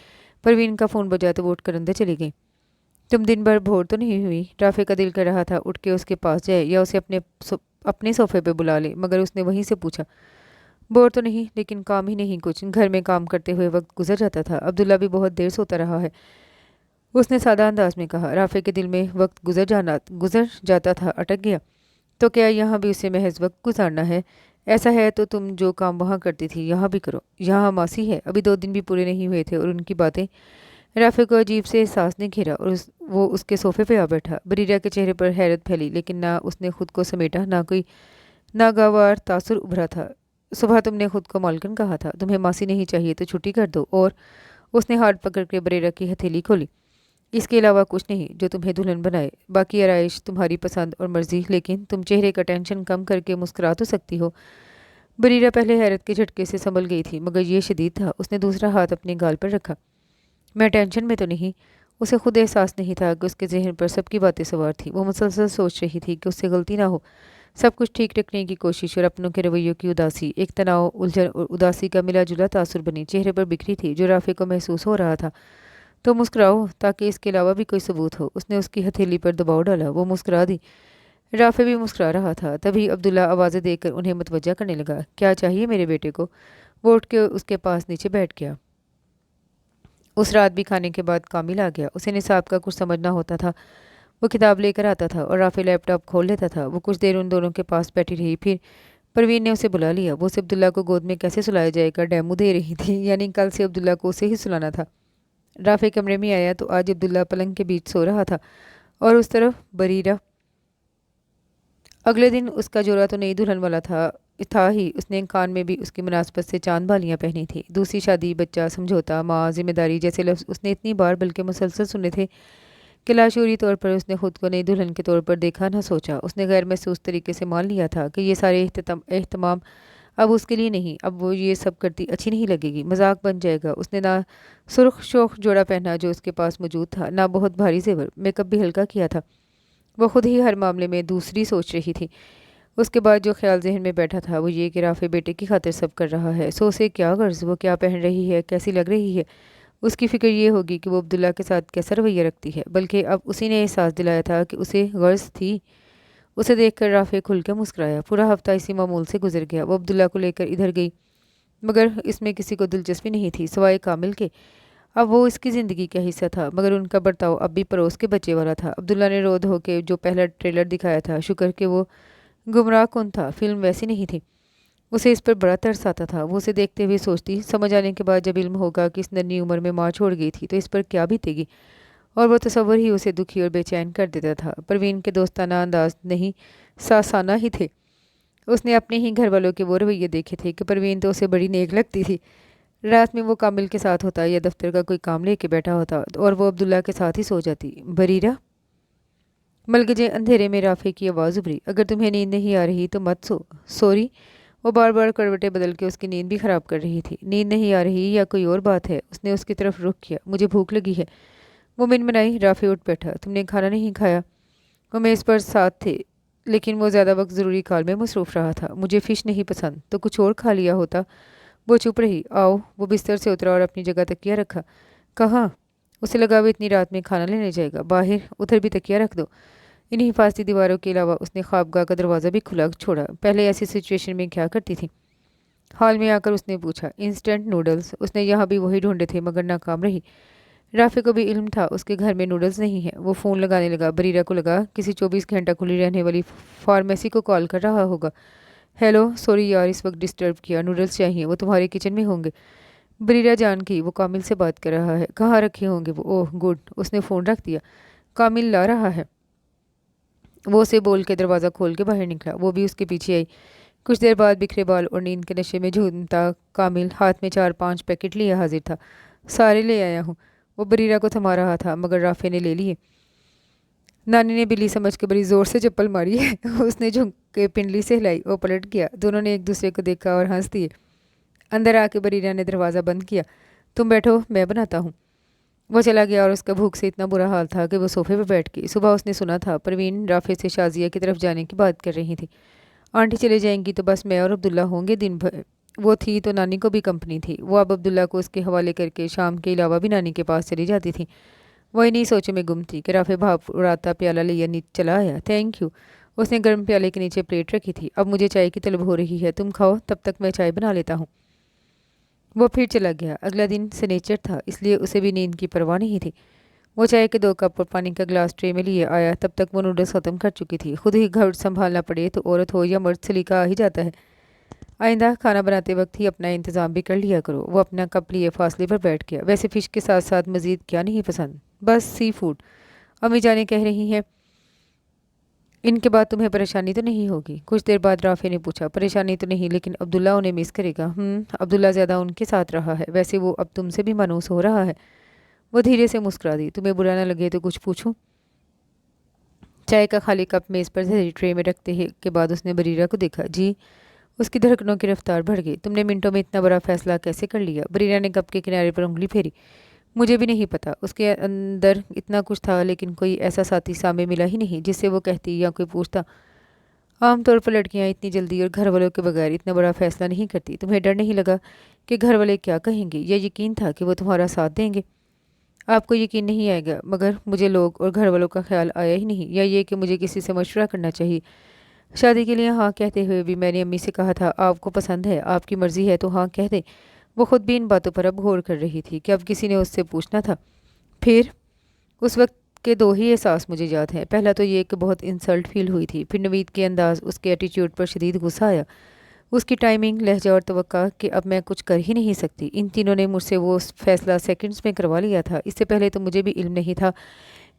[SPEAKER 1] परवीन का फ़ोन बजा तो वो उठकर अंदर चली गई। तुम दिन भर बोर तो नहीं हुई? राफ़े का दिल कर रहा था उठ के उसके पास जाए या उसे अपने सोफे पे बुला ले, मगर उसने वहीं से पूछा। बोर तो नहीं, लेकिन काम ही नहीं कुछ। घर में काम करते हुए वक्त गुजर जाता था। अब्दुल्ला भी बहुत देर सोता रहा है, उसने सादा अंदाज में कहा। राफ़े के दिल में वक्त गुजर जाता था अटक गया। तो क्या यहाँ भी उसे महज वक्त गुजारना है? ऐसा है तो तुम जो काम वहाँ करती थी यहाँ भी करो। यहाँ मासी है। अभी 2 दिन भी पूरे नहीं हुए थे और उनकी बातें। राफ़े को अजीब से एहसास ने घेरा और वो उसके सोफे पे आ बैठा। बरीरा के चेहरे पर हैरत फैली, लेकिन ना उसने खुद को समेटा, ना कोई नागवार तासुर उभरा था। सुबह तुमने खुद को मालकिन कहा था, तुम्हें मासी नहीं चाहिए तो छुट्टी कर दो। और उसने हाथ पकड़ के बरेरा की हथेली खोली। इसके अलावा कुछ नहीं जो तुम्हें दुल्हन बनाए। बाकी आरइश तुम्हारी पसंद और मर्जी, लेकिन तुम चेहरे का टेंशन कम करके मुस्कुरा तो सकती हो। बरीरा पहले हैरत के झटके से संभल गई थी, मगर ये शदीद था। उसने दूसरा हाथ अपने गाल पर रखा। मैं टेंशन में तो नहीं। उसे खुद एहसास नहीं था कि उसके जहन पर सबकी बातें सवार थी। वो मुसलसल सोच रही थी कि उससे गलती ना हो। सब कुछ ठीक रखने की कोशिश और अपनों के रवैयों की उदासी, एक तनाव, उलझन और उदासी का मिला जुला तासुर बनी चेहरे पर बिखरी थी, जो राफ़े को महसूस हो रहा था। तो मुस्कुराओ, ताकि इसके अलावा भी कोई सबूत हो। उसने उसकी हथेली पर दबाव डाला। वो मुस्कुरा दी। राफ़े भी मुस्कुरा रहा था। तभी अब्दुल्ला आवाज़ें देकर उन्हें मतवज्जा करने लगा। क्या चाहिए मेरे बेटे को? वो उठ के उसके पास नीचे बैठ गया। उस रात भी खाने के बाद कामिल आ गया। उसे निसाब का कुछ समझना होता था। वो किताब लेकर आता था और राफ़े लैपटॉप खोल लेता था। वो कुछ देर उन दोनों के पास बैठी रही। फिर परवीन ने उसे बुला लिया। वो उसे अब्दुल्ला को गोद में कैसे सुलाया जाएगा डेमो दे रही थी, यानी कल से अब्दुल्ला को उसे ही सुलाना था। राफ़े कमरे में आया तो आज अब्दुल्ला पलंग के बीच सो रहा था और उस तरफ बरीरा। अगले दिन उसका जोड़ा तो नई दुल्हन वाला था ही। उसने कान में भी उसकी मुनासबत से चांद बालियाँ पहनी थी। दूसरी शादी, बच्चा, समझौता, माँ, जिम्मेदारी जैसे लफ्ज़ उसने इतनी बार बल्कि मुसलसल सुने थे कि लाशूरी तौर पर उसने खुद को नई दुल्हन के तौर पर देखा न सोचा। उसने गैर महसूस तरीके से मान लिया था कि ये सारे एहतमाम अब उसके लिए नहीं। अब वो ये सब करती अच्छी नहीं लगेगी, मजाक बन जाएगा। उसने ना सुर्ख शोख जोड़ा पहना जो उसके पास मौजूद था, ना बहुत भारी जेवर। मेकअप भी हल्का किया था। वो खुद ही हर मामले में दूसरी सोच रही थी। उसके बाद जो ख्याल जहन में बैठा था वो ये कि राफ़े बेटे की खातिर सब कर रहा है। सो उसे क्या गर्ज, वो क्या पहन रही है, कैसी लग रही है। उसकी फ़िक्र ये होगी कि वो अब्दुल्ला के साथ कैसा रवैया रखती है। बल्कि अब उसी ने एहसास दिलाया था कि उसे गर्ज थी। उसे देखकर राफ़े खुल के मुस्कुराया। पूरा हफ्ता इसी मामूल से गुजर गया। वो अब्दुल्ला को लेकर इधर गई, मगर इसमें किसी को दिलचस्पी नहीं थी सिवाय कामिल के। अब वो इसकी ज़िंदगी का हिस्सा था, मगर उनका बर्ताव अब भी पड़ोस के बच्चे वाला था। अब्दुल्ला ने रो धो के जो पहला ट्रेलर दिखाया था, शुक्र कि वो गुमराह कौन था, फिल्म वैसी नहीं थी। उसे इस पर बड़ा तरस आता था। वो उसे देखते हुए सोचती, समझ आने के बाद जब इल्म होगा कि इस नन्ही उम्र में माँ छोड़ गई थी तो इस पर क्या बीतेगी। और वो तसव्वुर ही उसे दुखी और बेचैन कर देता था। परवीन के दोस्ताना अंदाज नहीं, सासाना ही थे। उसने अपने ही घर वालों के वो रवैये देखे थे कि परवीन तो उसे बड़ी नेक लगती थी। रात में वो कामिल के साथ होता या दफ्तर का कोई काम लेके बैठा होता और वो अब्दुल्ला के साथ ही सो जाती। बरीरा, मलगजे अंधेरे में राफे की आवाज़ उभरी। अगर तुम्हें नींद नहीं आ रही तो मत सो। सॉरी। वो बार बार करवटें बदल के उसकी नींद भी ख़राब कर रही थी। नींद नहीं आ रही या कोई और बात है? उसने उसकी तरफ रुख किया। मुझे भूख लगी है। वो मिनमिनाई। राफे उठ बैठा। तुमने खाना नहीं खाया? वो मेज़ पर साथ थे, लेकिन वो ज़्यादा वक्त ज़रूरी कॉल में मसरूफ़ रहा था। मुझे फ़िश नहीं पसंद। तो कुछ और खा लिया होता। वो चुप रही। आओ। वो बिस्तर से उतरा और अपनी जगह तकिया रखा। कहाँ? उसे लगा वो इतनी रात में खाना लेने जाएगा। बाहर। उधर भी तकिया रख दो। इन्हीं हिफाजती दीवारों के अलावा उसने ख्वाबगाह का दरवाज़ा भी खुला छोड़ा। पहले ऐसी सिचुएशन में क्या करती थी? हॉल में आकर उसने पूछा। Instant noodles. उसने यहाँ भी वही ढूंढे थे मगर नाकाम रही। राफे को भी इल्म था उसके घर में नूडल्स नहीं है। वो फ़ोन लगाने लगा। बरीरा को लगा किसी 24 घंटा खुली रहने वाली फार्मेसी को कॉल कर रहा होगा। हेलो, सॉरी यार इस वक्त डिस्टर्ब किया। नूडल्स चाहिए, वो तुम्हारे किचन में होंगे। बरीरा जान की वो कामिल से बात कर रहा है। कहाँ रखे होंगे वो? Oh good. उसने फ़ोन रख दिया। कामिल ला रहा है। वो उसे बोल के दरवाज़ा खोल के बाहर निकला। वो भी उसके पीछे आई। कुछ देर बाद बिखरे बाल और नींद के नशे में झूमता कामिल हाथ में 4-5 पैकेट लिए हाजिर था। सारे ले आया हूँ। वो बरीरा को थमा रहा था मगर राफे ने ले लिए। नानी ने बिल्ली समझ के बड़ी ज़ोर से चप्पल मारी है। उसने झुक के पिंडली से हिलाई। वो पलट गया। दोनों ने एक दूसरे को देखा और हंस दिए। अंदर आके बरीरा ने दरवाज़ा बंद किया। तुम बैठो, मैं बनाता हूँ। वो चला गया और उसका भूख से इतना बुरा हाल था कि वो सोफे पर बैठ गई। सुबह उसने सुना था परवीन राफे से शाजिया की तरफ जाने की बात कर रही थी। आंटी चले जाएंगी तो बस मैं और अब्दुल्ला होंगे दिन भर। वो थी तो नानी को भी कंपनी थी। वो अब अब्दुल्ला को उसके हवाले करके शाम के अलावा भी नानी के पास चली जाती थी। वो इन्हीं सोचों में गुम थी कि राफे भाप उड़ाता प्याला लिया नीचे चला आया। Thank you. उसने गर्म प्याले के नीचे प्लेट रखी थी। अब मुझे चाय की तलब हो रही है, तुम खाओ, तब तक मैं चाय बना लेता हूँ। वो फिर चला गया। अगला दिन सनेचर था, इसलिए उसे भी नींद की परवाह नहीं थी। वो चाय के 2 कप और पानी का गिलास ट्रे में लिए आया। तब तक वो नूडल्स ख़त्म कर चुकी थी। खुद ही घर संभालना पड़े तो औरत हो या मर्द सलीका आ ही जाता है। आइंदा खाना बनाते वक्त ही अपना इंतज़ाम भी कर लिया करो। वो अपना कप लिए फासले पर बैठ गया। वैसे फ़िश के साथ साथ मज़ीद क्या नहीं पसंद? बस सी फूड। अम्मी जाने कह रही हैं इनके बाद तुम्हें परेशानी तो नहीं होगी? कुछ देर बाद राफे ने पूछा। परेशानी तो नहीं, लेकिन अब्दुल्ला उन्हें मिस करेगा। अब्दुल्ला ज़्यादा उनके साथ रहा है। वैसे वो अब तुमसे भी मानूस हो रहा है। वो धीरे से मुस्कुरा दी। तुम्हें बुरा ना लगे तो कुछ पूछूं? चाय का खाली कप मेज़ पर ट्रे में रखते ही के बाद उसने बरीरा को देखा। जी। उसकी धड़कनों की रफ्तार बढ़ गई। तुमने मिनटों में इतना बड़ा फैसला कैसे कर लिया? बरीरा ने कप के किनारे पर उंगली फेरी। मुझे भी नहीं पता। उसके अंदर इतना कुछ था, लेकिन कोई ऐसा साथी सामने मिला ही नहीं जिससे वो कहती या कोई पूछता। आमतौर पर लड़कियां इतनी जल्दी और घर वालों के बगैर इतना बड़ा फैसला नहीं करती। तुम्हें डर नहीं लगा कि घर वाले क्या कहेंगे, या यकीन था कि वो तुम्हारा साथ देंगे? आपको यकीन नहीं आएगा, मगर मुझे लोग और घर वालों का ख्याल आया ही नहीं, या ये कि मुझे किसी से मशवरा करना चाहिए। शादी के लिए हाँ कहते हुए भी मैंने अम्मी से कहा था आपको पसंद है, आपकी मर्ज़ी है तो हाँ कह दे। वो खुद भी इन बातों पर अब गौर कर रही थी कि अब किसी ने उससे पूछना था। फिर उस वक्त के 2 ही एहसास मुझे याद हैं। पहला तो ये कि बहुत इंसल्ट फील हुई थी। फिर नवीद के अंदाज़, उसके एटीट्यूड पर शदीद गुस्सा आया। उसकी टाइमिंग, लहजा और तवक्का कि अब मैं कुछ कर ही नहीं सकती। इन तीनों ने मुझसे वो फैसला सेकंड्स में करवा लिया था। इससे पहले तो मुझे भी इल्म नहीं था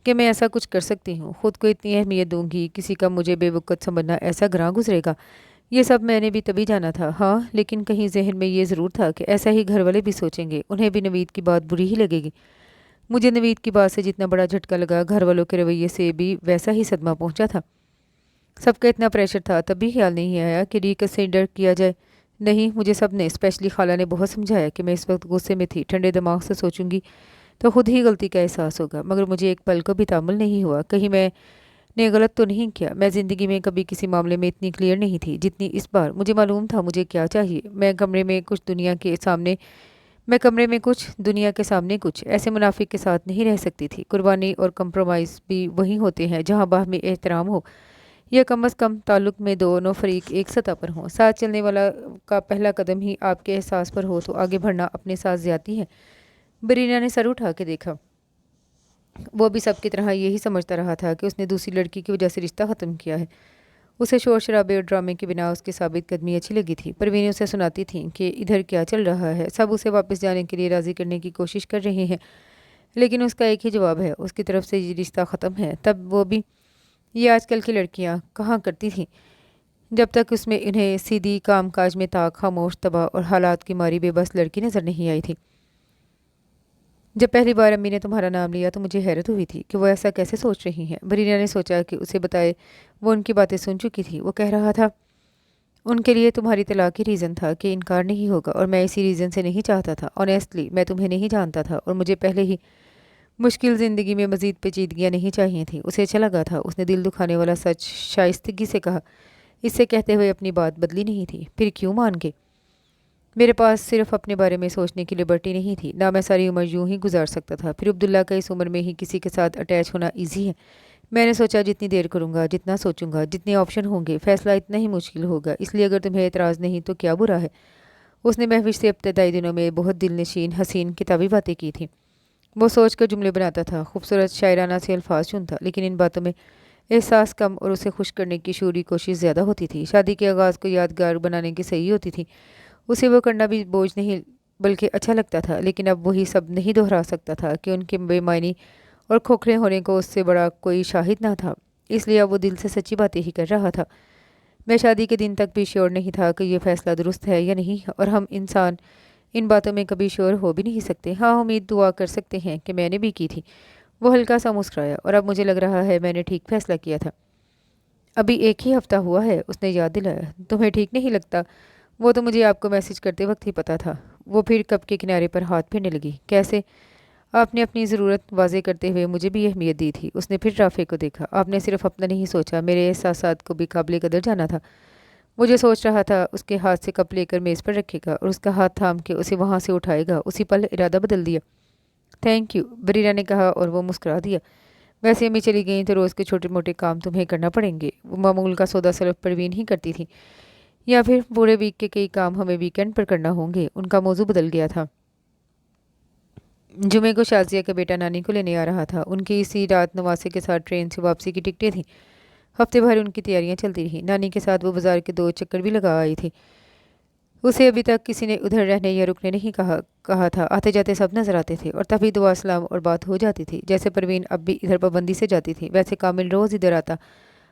[SPEAKER 1] कि मैं ऐसा कुछ कर सकती हूँ। खुद को इतनी अहमियत दूंगी, किसी का मुझे बेवकूफ़ समझना ऐसा ग्रां गुजरेगा, ये सब मैंने भी तभी जाना था। हाँ, लेकिन कहीं जहन में ये ज़रूर था कि ऐसा ही घर वाले भी सोचेंगे, उन्हें भी नवीद की बात बुरी ही लगेगी। मुझे नवीद की बात से जितना बड़ा झटका लगा, घर वालों के रवैये से भी वैसा ही सदमा पहुंचा था। सबका इतना प्रेशर था, तब भी ख्याल नहीं आया कि रिकन्सिडर किया जाए। नहीं, मुझे सब ने, स्पेशली खाला ने बहुत समझाया कि मैं इस वक्त गुस्से में थी। ठंडे दिमाग से सोचूंगी तो खुद ही गलती का एहसास होगा, मगर मुझे एक पल को भी तामुल नहीं हुआ। कहीं मैंने गलत तो नहीं किया? मैं ज़िंदगी में कभी किसी मामले में इतनी क्लियर नहीं थी जितनी इस बार। मुझे मालूम था मुझे क्या चाहिए। मैं कमरे में कुछ, दुनिया के सामने कुछ। ऐसे मुनाफिक के साथ नहीं रह सकती थी। कुर्बानी और कंप्रोमाइज़ भी वही होते हैं जहाँ बाहमी एहतराम हो, या कम अज़ कम ताल्लुक़ में दोनों फरीक एक सतह पर हों। साथ चलने वाला का पहला कदम ही आपके एहसास पर हो तो आगे बढ़ना अपने साथ ज़्यादती है। बरीना ने सर उठा के देखा। वो भी सबकी तरह यही समझता रहा था कि उसने दूसरी लड़की की वजह से रिश्ता ख़त्म किया है। उसे शोर शराबे और ड्रामे के बिना उसकी साबित कदमी अच्छी लगी थी। परवीन उसे सुनाती थी कि इधर क्या चल रहा है। सब उसे वापस जाने के लिए राज़ी करने की कोशिश कर रहे हैं, लेकिन उसका एक ही जवाब है, उसकी तरफ से ये रिश्ता ख़त्म है। तब वो भी, ये आजकल की लड़कियां कहाँ करती थीं। जब तक उसमें इन्हें सीधी काम काज में ताक, खामोश, तबाह और हालात की मारी बेबस लड़की नजर नहीं आई थी। जब पहली बार अम्मी ने तुम्हारा नाम लिया तो मुझे हैरत हुई थी कि वो ऐसा कैसे सोच रही हैं। बरीना ने सोचा कि उसे बताए, वो उनकी बातें सुन चुकी थी। वो कह रहा था, उनके लिए तुम्हारी तलाक ही रीज़न था कि इनकार नहीं होगा, और मैं इसी रीज़न से नहीं चाहता था। ऑनेस्टली मैं तुम्हें नहीं जानता था और मुझे पहले ही मुश्किल ज़िंदगी में मज़ीद पेचीदगियाँ नहीं चाहिए थी। उसे अच्छा लगा था। उसने दिल दुखाने वाला सच शाइस्तगी से कहा। इससे कहते हुए अपनी बात बदली नहीं थी। फिर क्यों मान के? मेरे पास सिर्फ अपने बारे में सोचने की लिबर्टी नहीं थी ना, मैं सारी उम्र यूं ही गुजार सकता था। फिर अब्दुल्ला का इस उम्र में ही किसी के साथ अटैच होना ईजी है। मैंने सोचा जितनी देर करूँगा, जितना सोचूंगा, जितने ऑप्शन होंगे, फैसला इतना ही मुश्किल होगा। इसलिए अगर तुम्हें एतराज़ नहीं तो क्या बुरा है। उसने महविश से इब्तदाई दिनों में बहुत दिलनशीन हसीन किताबी बातें की थी। वो सोच कर जुमले बनाता था, खूबसूरत शायराना से अल्फाज चुनता, लेकिन इन बातों में एहसास कम और उसे खुश करने की शूरी कोशिश ज़्यादा होती थी। शादी के आगाज़ को यादगार बनाने की सही होती थी। उसे वो करना भी बोझ नहीं बल्कि अच्छा लगता था, लेकिन अब वही सब नहीं दोहरा सकता था कि उनके बेमानी और खोखले होने को उससे बड़ा कोई शाहिद ना था। इसलिए अब वो दिल से सच्ची बातें ही कर रहा था। मैं शादी के दिन तक भी श्योर नहीं था कि ये फैसला दुरुस्त है या नहीं, और हम इंसान इन बातों में कभी श्योर हो भी नहीं सकते। हाँ, उम्मीद दुआ कर सकते हैं कि मैंने भी की थी। वो हल्का सा मुस्कुराया। और अब मुझे लग रहा है मैंने ठीक फैसला किया था। अभी एक ही हफ्ता हुआ है, उसने याद दिलाया। तुम्हें ठीक नहीं लगता? वो तो मुझे आपको मैसेज करते वक्त ही पता था। वो फिर कप के किनारे पर हाथ फेरने लगी। कैसे? आपने अपनी ज़रूरत वाजे करते हुए मुझे भी अहमियत दी थी। उसने फिर राफे को देखा। आपने सिर्फ अपना नहीं सोचा, मेरे एहसासात को भी काबिल कदर जाना था। मुझे सोच रहा था उसके हाथ से कप लेकर मेज़ पर रखेगा और उसका हाथ थाम के उसे वहाँ से उठाएगा। उसी पल इरादा बदल दिया। थैंक यू, बरीरा ने कहा और वो मुस्कुरा दिया। वैसे अम्मी चली गई तो रोज़ के छोटे मोटे काम तुम्हें करना पड़ेंगे। वो मामूल का सौदा सिर्फ परवीन ही करती थी, या फिर पूरे वीक के कई काम हमें वीकेंड पर करना होंगे। उनका मौजू बदल गया था। जुमे को शाजिया का बेटा नानी को लेने आ रहा था। उनकी इसी रात नवासे के साथ ट्रेन से वापसी की टिकटें थीं। हफ्ते भर उनकी तैयारियां चलती रहीं। नानी के साथ वो बाजार के 2 चक्कर भी लगा आई थी। उसे अभी तक किसी ने उधर रहने या रुकने नहीं कहा था। आते जाते सब नजर आते थे और तभी दुआ सलाम और बात हो जाती थी। जैसे परवीन अब भी इधर पाबंदी से जाती थी, वैसे कामिल रोज़ इधर आता।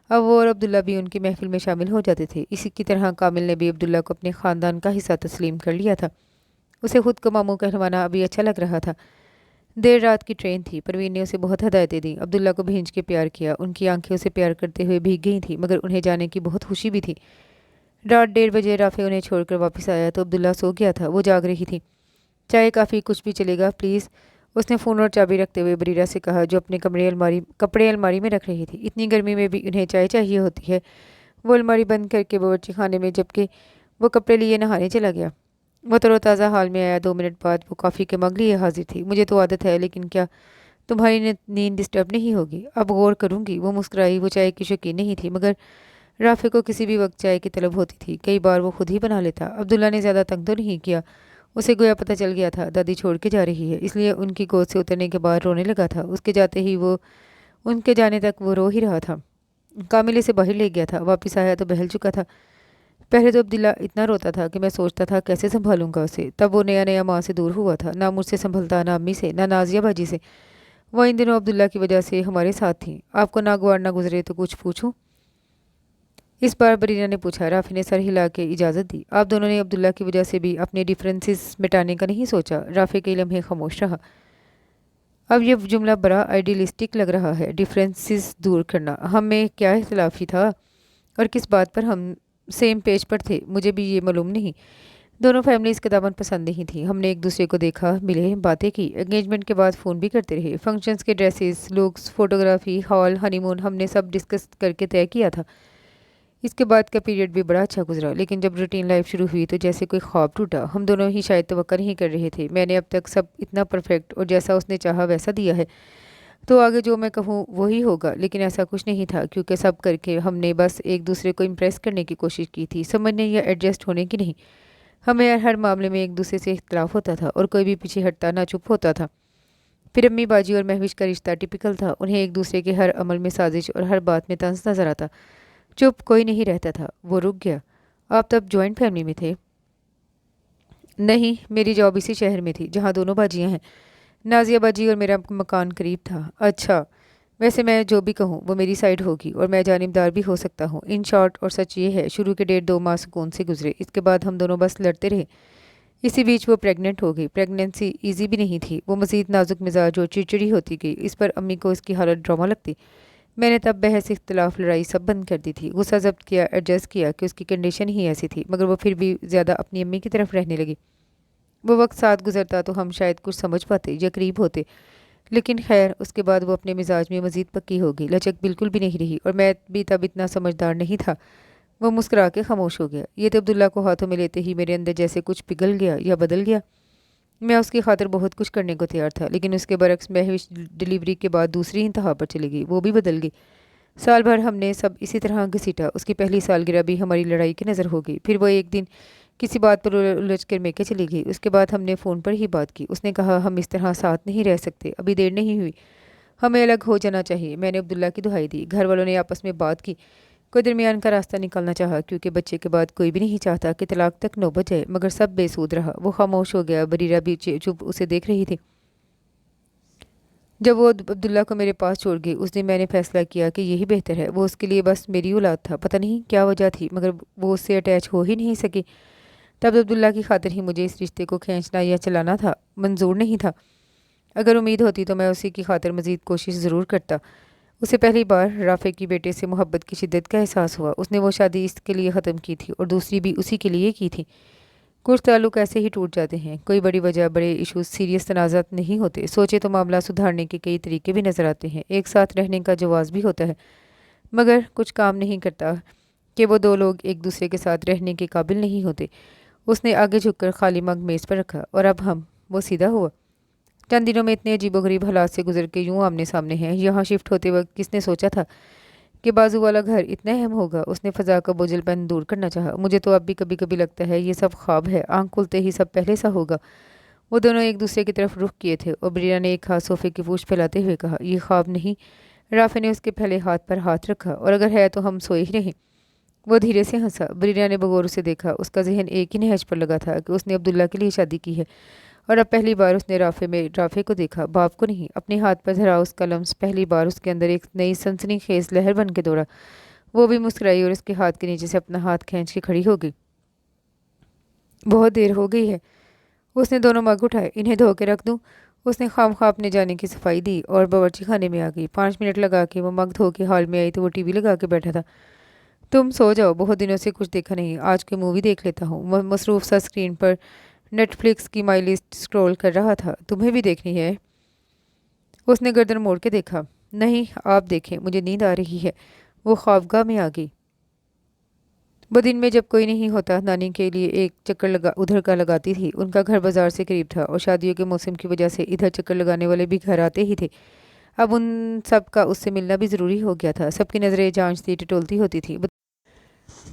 [SPEAKER 1] अब वो और अब्दुल्ला भी उनकी महफिल में शामिल हो जाते थे। इसी की तरह कामिल ने भी अब्दुल्ला को अपने ख़ानदान का हिस्सा तस्लीम कर लिया था। उसे खुद को मामू कहलवाना अभी अच्छा लग रहा था। देर रात की ट्रेन थी। परवीन ने उसे बहुत हदायतें दी, अब्दुल्ला को भेज के प्यार किया। उनकी आंखें उसे प्यार करते हुए भीग गई थी, मगर उन्हें जाने की बहुत खुशी भी थी। रात 1:30 बजे राफे उन्हें छोड़कर वापस आया तो अब्दुल्ला सो गया था। वो जाग रही थी। चाय काफ़ी कुछ भी चलेगा प्लीज़, उसने फ़ोन और चाबी रखते हुए बरीरा से कहा, जो अपने कपड़े अलमारी में रख रही थी। इतनी गर्मी में भी उन्हें चाय चाहिए होती है। वो अलमारी बंद करके बावर्ची खाने में, जबकि वो कपड़े लिए नहाने चला गया। वो तरोताज़ा हाल में आया। 2 मिनट बाद वो कॉफ़ी के मग लिए हाजिर थी। मुझे तो आदत है, लेकिन क्या तुम्हारी नींद डिस्टर्ब नहीं होगी? अब गौर करूंगी। वो मुस्कुराई। वो चाय की शौकीन नहीं थी, मगर राफे को किसी भी वक्त चाय की तलब होती थी। कई बार वो खुद ही बना लेता। अब्दुल्ला ने ज़्यादा तंग तो नहीं किया। उसे गोया पता चल गया था दादी छोड़ के जा रही है, इसलिए उनकी गोद से उतरने के बाद रोने लगा था। उसके जाते ही वो उनके जाने तक वो रो ही रहा था। कामिल से बाहर ले गया था। वापस आया तो बहल चुका था। पहले तो अब्दुल्ला इतना रोता था कि मैं सोचता था कैसे संभालूंगा उसे। तब वो नया नया माँ से दूर हुआ था, ना मुझसे संभलता, ना अम्मी से, ना नाजिया बाजी से। वो इन दिनों अब्दुल्ला की वजह से हमारे साथ थी। आपको नागवार ना गुजरे तो कुछ पूछूं? इस बार बरीना ने पूछा। राफी ने सर हिला के इजाज़त दी। आप दोनों ने अब्दुल्ला की वजह से भी अपने डिफरेंसेस मिटाने का नहीं सोचा? राफी कई लम्हे खामोश रहा। अब ये जुमला बड़ा आइडियलिस्टिक लग रहा है। डिफरेंसेस दूर करना, हम में क्या इख्तलाफी था और किस बात पर हम सेम पेज पर थे, मुझे भी ये मालूम नहीं। दोनों फैमिलीज़ के दामन पसंद नहीं थी। हमने एक दूसरे को देखा, मिले, बातें की। एंगेजमेंट के बाद फ़ोन भी करते रहे। फंक्शंस के dresses, looks, photography, hall, honeymoon हमने सब डिस्कस करके तय किया था। इसके बाद का पीरियड भी बड़ा अच्छा गुजरा, लेकिन जब रूटीन लाइफ शुरू हुई तो जैसे कोई ख्वाब टूटा। हम दोनों ही शायद तवक्का नहीं कर रहे थे। मैंने अब तक सब इतना परफेक्ट और जैसा उसने चाहा वैसा दिया है, तो आगे जो मैं कहूँ वही होगा। लेकिन ऐसा कुछ नहीं था, क्योंकि सब करके हमने बस एक दूसरे को इम्प्रेस करने की कोशिश की थी, समझने या एडजस्ट होने की नहीं। हमें हर मामले में एक दूसरे से इख्तलाफ होता था और कोई भी पीछे हटता ना चुप होता था। फिर अम्मी बाजी और महविश का रिश्ता टिपिकल था। उन्हें एक दूसरे के हर अमल में साजिश और हर बात में तंज नजर आता। चुप कोई नहीं रहता था। वो रुक गया। आप तब जॉइंट फैमिली में थे? नहीं, मेरी जॉब इसी शहर में थी जहाँ दोनों बाजियाँ हैं। नाजिया बाजी और मेरा मकान करीब था। अच्छा, वैसे मैं जो भी कहूँ वो मेरी साइड होगी और मैं जानिबदार भी हो सकता हूँ। इन शॉर्ट और सच ये है, शुरू के 1.5 माह सुकून से गुजरे। इसके बाद हम दोनों बस लड़ते रहे। इसी बीच वो प्रेग्नेंट हो गई। प्रेगनेंसी ईजी भी नहीं थी। वो मज़ीद नाजुक मिजाज और चिड़चिड़ी होती गई। इस पर अम्मी को इसकी हालत ड्रामा लगती। मैंने तब बहस, इख्तलाफ, लड़ाई सब बंद कर दी थी। गुस्सा ज़ब्त किया, एडजस्ट किया कि उसकी कंडीशन ही ऐसी थी, मगर वो फिर भी ज़्यादा अपनी अम्मी की तरफ रहने लगी। वो वक्त साथ गुजरता तो हम शायद कुछ समझ पाते या करीब होते, लेकिन खैर उसके बाद वो अपने मिजाज में मज़ीद पक्की हो गई। लचक बिल्कुल भी नहीं रही और मैं भी तब इतना समझदार नहीं था। वो मुस्कुरा के खामोश हो गया। ये तो अब्दुल्ला को हाथों में लेते ही मेरे अंदर जैसे कुछ पिघल गया या बदल गया। मैं उसकी खातिर बहुत कुछ करने को तैयार था, लेकिन उसके बरक्स महविश डिलीवरी के बाद दूसरी इंतहा पर चली गई। वो भी बदल गई। साल भर हमने सब इसी तरह घसीटा। उसकी पहली सालगिरह भी हमारी लड़ाई की नज़र हो गई। फिर वो एक दिन किसी बात पर उलझ कर मेके चली गई। उसके बाद हमने फ़ोन पर ही बात की। उसने कहा हम इस तरह साथ नहीं रह सकते, अभी देर नहीं हुई, हमें अलग हो जाना चाहिए। मैंने अब्दुल्ला की दुहाई दी। घर वालों ने आपस में बात की, कोई दरमियान का रास्ता निकालना चाहा, क्योंकि बच्चे के बाद कोई भी नहीं चाहता कि तलाक तक नौबत जाए, मगर सब बेसूद रहा। वो खामोश हो गया। बरीरा भी चुप उसे देख रही थी। जब वो अब्दुल्ला को मेरे पास छोड़ गई, उस दिन मैंने फैसला किया कि यही बेहतर है। वो उसके लिए बस मेरी औलाद था। पता नहीं क्या वजह थी, मगर वो उससे अटैच हो ही नहीं सकी। तब अब्दुल्ला की खातिर ही मुझे इस रिश्ते को खींचना या चलाना था, मंजूर नहीं था। अगर उम्मीद होती तो मैं उसी की खातिर मज़ीद कोशिश ज़रूर करता। उसे पहली बार राफ़े की बेटे से मोहब्बत की शिद्दत का एहसास हुआ। उसने वो शादी इसके लिए ख़त्म की थी और दूसरी भी उसी के लिए की थी। कुछ ताल्लुक ऐसे ही टूट जाते हैं, कोई बड़ी वजह, बड़े इश्यूज, सीरियस तनाज़ात नहीं होते। सोचे तो मामला सुधारने के कई तरीके भी नज़र आते हैं। एक साथ रहने का जवाज़ भी होता है, मगर कुछ काम नहीं करता कि वो दो लोग एक दूसरे के साथ रहने के काबिल नहीं होते। उसने आगे झुककर खाली मग मेज़ पर रखा और अब वो सीधा हुआ। चंद दिनों में इतने अजीबोगरीब हालात से गुजर के यूं आमने सामने हैं। यहाँ शिफ्ट होते वक्त किसने सोचा था कि बाजू वाला घर इतना अहम होगा। उसने फ़ज़ा का बोझलपन दूर करना चाहा। मुझे तो अब भी कभी कभी लगता है ये सब ख्वाब है, आंख खुलते ही सब पहले सा होगा। वो दोनों एक दूसरे की तरफ रुख किए थे और ब्रीना ने एक हाथ सोफे की पूछ फैलाते हुए कहा, ये ख्वाब नहीं। राफे ने उसके पहले हाथ पर हाथ रखा, और अगर है तो हम सोए ही रहें। वो धीरे से हंसा। ब्रीना ने बगौर उसे देखा। उसका जहन एक ही नहज पर लगा था कि उसने अब्दुल्ला के लिए शादी की है, और अब पहली बार उसने राफे को देखा, बाप को नहीं। अपने हाथ पर धरा उसका लम्स पहली बार उसके अंदर एक नई सनसनी खेज लहर बन के दौड़ा। वो भी मुस्कुराई और उसके हाथ के नीचे से अपना हाथ खींच के खड़ी हो गई। बहुत देर हो गई है। उसने दोनों मग उठाए। इन्हें धो के रख दूं? उसने खामखा अपने जाने की सफाई दी और बावर्ची खाने में आ गई। 5 मिनट लगा के वो मग धो के हॉल में आई तो वो टीवी लगा के बैठा था। तुम सो जाओ, बहुत दिनों से कुछ देखा नहीं, आज की मूवी देख लेता हूँ। मसरूफ सा स्क्रीन पर नेटफ्लिक्स की माई लिस्ट स्क्रॉल कर रहा था। तुम्हें भी देखनी है? उसने गर्दन मोड़ के देखा। नहीं, आप देखें, मुझे नींद आ रही है। वो ख्वाबगाह में आ गई। वो दिन में जब कोई नहीं होता नानी के लिए एक चक्कर लगा उधर का लगाती थी। उनका घर बाजार से करीब था और शादियों के मौसम की वजह से इधर चक्कर लगाने वाले भी घर आते ही थे। अब उन सब का उससे मिलना भी ज़रूरी हो गया था। सबकी नज़रें जांचती टटोलती होती थी।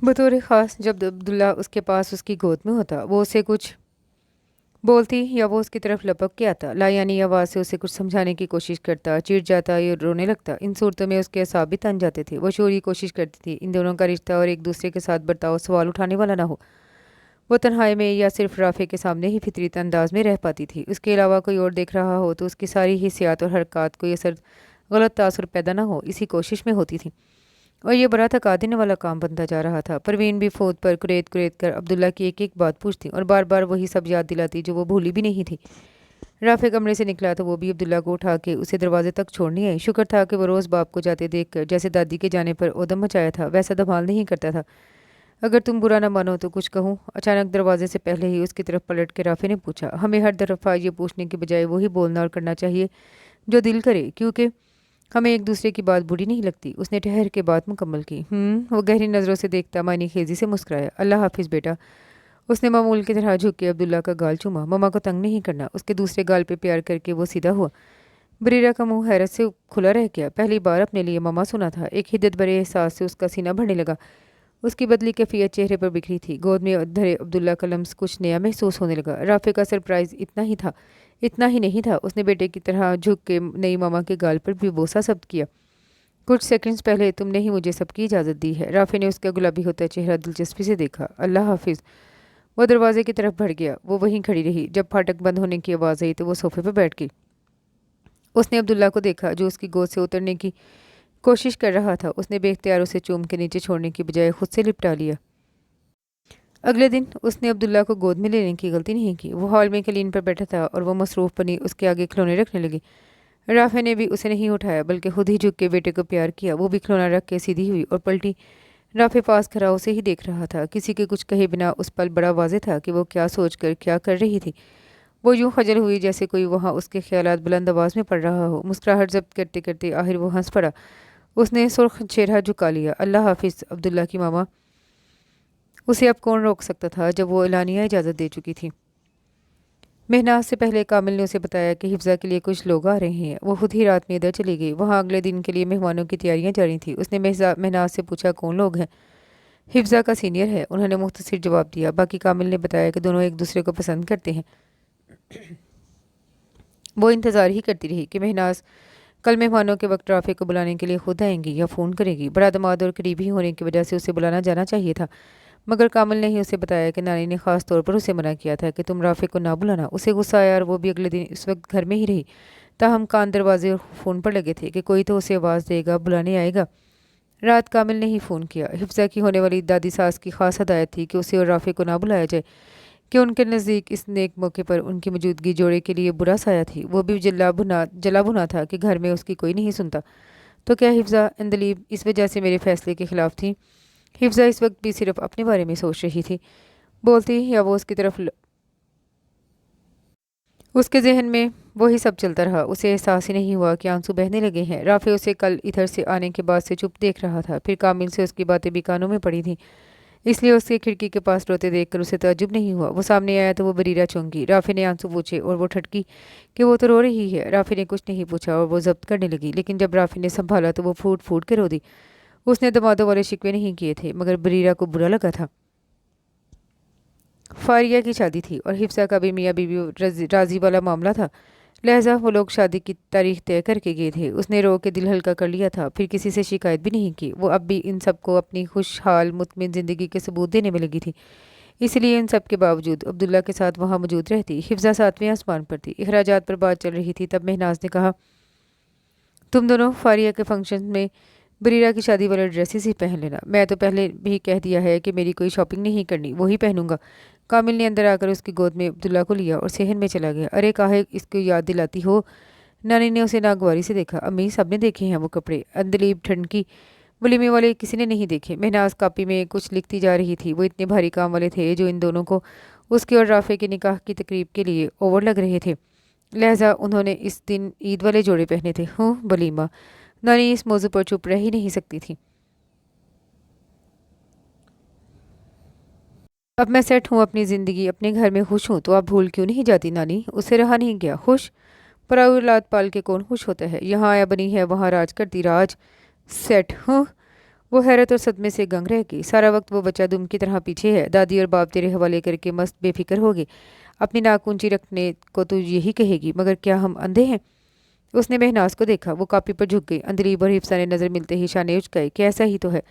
[SPEAKER 1] बतौर ख़ास जब अब्दुल्ला उसके पास उसकी गोद में होता, वो उसे कुछ बोलती या वो उसकी तरफ लपक के आता, लायानी आवाज़ से उसे कुछ समझाने की कोशिश करता, चिढ़ जाता या रोने लगता। इन सूरतों में उसके असाब भी तन जाते थे। वो शोरी कोशिश करती थी इन दोनों का रिश्ता और एक दूसरे के साथ बर्ताव सवाल उठाने वाला ना हो। वो तन्हाई में या सिर्फ राफे के सामने ही फितरी अंदाज में रह पाती थी। उसके अलावा कोई और देख रहा हो तो उसकी सारी हिस्सियात और हरकत कोई असर गलत तासर पैदा ना हो, इसी कोशिश में होती थी। और ये बड़ा थका देने वाला काम बनता जा रहा था। परवीन भी फोन पर कुरेद कुरेद कर अब्दुल्ला की एक एक बात पूछती और बार बार वही सब याद दिलाती जो वो भूली भी नहीं थी। राफे कमरे से निकला तो वो भी अब्दुल्ला को उठा के उसे दरवाजे तक छोड़ने आई। शुक्र था कि वो रोज़ बाप को जाते देख कर जैसे दादी के जाने पर उदम मचाया था वैसा धमाल नहीं करता था। अगर तुम बुरा ना मानो तो कुछ कहूँ? अचानक दरवाजे से पहले ही उसकी तरफ पलट के राफे ने पूछा। हमें हर दफ़ा ये पूछने के बजाय वही बोलना और करना चाहिए जो दिल करे, क्योंकि हमें एक दूसरे की बात बुरी नहीं लगती। उसने ठहर के बात मुकम्मल की। वो गहरी नज़रों से देखता मायने खेजी से मुस्कुराया। अल्लाह हाफिज़ बेटा। उसने मामूल की तरह झुक के अब्दुल्ला का गाल चूमा। ममा को तंग नहीं करना। उसके दूसरे गाल पे प्यार करके वो सीधा हुआ। बरीरा का मुंह हैरत से खुला रह गया। पहली बार अपने लिए ममा सुना था। एक हिद्दत भरे एहसास से उसका सीना भरने लगा। उसकी बदली कैफियत चेहरे पर बिखरी थी। गोद में धरे अब्दुल्ला का लम्स कुछ नया महसूस होने लगा। राफे का सरप्राइज़ इतना ही था, इतना ही नहीं था। उसने बेटे की तरह झुक के नई मामा के गाल पर भी बोसा शब्द किया। कुछ सेकंड्स पहले तुमने ही मुझे सबकी इजाज़त दी है। राफे ने उसका गुलाबी होता चेहरा दिलचस्पी से देखा। अल्लाह हाफिज़। वो दरवाजे की तरफ बढ़ गया। वो वहीं खड़ी रही। जब फाटक बंद होने की आवाज़ आई तो वो सोफे पर बैठ गई। उसने अब्दुल्ला को देखा जो उसकी गोद से उतरने की कोशिश कर रहा था। उसने बेख्तियार उसे चूम के नीचे छोड़ने की बजाय खुद से लिपटा लिया। अगले दिन उसने अब्दुल्ला को गोद में लेने की गलती नहीं की। वो हॉल में कलीन पर बैठा था और वो मसरूफ़ बनी उसके आगे खिलौने रखने लगी। राफे ने भी उसे नहीं उठाया बल्कि खुद ही झुक के बेटे को प्यार किया। वो भी खिलौना रख के सीधी हुई और पलटी। राफे पास खड़ा उसे ही देख रहा था। किसी के कुछ कहे बिना उस पल बड़ा वाज़ेह था कि वो क्या सोच कर क्या कर रही थी। वो यूं खजल हुई जैसे कोई वहाँ उसके ख्यालात बुलंद आवाज़ में पढ़ रहा हो। मुस्कुराहट जब्त करते करते आखिर वो हंस पड़ा। उसने सुर्ख चेहरा झुका लिया। अल्लाह हाफिज़। अब्दुल्ला की मामा। उसे अब कौन रोक सकता था जब वो एलानिया इजाज़त दे चुकी थी। महनाज से पहले कामिल ने उसे बताया कि हिफ्ज़ा के लिए कुछ लोग आ रहे हैं। वो खुद ही रात में इधर चली गई। वहाँ अगले दिन के लिए मेहमानों की तैयारियां जारी थी। उसने महनाज से पूछा कौन लोग हैं। हिफ्ज़ा का सीनियर है, उन्होंने मुख्तसर जवाब दिया। बाकी कामिल ने बताया कि दोनों एक दूसरे को पसंद करते हैं। वो इंतज़ार ही करती रही कि महनाज कल मेहमानों के वक्त राफे को बुलाने के लिए खुद आएंगी या फ़ोन करेगी। बड़ा दमाद और करीबी होने की वजह से उसे बुलाना जाना चाहिए था, मगर कामिल ने ही उसे बताया कि नानी ने ख़ास तौर पर उसे मना किया था कि तुम राफे को ना बुलाना। उसे गुस्सा आया और वो भी अगले दिन इस वक्त घर में ही रही। ताहम कान दरवाजे और फ़ोन पर लगे थे कि कोई तो उसे आवाज़ देगा, बुलाने आएगा। रात कामिल ने ही फ़ोन किया। हिफ्ज़ा की होने वाली दादी सास की ख़ास हदायत थी कि उसे और राफे को ना बुलाया जाए, कि उनके नज़दीक इस नेक मौके पर उनकी मौजूदगी जोड़े के लिए बुरा साया थी। वो भी जला भुना था कि घर में उसकी कोई नहीं सुनता। तो क्या हिफ्ज़ा अंदलीब इस वजह से मेरे फ़ैसले के ख़िलाफ़ थी? हिफ्ज़ा इस वक्त भी सिर्फ अपने बारे में सोच रही थी। बोलती या वो उसकी तरफ उसके जहन में वही सब चलता रहा। उसे एहसास ही नहीं हुआ कि आंसू बहने लगे हैं। राफे उसे कल इधर से आने के बाद से चुप देख रहा था। फिर कामिल से उसकी बातें भी कानों में पड़ी थी, इसलिए उसके खिड़की के पास रोते देखकर उसे ताज्जुब नहीं हुआ। वो सामने आया तो वो बरीरा चौंकी। राफे ने आंसू पूछे और वो ठटकी कि वो तो रो रही है। राफे ने कुछ नहीं पूछा और वो जब्त करने लगी, लेकिन जब राफे ने संभाला तो वो फूट फूट के रो दी। उसने दमादों वाले शिकवे नहीं किए थे, मगर बरीरा को बुरा लगा था। फारिया की शादी थी और हिफ्सा का भी मियाँ बीवी राजी वाला मामला था। लिहाजा वो लोग शादी की तारीख तय करके गए थे। उसने रो के दिल हल्का कर लिया था, फिर किसी से शिकायत भी नहीं की। वो अब भी इन सबको अपनी खुशहाल मुतमिन ज़िंदगी के सबूत देने में लगी थी। इसलिए इन सब के बावजूद अब्दुल्ला के साथ वहाँ मौजूद रहती। हिफ्जा 7वें आसमान पर थी। अखराजात पर बात चल रही थी। तब महनाज ने कहा, तुम दोनों फारिया के फंक्शन में बरीरा की शादी वाले ड्रेसेस ही पहन लेना। मैं तो पहले भी कह दिया है कि मेरी कोई शॉपिंग नहीं करनी, वही पहनूंगा। कामिल ने अंदर आकर उसकी गोद में अब्दुल्ला को लिया और सेहन में चला गया। अरे काहे इसको याद दिलाती हो? नानी ने उसे नागवारी से देखा। अम्मी सबने देखे हैं वो कपड़े। अंदलीब ठंडकी। वलीमे वाले किसी ने नहीं देखे। महनाज कापी में कुछ लिखती जा रही थी। वो इतने भारी काम वाले थे जो इन दोनों को उसके और राफे के निकाह की तकरीब के लिए ओवर लग रहे थे। लिहाजा उन्होंने इस दिन ईद वाले जोड़े पहने थे। हूँ वलीमा। नानी इस मौजू पर चुप रह ही नहीं सकती थी। अब मैं सेट हूँ अपनी ज़िंदगी, अपने घर में खुश हूँ, तो आप भूल क्यों नहीं जाती नानी? उसे रहा नहीं गया। खुश? पर औलाद पाल के कौन खुश होता है? यहाँ आया बनी है, वहाँ राज करती। राज सेट? हूँ। वो हैरत और सदमे से गंग रह गई। सारा वक्त वो बच्चा दुम की तरह पीछे है। दादी और बाप तेरे हवाले करके मस्त बेफिक्र हो गए। अपनी नाक ऊंची रखने को तो यही कहेगी, मगर क्या हम अंधे हैं? उसने महनाज को देखा। वो कापी पर झुक गई। अंदलीब और हिफ्सा ने नज़र मिलते ही शाने उचकाए कि ऐसा ही तो है।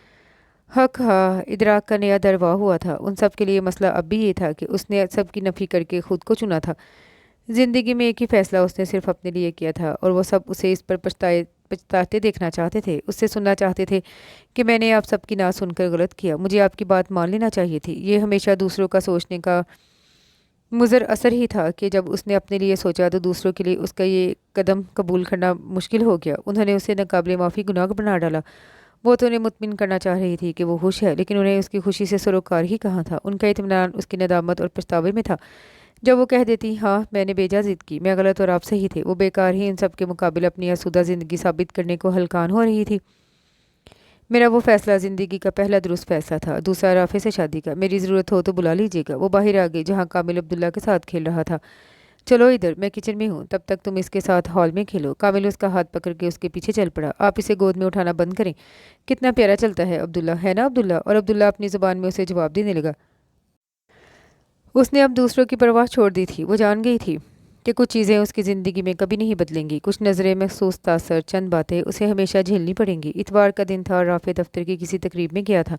[SPEAKER 1] हक हाँ, इदराक का नया दरवा हुआ था। उन सब के लिए मसला अब भी ये था कि उसने सबकी नफ़ी करके खुद को चुना था। ज़िंदगी में एक ही फ़ैसला उसने सिर्फ अपने लिए किया था, और वो सब उसे इस पर पछताते देखना चाहते थे। उससे सुनना चाहते थे कि मैंने आप सबकी ना सुनकर गलत किया, मुझे आपकी बात मान लेना चाहिए थी। ये हमेशा दूसरों का सोचने का मुज़र असर ही था कि जब उसने अपने लिए सोचा तो दूसरों के लिए उसका ये कदम कबूल करना मुश्किल हो गया। उन्होंने उसे नाकाबिले माफ़ी गुनाह बना डाला। वो तो उन्हें मुतमिन करना चाह रही थी कि वो खुश है, लेकिन उन्हें उसकी खुशी से सरोकार ही कहाँ था। उनका इत्मीनान उसकी नदामत और पछतावे में था। जब वो कह देती, हाँ मैंने बेजा ज़िद की, मैं गलत और आप सही थे, वो बेकार ही इन सब के मुकाबले अपनी आसूदा ज़िंदगी साबित करने को हलकान हो रही थी। मेरा वो फ़ैसला ज़िंदगी का पहला दुरुस्त फ़ैसला था। दूसरा राफे से शादी का। मेरी ज़रूरत हो तो बुला लीजिएगा। वो बाहर आ गई जहाँ कामिल अब्दुल्ला के साथ खेल रहा था। चलो इधर, मैं किचन में हूँ, तब तक तुम इसके साथ हॉल में खेलो। कामिल उसका हाथ पकड़ के उसके पीछे चल पड़ा। आप इसे गोद में उठाना बंद करें। कितना प्यारा चलता है अब्दुल्ला, है ना अब्दुल्ला? और अब्दुल्ला अपनी ज़ुबान में उसे जवाब देने लगा। उसने अब दूसरों की परवाह छोड़ दी थी। वो जान गई थी कि कुछ चीज़ें उसकी ज़िंदगी में कभी नहीं बदलेंगी। कुछ नज़रें, महसूस तासर, चंद बातें उसे हमेशा झेलनी पड़ेंगी। इतवार का दिन था और राफे दफ्तर की किसी तकरीब में गया था।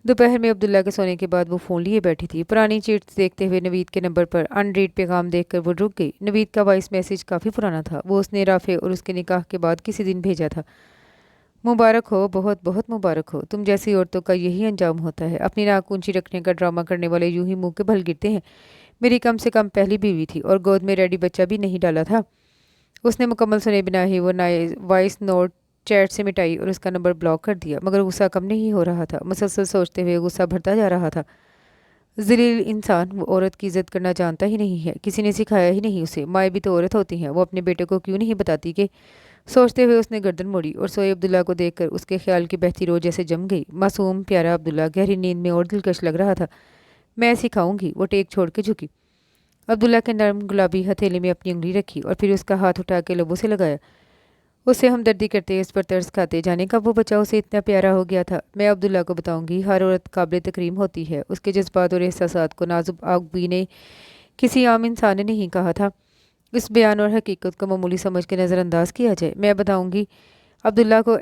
[SPEAKER 1] दोपहर में अब्दुल्ला के सोने के बाद वो फ़ोन लिए बैठी थी। पुरानी चिट्स देखते हुए नवीद के नंबर पर अनरीड पैगाम देखकर वो रुक गई। नवीद का वॉइस मैसेज काफ़ी पुराना था। वो उसने राफे और उसके निकाह के बाद किसी दिन भेजा था। मुबारक हो, बहुत बहुत मुबारक हो। तुम जैसी औरतों का यही अंजाम होता है। अपनी नाक ऊंची रखने का ड्रामा करने वाले यूं ही मुंह के बल गिरते हैं। मेरी कम से कम पहली बीवी थी और गोद में रेडी बच्चा भी नहीं डाला था। उसने मुकम्मल सुने बिना ही वो वॉइस नोट चैट से मिटाई और उसका नंबर ब्लॉक कर दिया। मगर गुस्सा कम नहीं हो रहा था। मुसलसल सोचते हुए गुस्सा बढ़ता जा रहा था। ज़लील इंसान, वो औरत की इज्जत करना जानता ही नहीं है। किसी ने सिखाया ही नहीं उसे। माएँ भी तो औरत होती हैं, वो अपने बेटे को क्यों नहीं बताती कि। सोचते हुए उसने गर्दन मोड़ी और सोए अब्दुल्ला को देखकर उसके ख्याल की बहती रो जैसे जम गई। मासूम प्यारा अब्दुल्ला गहरी नींद में और दिलकश लग रहा था। मैं सिखाऊंगी। वो टेक छोड़ के झुकी। अब्दुल्ला के नरम गुलाबी हथेली में अपनी उंगली रखी और फिर उसका हाथ उठा के लबों से लगाया। उससे हमदर्दी करते इस पर तरस खाते, जाने कब वो बच्चा उसे इतना प्यारा हो गया था। मैं अब्दुल्ला को बताऊंगी, हर औरत काबिल तकरीम होती है। उसके जज्बात और एहसासात को नाजुक आग ने किसी आम इंसान ने नहीं कहा था। इस बयान और हकीकत को मामूली समझ के नज़रअंदाज किया जाए। मैं बनाऊंगी अब्दुल्ला को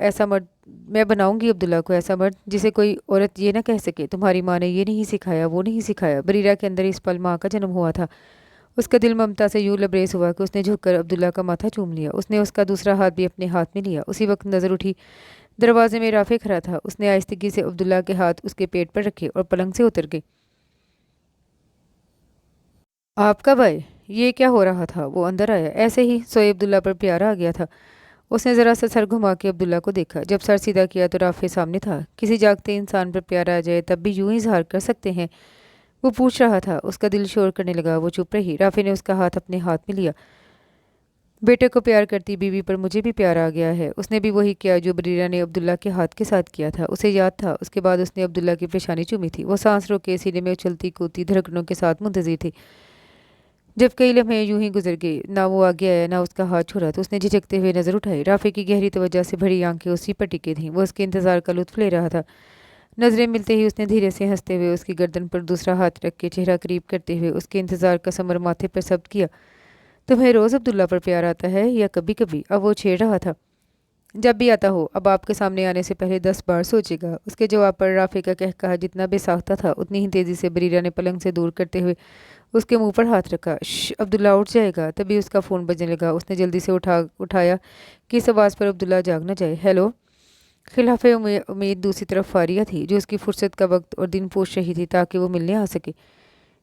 [SPEAKER 1] ऐसा मर्द जिसे कोई औरत ये ना कह सके, तुम्हारी माँ ने ये नहीं सिखाया, वो नहीं सिखाया। बरीरा के अंदर इस पल माँ का जन्म हुआ था। उसका दिल ममता से यूं लबरेज हुआ कि उसने झुककर अब्दुल्ला का माथा चूम लिया। उसने उसका दूसरा हाथ भी अपने हाथ में लिया। उसी वक्त नज़र उठी, दरवाजे में राफे खड़ा था। उसने आहिस्तगी से अब्दुल्ला के हाथ उसके पेट पर रखे और पलंग से उतर गई। आप कब आए? ये क्या हो रहा था? वो अंदर आया। ऐसे ही सोए अब्दुल्ला पर प्यार आ गया था। उसने ज़रा सा सर घुमा के अब्दुल्ला को देखा। जब सर सीधा किया तो राफे सामने था। किसी जागते इंसान पर प्यार आ जाए तब भी यूं ही इजहार कर सकते हैं? वो पूछ रहा था। उसका दिल शोर करने लगा। वो चुप रही। राफे ने उसका हाथ अपने हाथ में लिया। बेटे को प्यार करती बीवी पर मुझे भी प्यार आ गया है। उसने भी वही किया जो बरीरा ने अब्दुल्ला के हाथ के साथ किया था। उसे याद था। उसके बाद उसने अब्दुल्ला की पेशानी चूमी थी। वो सांस रोके सीने में उछलती कूदती धड़कनों के साथ मुंतजिर थी। जब कई लम्हे यूं ही गुजर गए, ना वो आगे आया ना उसका हाथ छोड़ा, तो उसने झिझकते हुए नजर उठाई। राफे की गहरी तवज्जो से भरी आंखें उसी पर टिकी थीं। वो उसके इंतजार का लुत्फ ले रहा था। नजरें मिलते ही उसने धीरे से हंसते हुए उसकी गर्दन पर दूसरा हाथ रख के चेहरा करीब करते हुए उसके इंतजार का समर माथे पर सब्त किया। तुम्हें रोज अब्दुल्ला पर प्यार आता है या कभी कभी? अब वो छेड़ रहा था। जब भी आता हो। अब आपके सामने आने से पहले 10 बार सोचेगा। उसके जवाब पर राफे का कहकहा जितना बेसाख्ता था उतनी ही तेजी से बरीरा ने पलंग से दूर करते हुए उसके मुंह पर हाथ रखा। अब्दुल्ला उठ जाएगा। तभी उसका फ़ोन बजने लगा। उसने जल्दी से उठाया कि इस आवाज़ पर अब्दुल्ला जाग न जाए। हेलो। खिलाफे उम्मीद दूसरी तरफ फारिया थी, जो उसकी फुर्सत का वक्त और दिन पूछ रही थी ताकि वो मिलने आ सके।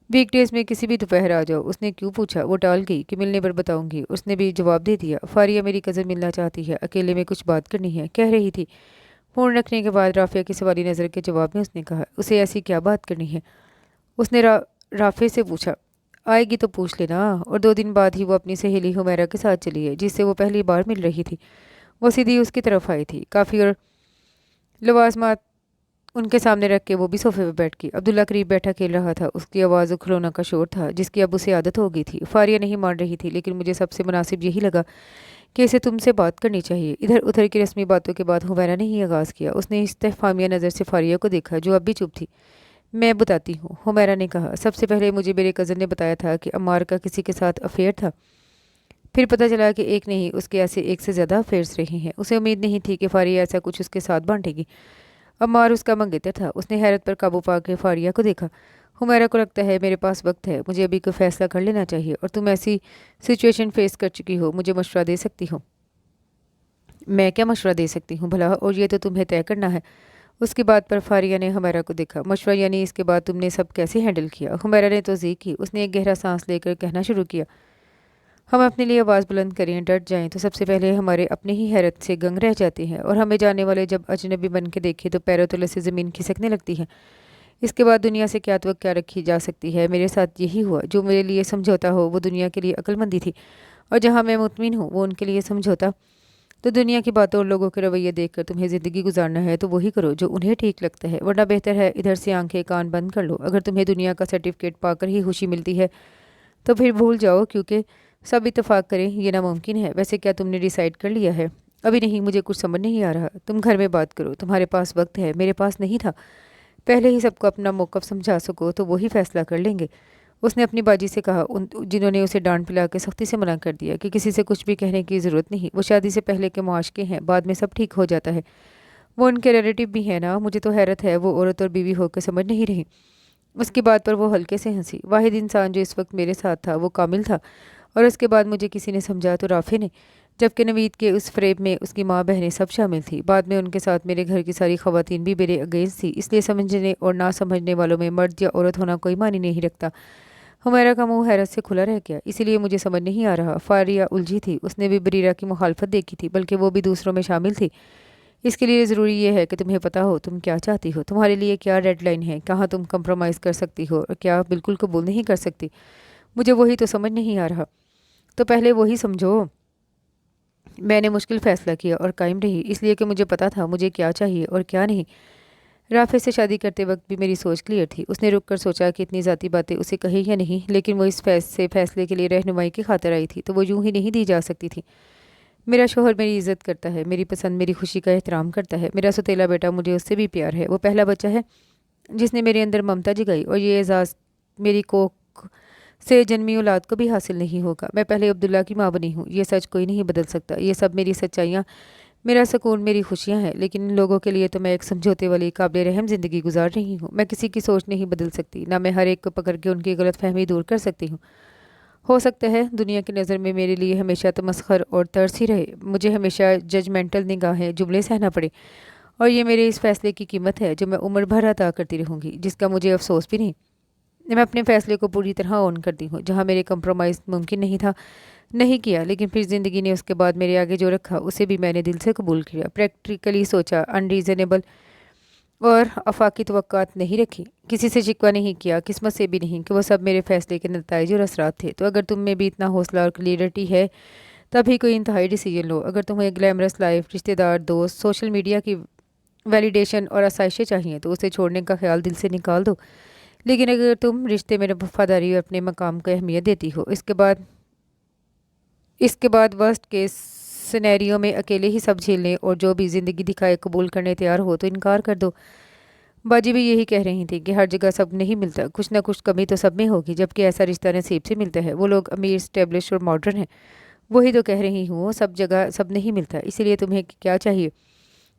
[SPEAKER 1] वीकडेज में किसी भी दोपहर आ जाओ। उसने क्यों पूछा? वो टाल गई कि मिलने पर बताऊंगी। उसने भी जवाब दे दिया। फारिया मेरी कज़न मिलना चाहती है, अकेले में कुछ बात करनी है, कह रही थी। फ़ोन रखने के बाद राफिया की सवाली नज़र के जवाब में उसने कहा, उसे ऐसी क्या बात करनी है? उसने राफे से पूछा। आएगी तो पूछ लेना। और 2 दिन बाद ही वो अपनी सहेली हुमैरा के साथ चली है, जिससे वो पहली बार मिल रही थी। वो सीधी उसकी तरफ आई थी। काफ़ी और लवाजमात उनके सामने रख के वो भी सोफे पर बैठ गई। अब्दुल्ला करीब बैठा खेल रहा था। उसकी आवाज़ खिलौना का शोर था जिसकी अब उसे आदत हो गई थी। फारिया नहीं मान रही थी, लेकिन मुझे सबसे मुनासिब यही लगा कि इसे तुमसे बात करनी चाहिए। इधर उधर की रस्मी बातों के बाद हुमैरा ने ही आगाज़ किया। उसने इस्तेफामिया नज़र से फारिया को देखा, जो अब भी चुप थी। मैं बताती हूँ, हुमैरा ने कहा। सबसे पहले मुझे मेरे कज़न ने बताया था कि अम्मार का किसी के साथ अफेयर था। फिर पता चला कि एक नहीं, उसके ऐसे एक से ज़्यादा अफेयर्स रहे हैं। उसे उम्मीद नहीं थी कि फारिया ऐसा कुछ उसके साथ बांटेगी। अम्मार उसका मंगेतर था। उसने हैरत पर काबू पा के फारिया को देखा। हुमैरा को लगता है मेरे पास वक्त है, मुझे अभी कोई फैसला कर लेना चाहिए, और तुम ऐसी सिचुएशन फेस कर चुकी हो, मुझे मशवरा दे सकती हो। मैं क्या मशवरा दे सकती हूँ भला? और ये तो तुम्हें तय करना है। उसकी बात पर फारिया ने हुमैरा को देखा। मशवरा यानी इसके बाद तुमने सब कैसे हैंडल किया? हुमैरा ने तौज़ीह की। उसने एक गहरा सांस लेकर कहना शुरू किया। हम अपने लिए आवाज़ बुलंद करें, डट जाएं तो सबसे पहले हमारे अपने ही हैरत से गंग रह जाते हैं, और हमें जाने वाले जब अजनबी बन के देखे तो पैरों तले से ज़मीन खिसकने लगती है। इसके बाद दुनिया से क्या तवक्या रखी जा सकती है? मेरे साथ यही हुआ। जो मेरे लिए समझौता हो वो दुनिया के लिए अक्लमंदी थी, और जहाँ मैं मुतमिन हूँ वो उनके लिए समझौता। तो दुनिया की बातों और लोगों के रवैये देखकर तुम्हें ज़िंदगी गुजारना है तो वही करो जो उन्हें ठीक लगता है, वरना बेहतर है इधर से आंखें कान बंद कर लो। अगर तुम्हें दुनिया का सर्टिफिकेट पाकर ही खुशी मिलती है तो फिर भूल जाओ, क्योंकि सब इत्तेफाक करें ये नामुमकिन है। वैसे क्या तुमने डिसाइड कर लिया है? अभी नहीं, मुझे कुछ समझ नहीं आ रहा। तुम घर में बात करो, तुम्हारे पास वक्त है, मेरे पास नहीं था। पहले ही सबको अपना मौक़िफ़ समझा सको तो वही फैसला कर लेंगे। उसने अपनी बाजी से कहा, उन जिन्होंने उसे डांट पिला के सख्ती से मना कर दिया कि किसी से कुछ भी कहने की ज़रूरत नहीं, वो शादी से पहले के मुआशके हैं, बाद में सब ठीक हो जाता है। वो उनके रिलेटिव भी हैं ना। मुझे तो हैरत है, वो औरत और बीवी होकर समझ नहीं रही। उसकी बात पर वो हल्के से हंसी। वाहिद इंसान जो इस वक्त मेरे साथ था वो कामिल था, और उसके बाद मुझे किसी ने समझा तो राफे ने, जबकि नवीद के उस फ्रेब में उसकी माँ बहनें सब शामिल थी। बाद में उनके साथ मेरे घर की सारी खवातीन भी मेरे अगेंस्ट थी। इसलिए समझने और ना समझने वालों में मर्द या औरत होना कोई मानी नहीं रखता। हुमैरा का मुंह हैरत से खुला रह गया। इसीलिए मुझे समझ नहीं आ रहा। फारिया उलझी थी। उसने भी बरीरा की मुखालफत देखी थी, बल्कि वो भी दूसरों में शामिल थी। इसके लिए ज़रूरी ये है कि तुम्हें पता हो तुम क्या चाहती हो, तुम्हारे लिए क्या रेड लाइन है, कहाँ तुम कंप्रोमाइज़ कर सकती हो और क्या बिल्कुल कबूल नहीं कर सकती। मुझे वही तो समझ नहीं आ रहा। तो पहले वही समझो। मैंने मुश्किल फ़ैसला किया और कायम रही, इसलिए कि मुझे पता था मुझे क्या चाहिए और क्या नहीं। राफे से शादी करते वक्त भी मेरी सोच क्लियर थी। उसने रुक कर सोचा कि इतनी ज़ाती बातें उसे कही या नहीं, लेकिन वो इस फैसले के लिए रहनुमाई की खातिर आई थी, तो वो यूं ही नहीं दी जा सकती थी। मेरा शोहर मेरी इज़्ज़त करता है, मेरी पसंद मेरी खुशी का एहतराम करता है। मेरा सौतेला बेटा मुझे उससे भी प्यार है। वो पहला बच्चा है जिसने मेरे अंदर ममता जगाई, और ये एजाज़ मेरी कोख से जन्मी औलाद को भी हासिल नहीं होगा। मैं पहले अब्दुल्ला की माँ बनी हूँ। ये सच कोई नहीं बदल सकता। ये सब मेरी सच्चाइयाँ, मेरा सुकून, मेरी खुशियाँ हैं। लेकिन इन लोगों के लिए तो मैं एक समझौते वाली काबिल रहम ज़िंदगी गुजार रही हूँ। मैं किसी की सोच नहीं बदल सकती, ना मैं हर एक को पकड़ के उनकी गलत फहमी दूर कर सकती हूँ। हो सकता है दुनिया की नज़र में मेरे लिए हमेशा तमस्खर और तरस ही रहे, मुझे हमेशा जजमेंटल निगाहें जुमले सहना पड़े, और ये मेरे इस फैसले की कीमत है जो मैं उम्र भर अदा करती रहूँगी, जिसका मुझे अफसोस भी नहीं। मैं अपने फैसले को पूरी तरह ऑन करती हूँ। जहाँ मेरे कंप्रोमाइज़ मुमकिन नहीं था, नहीं किया, लेकिन फिर ज़िंदगी ने उसके बाद मेरे आगे जो रखा उसे भी मैंने दिल से कबूल किया। प्रैक्टिकली सोचा, अनरीज़नेबल और आफाकी तवक्कात नहीं रखी, किसी से शिकवा नहीं किया, किस्मत से भी नहीं, कि वो सब मेरे फैसले के नताइज और असरात थे। तो अगर तुम में भी इतना हौसला और क्लियरिटी है, तभी कोई इंतहाई डिसीजन लो। अगर तुम्हें ग्लैमरस लाइफ, रिश्तेदार, दोस्त, सोशल मीडिया की वैलिडेशन और आसाइशें चाहिए, तो उसे छोड़ने का ख्याल दिल से निकाल दो। लेकिन अगर तुम रिश्ते में वफादारी और अपने मकाम को अहमियत देती हो, इसके बाद वर्स्ट केस सिनेरियो में अकेले ही सब झेलने और जो भी ज़िंदगी दिखाए कबूल करने तैयार हो तो इनकार कर दो। बाजी भी यही कह रही थी कि हर जगह सब नहीं मिलता, कुछ ना कुछ कमी तो सब में होगी, जबकि ऐसा रिश्ता नसीब से मिलता है। वो लोग अमीर, स्टेब्लिश और मॉडर्न हैं। वही तो कह रही हूँ, सब जगह सब नहीं मिलता। इसीलिए तुम्हें क्या चाहिए,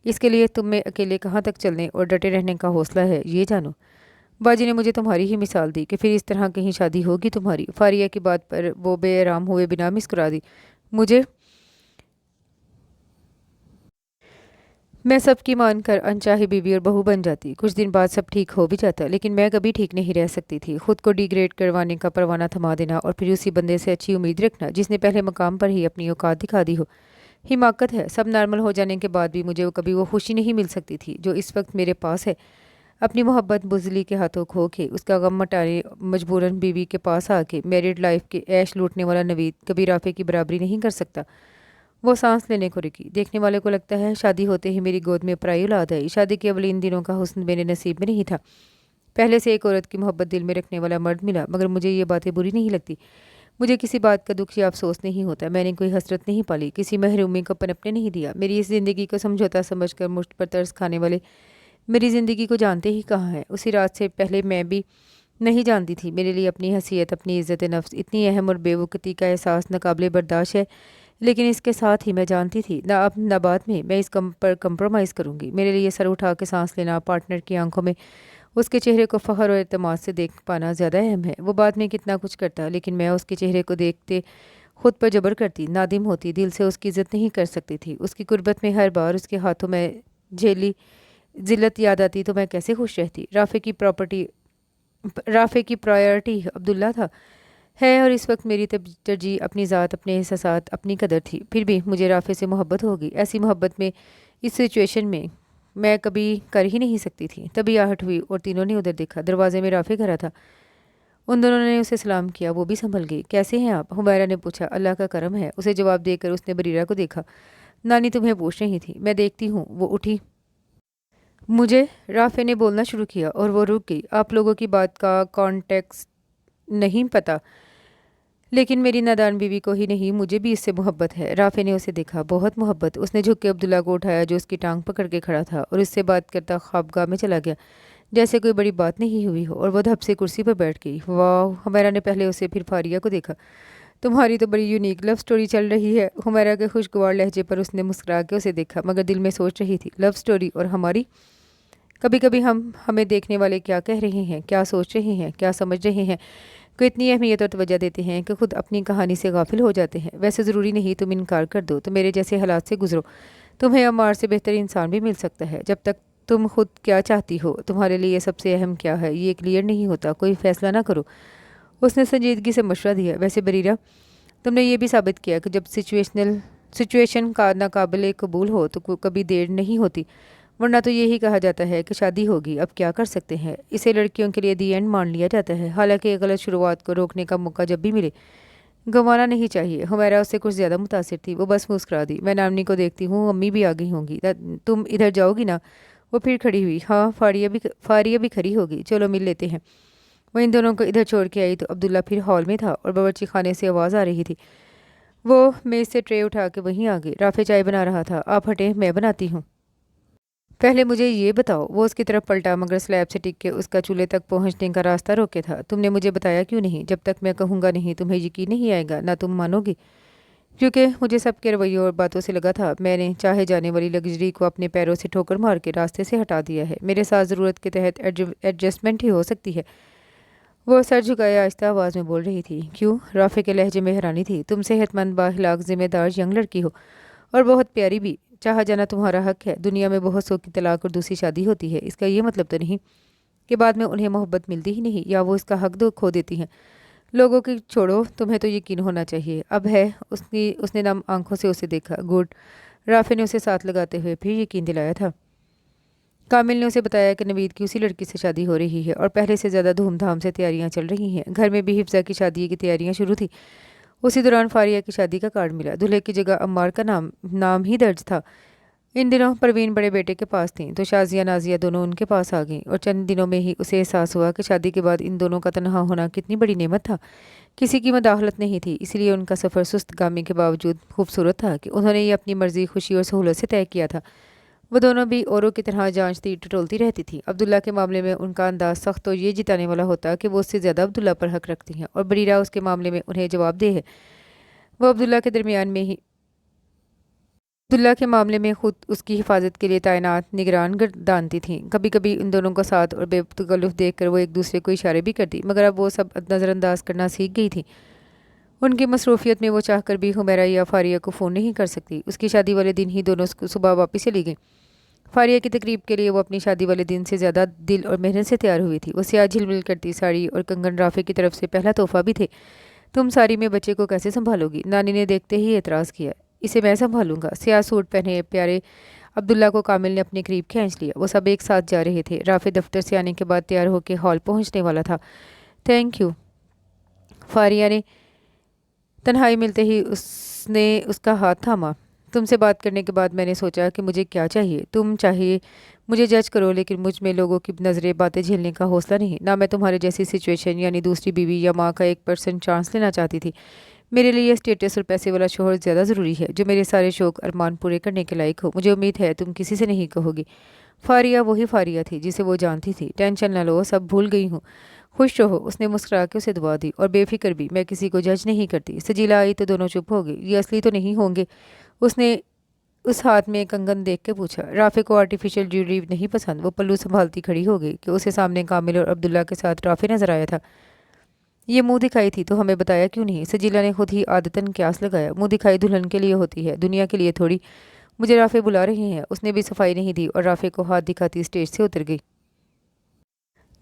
[SPEAKER 1] इसके लिए तुम में अकेले कहाँ तक चलने और डटे रहने का हौसला है, ये जानो। बाजी ने मुझे तुम्हारी ही मिसाल दी कि फिर इस तरह कहीं शादी होगी तुम्हारी। फारिया की बात पर वो बेआराम हुए बिना मुस्कुरा दी। मुझे मैं सबकी मानकर अनचाही बीवी और बहू बन जाती, कुछ दिन बाद सब ठीक हो भी जाता, लेकिन मैं कभी ठीक नहीं रह सकती थी। खुद को डिग्रेड करवाने का परवाना थमा देना और फिर उसी बंदे से अच्छी उम्मीद रखना जिसने पहले मकाम पर ही अपनी औकात दिखा दी हो, हिमाकत है। सब नॉर्मल हो जाने के बाद भी मुझे कभी वो खुशी नहीं मिल सकती थी जो इस वक्त मेरे पास है। अपनी मोहब्बत बुजली के हाथों खो के उसका गम मटाने मजबूरन बीवी के पास आके मैरिड लाइफ के ऐश लूटने वाला नवीद कभी राफे की बराबरी नहीं कर सकता। वो सांस लेने को रुकी। देखने वाले को लगता है शादी होते ही मेरी गोद में पराई औलाद आई। शादी के अवल इन दिनों का हुस्न मेरे नसीब में नहीं था। पहले से एक औरत की मोहब्बत दिल में रखने वाला मर्द मिला, मगर मुझे ये बातें बुरी नहीं लगती। मुझे किसी बात का दुख या अफसोस नहीं होता। मैंने कोई हसरत नहीं पाली, किसी महरूमी को पनपने नहीं दिया। मेरी इस ज़िंदगी को समझौता समझकर मुझ पर तरस खाने वाले मेरी ज़िंदगी को जानते ही कहाँ हैं। उसी रात से पहले मैं भी नहीं जानती थी मेरे लिए अपनी हैसियत, अपनी इज़्ज़त नफ्स इतनी अहम और बेवकूफ़ी का एहसास नाकाबिले बर्दाश्त है। लेकिन इसके साथ ही मैं जानती थी ना अब ना बाद में मैं इस कम पर कंप्रोमाइज़ करूँगी। मेरे लिए सर उठा के सांस लेना, पार्टनर की आंखों में उसके चेहरे को फ़ख्र और एतमाद से देख पाना ज़्यादा अहम है। वो बाद में कितना कुछ करता, लेकिन मैं उसके चेहरे को देखते खुद पर जबर करती, नादिम होती, दिल से उसकी इज़्ज़त नहीं कर सकती थी। उसकी गुर्बत में हर बार उसके हाथों में झेली ज़िल्लत याद आती तो मैं कैसे खुश रहती। राफे की प्रायोरिटी अब्दुल्ला था, है, और इस वक्त मेरी तरजीह अपनी ज़ात, अपने एहसासात, अपनी कदर थी। फिर भी मुझे राफे से मोहब्बत हो गई। ऐसी मोहब्बत में इस सिचुएशन में मैं कभी कर ही नहीं सकती थी। तभी आहट हुई और तीनों ने उधर देखा। दरवाजे में राफे खड़ा था। उन दोनों ने उसे सलाम किया। वो भी संभल गई। कैसे हैं आप, हुमैरा ने पूछा। अल्लाह का करम है, उसे जवाब देकर उसने बरीरा को देखा। नानी तुम्हें पूछ रही थी, मैं देखती हूँ। वो उठी। मुझे राफे ने बोलना शुरू किया और वो रुक गई। आप लोगों की बात का कॉन्टेक्स्ट नहीं पता, लेकिन मेरी नादान बीवी को ही नहीं मुझे भी इससे मोहब्बत है। राफे ने उसे देखा। बहुत मोहब्बत। उसने झुक के अब्दुल्ला को उठाया जो उसकी टांग पकड़ के खड़ा था, और उससे बात करता ख्वाबगाह में चला गया जैसे कोई बड़ी बात नहीं हुई हो, और वो धप से कुर्सी पर बैठ गई। वाह! हमारा ने पहले उसे फिर फारिया को देखा। تمہاری تو بڑی یونیک لو سٹوری چل رہی ہے۔ حمیرہ کے خوشگوار لہجے پر اس نے مسکرا کے اسے دیکھا، مگر دل میں سوچ رہی تھی، لو سٹوری اور ہماری؟ کبھی کبھی ہمیں دیکھنے والے کیا کہہ رہے ہیں، کیا سوچ رہے ہیں، کیا سمجھ رہے ہیں کو اتنی اہمیت اور توجہ دیتے ہیں کہ خود اپنی کہانی سے غافل ہو جاتے ہیں۔ ویسے ضروری نہیں تم انکار کر دو تو میرے جیسے حالات سے گزرو، تمہیں عمار سے بہتر انسان بھی مل سکتا ہے۔ جب تک تم خود کیا چاہتی ہو، تمہارے لیے سب سے اہم کیا ہے، یہ کلیئر نہیں ہوتا، کوئی فیصلہ نہ کرو۔ اس نے سنجیدگی سے مشورہ دیا۔ ویسے بریرہ، تم نے یہ بھی ثابت کیا کہ جب سچویشن کا ناقابل قبول ہو تو کبھی دیر نہیں ہوتی، ورنہ تو یہی کہا جاتا ہے کہ شادی ہوگی، اب کیا کر سکتے ہیں۔ اسے لڑکیوں کے لیے دی اینڈ مان لیا جاتا ہے، حالانکہ غلط شروعات کو روکنے کا موقع جب بھی ملے گنوانا نہیں چاہیے۔ حمیرہ اس سے کچھ زیادہ متاثر تھی، وہ بس مسکرا دی۔ میں نامنی کو دیکھتی ہوں، امی بھی آ گئی ہوں گی، تم ادھر جاؤ گی نا؟ وہ پھر کھڑی ہوئی۔ ہاں، فاریہ بھی کھڑی ہوگی، چلو مل لیتے ہیں۔ وہ ان دونوں کو ادھر چھوڑ کے آئی تو عبداللہ پھر ہال میں تھا اور باورچی خانے سے آواز آ رہی تھی۔ وہ میز سے ٹرے اٹھا کے وہیں آ گئی۔ رافع چائے بنا رہا تھا۔ آپ ہٹیں، میں بناتی ہوں۔ پہلے مجھے یہ بتاؤ۔ وہ اس کی طرف پلٹا، مگر سلیب سے ٹک کے اس کا چولہے تک پہنچنے کا راستہ روکے تھا۔ تم نے مجھے بتایا کیوں نہیں؟ جب تک میں کہوں گا نہیں تمہیں یقین نہیں آئے گا، نہ تم مانو گی۔ کیونکہ مجھے سب کے رویوں اور باتوں سے لگا تھا میں نے چاہے جانے والی لگژری کو اپنے پیروں سے ٹھوکر مار کے راستے سے ہٹا دیا ہے۔ میرے ساتھ ضرورت کے تحت ایڈجسٹمنٹ ہی ہو سکتی ہے۔ وہ سر جھکائے آہستہ آواز میں بول رہی تھی۔ کیوں؟ رافع کے لہجے میں حیرانی تھی۔ تم صحت مند، بااخلاق، ذمہ دار ینگ لڑکی ہو اور بہت پیاری بھی۔ چاہا جانا تمہارا حق ہے۔ دنیا میں بہت سو کی طلاق اور دوسری شادی ہوتی ہے، اس کا یہ مطلب تو نہیں کہ بعد میں انہیں محبت ملتی ہی نہیں یا وہ اس کا حق کھو دیتی ہیں۔ لوگوں کی چھوڑو، تمہیں تو یقین ہونا چاہیے۔ اب ہے؟ اس نے نم آنکھوں سے اسے دیکھا۔ گڈ۔ رافع نے اسے ساتھ لگاتے ہوئے پھر یقین دلایا تھا۔ کامل نے اسے بتایا کہ نوید کی اسی لڑکی سے شادی ہو رہی ہے اور پہلے سے زیادہ دھوم دھام سے تیاریاں چل رہی ہیں۔ گھر میں بھی حفظہ کی شادی کی تیاریاں شروع تھی۔ اسی دوران فاریہ کی شادی کا کارڈ ملا۔ دولہے کی جگہ عمار کا نام ہی درج تھا۔ ان دنوں پروین بڑے بیٹے کے پاس تھیں تو شازیہ نازیہ دونوں ان کے پاس آ گئیں، اور چند دنوں میں ہی اسے احساس ہوا کہ شادی کے بعد ان دونوں کا تنہا ہونا کتنی بڑی نعمت تھا۔ کسی کی مداخلت نہیں تھی، اس لیے ان کا سفر سست گامی کے باوجود خوبصورت تھا کہ انہوں نے یہ اپنی مرضی، خوشی اور سہولت سے طے کیا تھا۔ وہ دونوں بھی اوروں کی طرح جانچتی ٹٹولتی رہتی تھی۔ عبداللہ کے معاملے میں ان کا انداز سخت تو یہ جتانے والا ہوتا کہ وہ اس سے زیادہ عبداللہ پر حق رکھتی ہیں، اور بریرہ اس کے معاملے میں انہیں جواب دہ ہے۔ وہ عبداللہ کے معاملے میں خود اس کی حفاظت کے لیے تعینات نگران گردانتی تھیں۔ کبھی کبھی ان دونوں کا ساتھ اور بے تکلف دیکھ کر وہ ایک دوسرے کو اشارے بھی کرتی، مگر اب وہ سب نظر انداز کرنا سیکھ گئی تھی۔ ان کی مصروفیت میں وہ چاہ کر بھی حمیرہ یا فاریہ کو فون نہیں کر سکتی۔ اس کی شادی والے دن ہی دونوں صبح واپس چلی گئیں۔ فاریہ کی تقریب کے لیے وہ اپنی شادی والے دن سے زیادہ دل اور محنت سے تیار ہوئی تھی۔ وہ سیاہ جھلمل کرتی ساڑی اور کنگن رافع کی طرف سے پہلا تحفہ بھی تھے۔ تم ساری میں بچے کو کیسے سنبھالو گی؟ نانی نے دیکھتے ہی اعتراض کیا۔ اسے میں سنبھالوں گا۔ سیاہ سوٹ پہنے پیارے عبداللہ کو کامل نے اپنے قریب کھینچ لیا۔ وہ سب ایک ساتھ جا رہے تھے۔ رافع دفتر سے آنے کے بعد تیار ہو کے ہال پہنچنے والا تھا۔ Thank you. فاریہ نے تنہائی ملتے ہی اس نے اس کا ہاتھ تھاما۔ تم سے بات کرنے کے بعد میں نے سوچا کہ مجھے کیا چاہیے۔ تم چاہیے مجھے جج کرو، لیکن مجھ میں لوگوں کی نظریں باتیں جھیلنے کا حوصلہ نہیں۔ نہ میں تمہارے جیسی سچویشن یعنی دوسری بیوی یا ماں کا 1% چانس لینا چاہتی تھی۔ میرے لیے اسٹیٹس اور پیسے والا شوہر زیادہ ضروری ہے جو میرے سارے شوق ارمان پورے کرنے کے لائق ہو۔ مجھے امید ہے تم کسی سے نہیں کہو گی۔ فاریہ وہی فاریہ تھی جسے وہ جانتی تھی۔ ٹینشن نہ لو، سب بھول گئی ہوں، خوش رہو۔ اس نے مسکرا کے اسے دعا دی۔ اور بے فکر بھی، میں کسی کو جج نہیں کرتی۔ سجیلا آئی تو دونوں چپ ہو گئے۔ یہ اصلی تو نہیں ہوں گے؟ اس نے اس ہاتھ میں کنگن دیکھ کے پوچھا۔ رافع کو آرٹیفیشل جیولری نہیں پسند۔ وہ پلو سنبھالتی کھڑی ہو گئی کہ اسے سامنے کامل اور عبداللہ کے ساتھ رافع نظر آیا تھا۔ یہ منہ دکھائی تھی تو ہمیں بتایا کیوں نہیں؟ سجیلا نے خود ہی عادتاً قیاس لگایا۔ منہ دکھائی دلہن کے لیے ہوتی ہے، دنیا کے لیے تھوڑی۔ مجھے رافع بلا رہے ہیں۔ اس نے بھی صفائی نہیں دی اور رافع کو ہاتھ دکھاتی اسٹیج سے اتر گئی۔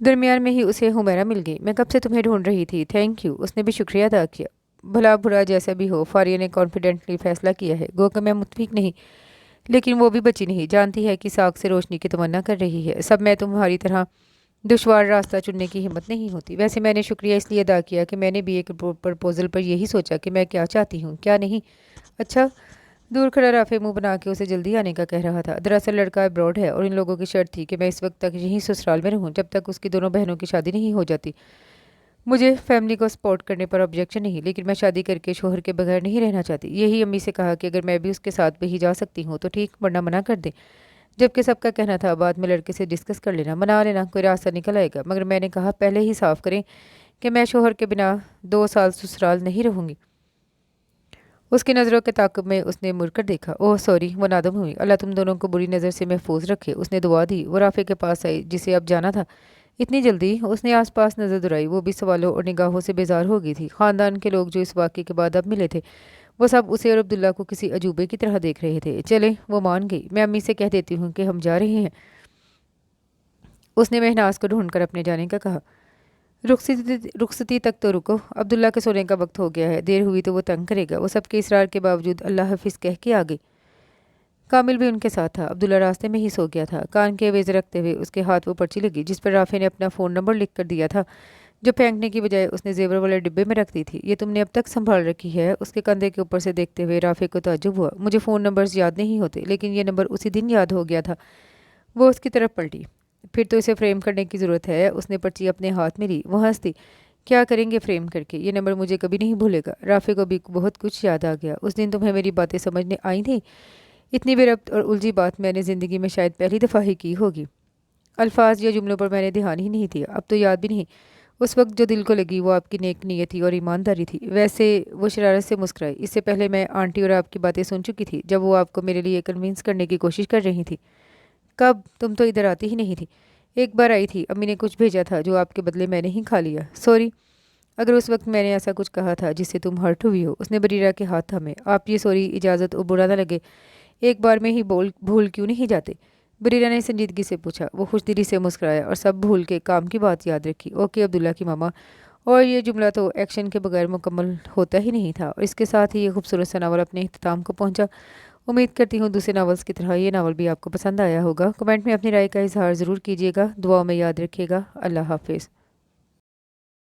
[SPEAKER 1] درمیان میں ہی اسے حمیرہ مل گئی۔ میں کب سے تمہیں ڈھونڈ رہی تھی۔ Thank you. اس نے بھی شکریہ ادا کیا۔ بھلا برا جیسا بھی ہو، فاریہ نے کانفیڈنٹلی فیصلہ کیا ہے۔ گو کہ میں متفق نہیں، لیکن وہ بھی بچی نہیں، جانتی ہے کہ ساکھ سے روشنی کی تمنا کر رہی ہے۔ سب میں تمہاری طرح دشوار راستہ چننے کی ہمت نہیں ہوتی۔ ویسے میں نے شکریہ اس لیے ادا کیا کہ میں نے بھی ایک پرپوزل پر یہی سوچا کہ میں کیا چاہتی ہوں، کیا نہیں۔ اچھا؟ دور کھڑا رافع منہ بنا کے اسے جلدی آنے کا کہہ رہا تھا۔ دراصل لڑکا ابراڈ ہے اور ان لوگوں کی شرط تھی کہ میں اس وقت تک یہیں سسرال میں رہوں جب تک اس کی دونوں بہنوں کی شادی نہیں ہو جاتی۔ مجھے فیملی کو سپورٹ کرنے پر آبجیکشن نہیں، لیکن میں شادی کر کے شوہر کے بغیر نہیں رہنا چاہتی۔ یہی امی سے کہا کہ اگر میں بھی اس کے ساتھ بھی جا سکتی ہوں تو ٹھیک، ورنہ منع کر دیں۔ جبکہ سب کا کہنا تھا بعد میں لڑکے سے ڈسکس کر لینا، منا لینا، کوئی راستہ نکل آئے گا۔ مگر میں نے کہا پہلے ہی صاف کریں کہ میں شوہر کے بنا 2 سال سسرال نہیں رہوں گی۔ उसकी नज़रों के ताक़ुब में उसने मुड़कर देखा। ओह सॉरी, वो नादम हुई। अल्लाह तुम दोनों को बुरी नज़र से महफूज रखे। उसने दुआ दी। वो राफे के पास आई जिसे अब जाना था। इतनी जल्दी? उसने आसपास नज़र दुराई। वो भी सवालों और निगाहों से बेजार हो गई थी। ख़ानदान के लोग जो इस वाक़े के बाद अब मिले थे, वो सब उसे और अब्दुल्ला को किसी अजूबे की तरह देख रहे थे। चले, वो मान गई। मैं अम्मी से कह देती हूँ कि हम जा रहे हैं। उसने महनाज को ढूंढकर अपने जाने का कहा। रुखसती तक तो रुको, अब्दुल्ला के सोने का वक्त हो गया है। देर हुई तो वो तंग करेगा। वो सबके इसरार के बावजूद अल्लाह हाफिज़ कह के आ गई। कामिल भी उनके साथ था। अब्दुल्ला रास्ते में ही सो गया था। कान के वेज़ रखते हुए उसके हाथ वो पर्ची लगी जिस पर राफे ने अपना फ़ोन नंबर लिख कर दिया था, जो फेंकने की बजाय उसने जेवर वाले डिब्बे में रख दी थी। ये तुमने अब तक संभाल रखी है? उसके कंधे के ऊपर से देखते हुए राफे को ताज्जुब हुआ। मुझे फ़ोन नंबर्स याद नहीं होते, लेकिन ये नंबर उसी दिन याद हो गया था। वो उसकी तरफ पलटी। फिर तो इसे फ्रेम करने की ज़रूरत है। उसने पर्ची अपने हाथ में ली। वो हंस दी। क्या करेंगे फ्रेम करके? ये नंबर मुझे कभी नहीं भूलेगा। राफे को भी बहुत कुछ याद आ गया। उस दिन तुम्हें मेरी बातें समझने आई थी। इतनी बेरब्त और उलझी बात मैंने ज़िंदगी में शायद पहली दफ़ा ही की होगी। अल्फाज या जुमलों पर मैंने ध्यान ही नहीं दिया। अब तो याद भी नहीं। उस वक्त जो दिल को लगी वो आपकी नेक नीयती और ईमानदारी थी। वैसे वो शरारत से मुस्कुराई। इससे पहले मैं आंटी और आपकी बातें सुन चुकी थी, जब वो आपको मेरे लिए कन्विंस करने की कोशिश कर रही थी। कब? तुम तो इधर आती ही नहीं थी। एक बार आई थी। अम्मी ने कुछ भेजा था जो आपके बदले मैंने ही खा लिया। सॉरी अगर उस वक्त मैंने ऐसा कुछ कहा था जिससे तुम हर्ट हुई हो। उसने बरीरा के हाथ थामे। आप ये सॉरी इजाज़त और बुरा ना लगे, एक बार में ही भूल क्यों नहीं जाते? बरीरा ने संजीदगी से पूछा। वो खुशदिली से मुस्कुराया और सब भूल के काम की बात याद रखी। ओके अब्दुल्ला की मामा। और ये जुमला तो एक्शन के बगैर मुकम्मल होता ही नहीं था। और इसके साथ ही ये खूबसूरत सा नावल अपने इख्तिताम को पहुंचा। उम्मीद करती हूँ दूसरे नावल्स की तरह ये नावल भी आपको पसंद आया होगा। कमेंट में अपनी राय का इजहार ज़रूर कीजिएगा। दुआओं में याद रखिएगा। अल्लाह हाफिज़।